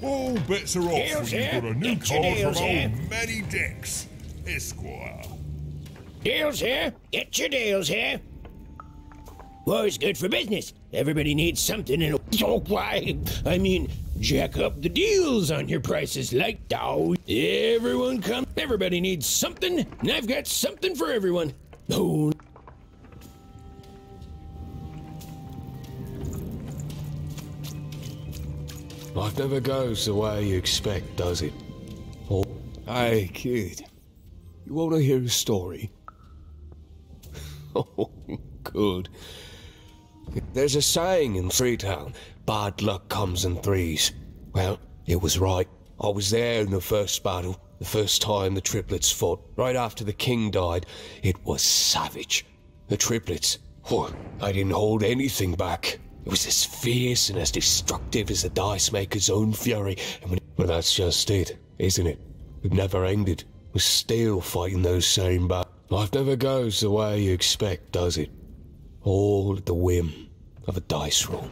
All bets are off Deals when you've here. got a new Get your card deals from here. old Manny Dex, Esquire. Deals here. Get your deals here. War's good for business. Everybody needs something and oh, why? I mean, jack up the deals on your prices like dough. Everyone come. Everybody needs something, and I've got something for everyone. Oh. Life never goes the way you expect, does it? Oh, hey, kid. You want to hear a story? Oh, good. There's a saying in Freetown, bad luck comes in threes. Well, it was right. I was there in the first battle, the first time the triplets fought, right after the king died. It was savage. The triplets, oh, they didn't hold anything back. It was as fierce and as destructive as the dice maker's own fury. But that's just it, isn't it? It never ended. We're still fighting those same battles. Life never goes the way you expect, does it? All at the whim of a dice roll.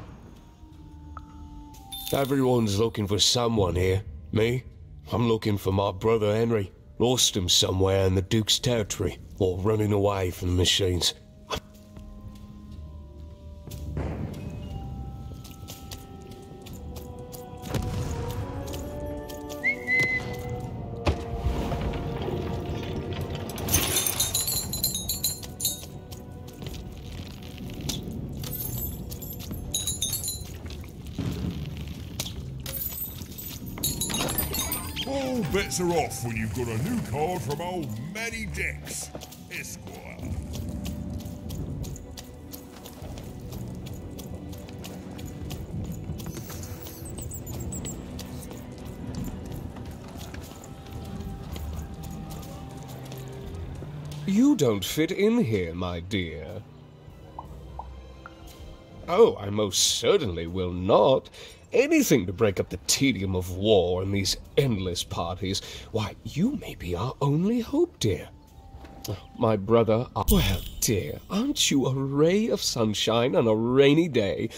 Everyone's looking for someone here. Me? I'm looking for my brother Henry. Lost him somewhere in the Duke's territory, or running away from the machines. All bets are off when you've got a new card from old Manny Dex, Esquire. You don't fit in here, my dear. Oh, I most certainly will not. Anything to break up the tedium of war and these endless parties. Why, you may be our only hope, dear. My brother, well, dear, aren't you a ray of sunshine on a rainy day?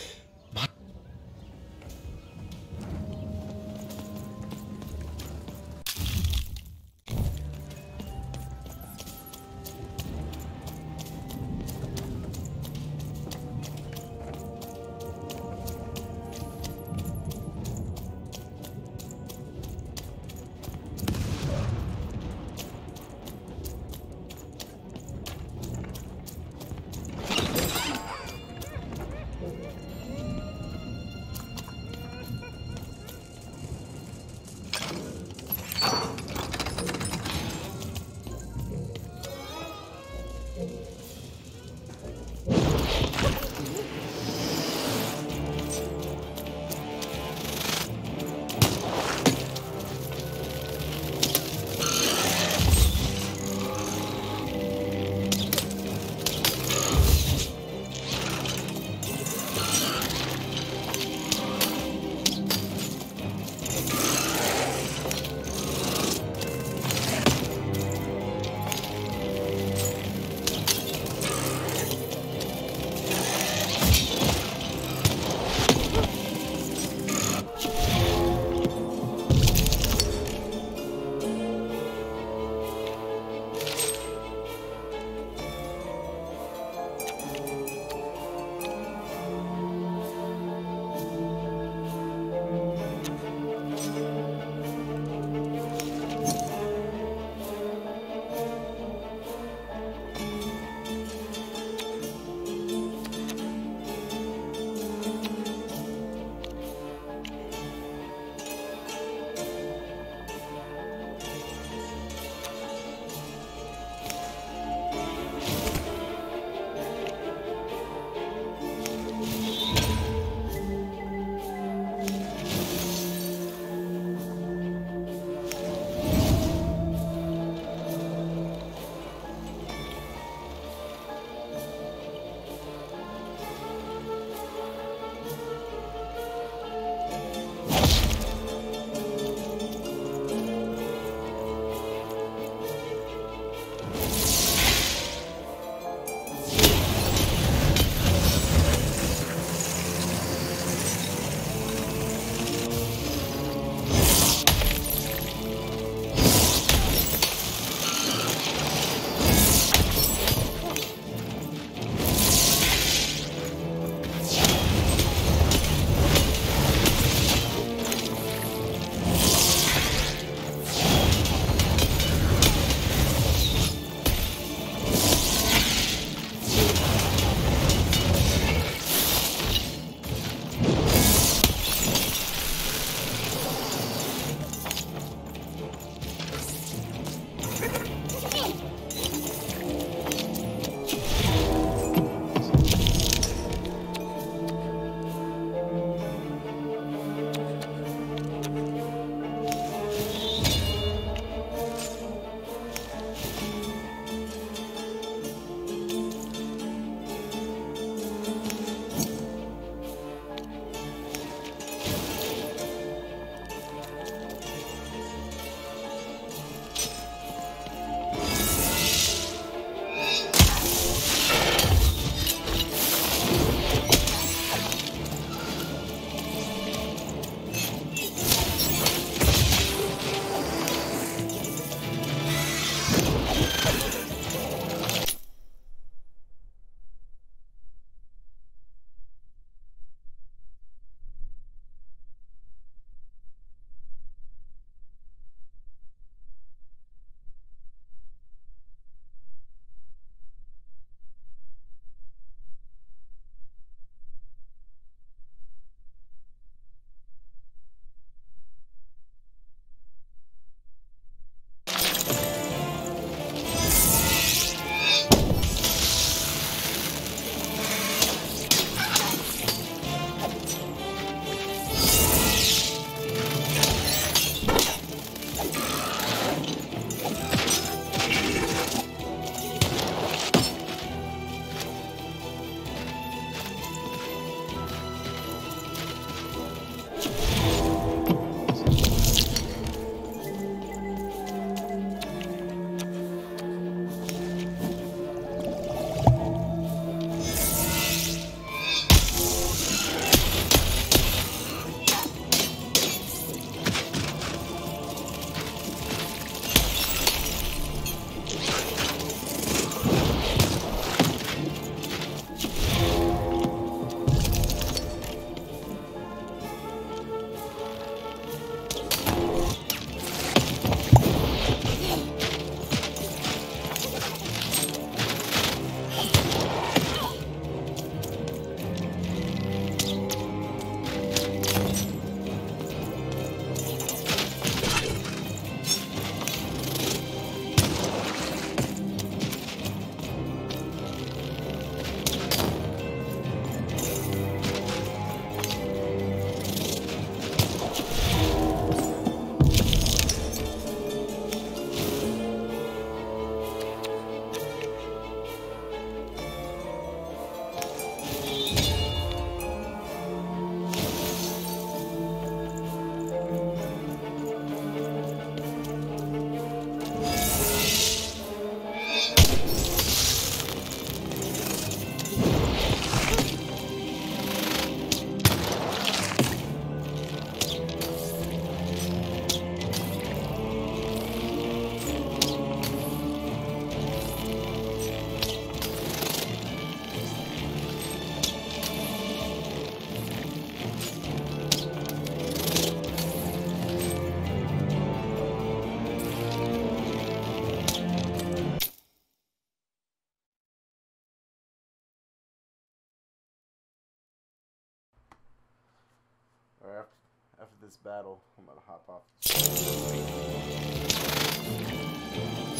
this battle. I'm gonna hop off.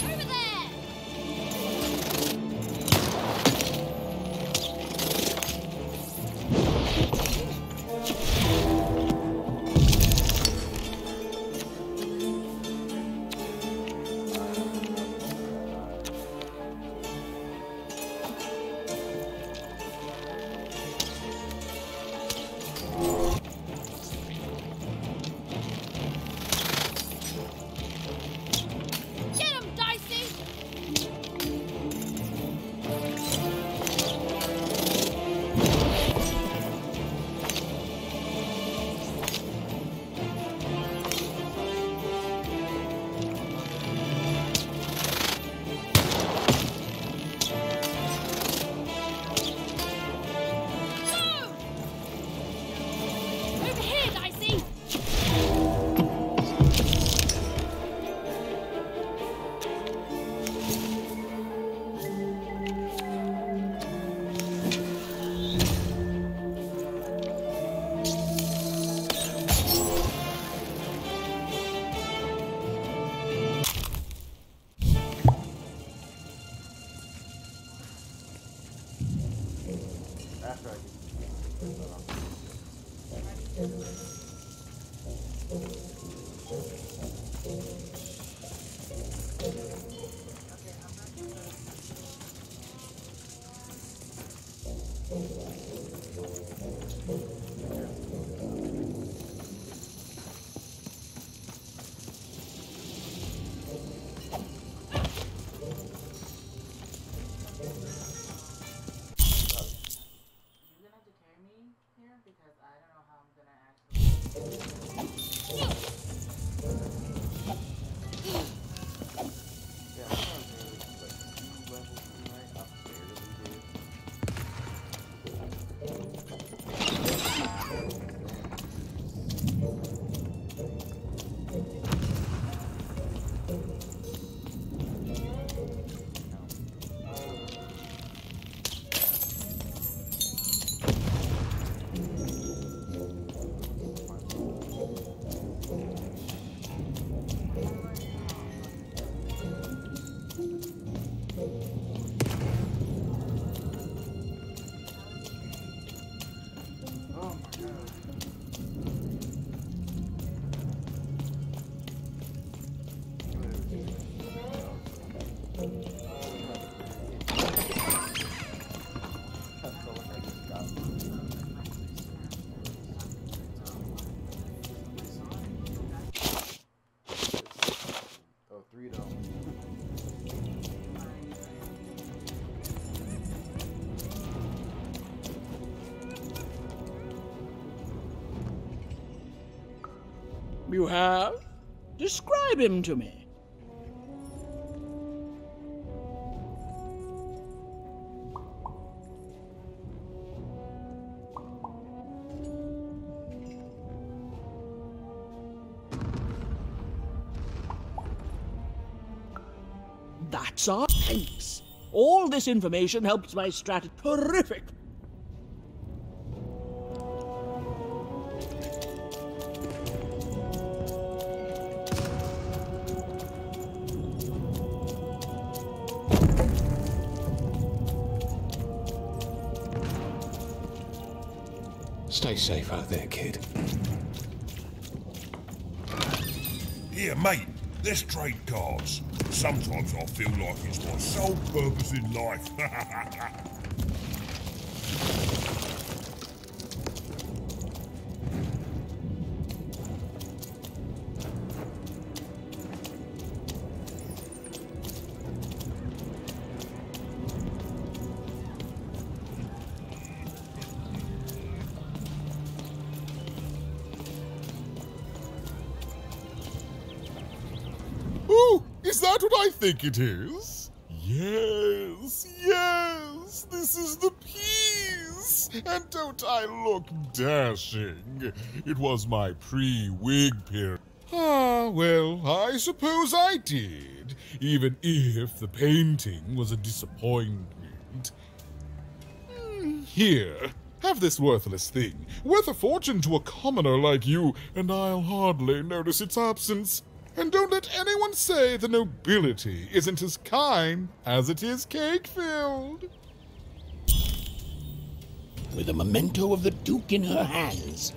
Over there! You have? Describe him to me. That's our thanks. All this information helps my strategy. Terrific. Stay safe out there, kid. Here, mate, let's trade cards. Sometimes I feel like it's my sole purpose in life. Is that what I think it is? Yes, yes, this is the piece! And don't I look dashing? It was my pre-wig period. Ah, well, I suppose I did, even if the painting was a disappointment. Here, Have this worthless thing, worth a fortune to a commoner like you, and I'll hardly notice its absence. And don't let anyone say the nobility isn't as kind as it is cake-filled. With a memento of the Duke in her hands.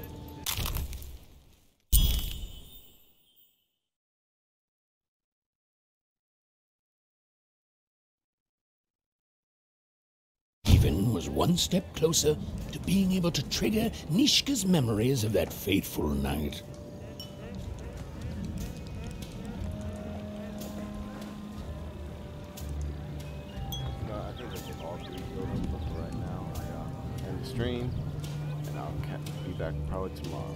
Even was one step closer to being able to trigger Nishka's memories of that fateful night. I think I did all 3 buildings, but for right now, I end the stream, and I'll be back probably tomorrow.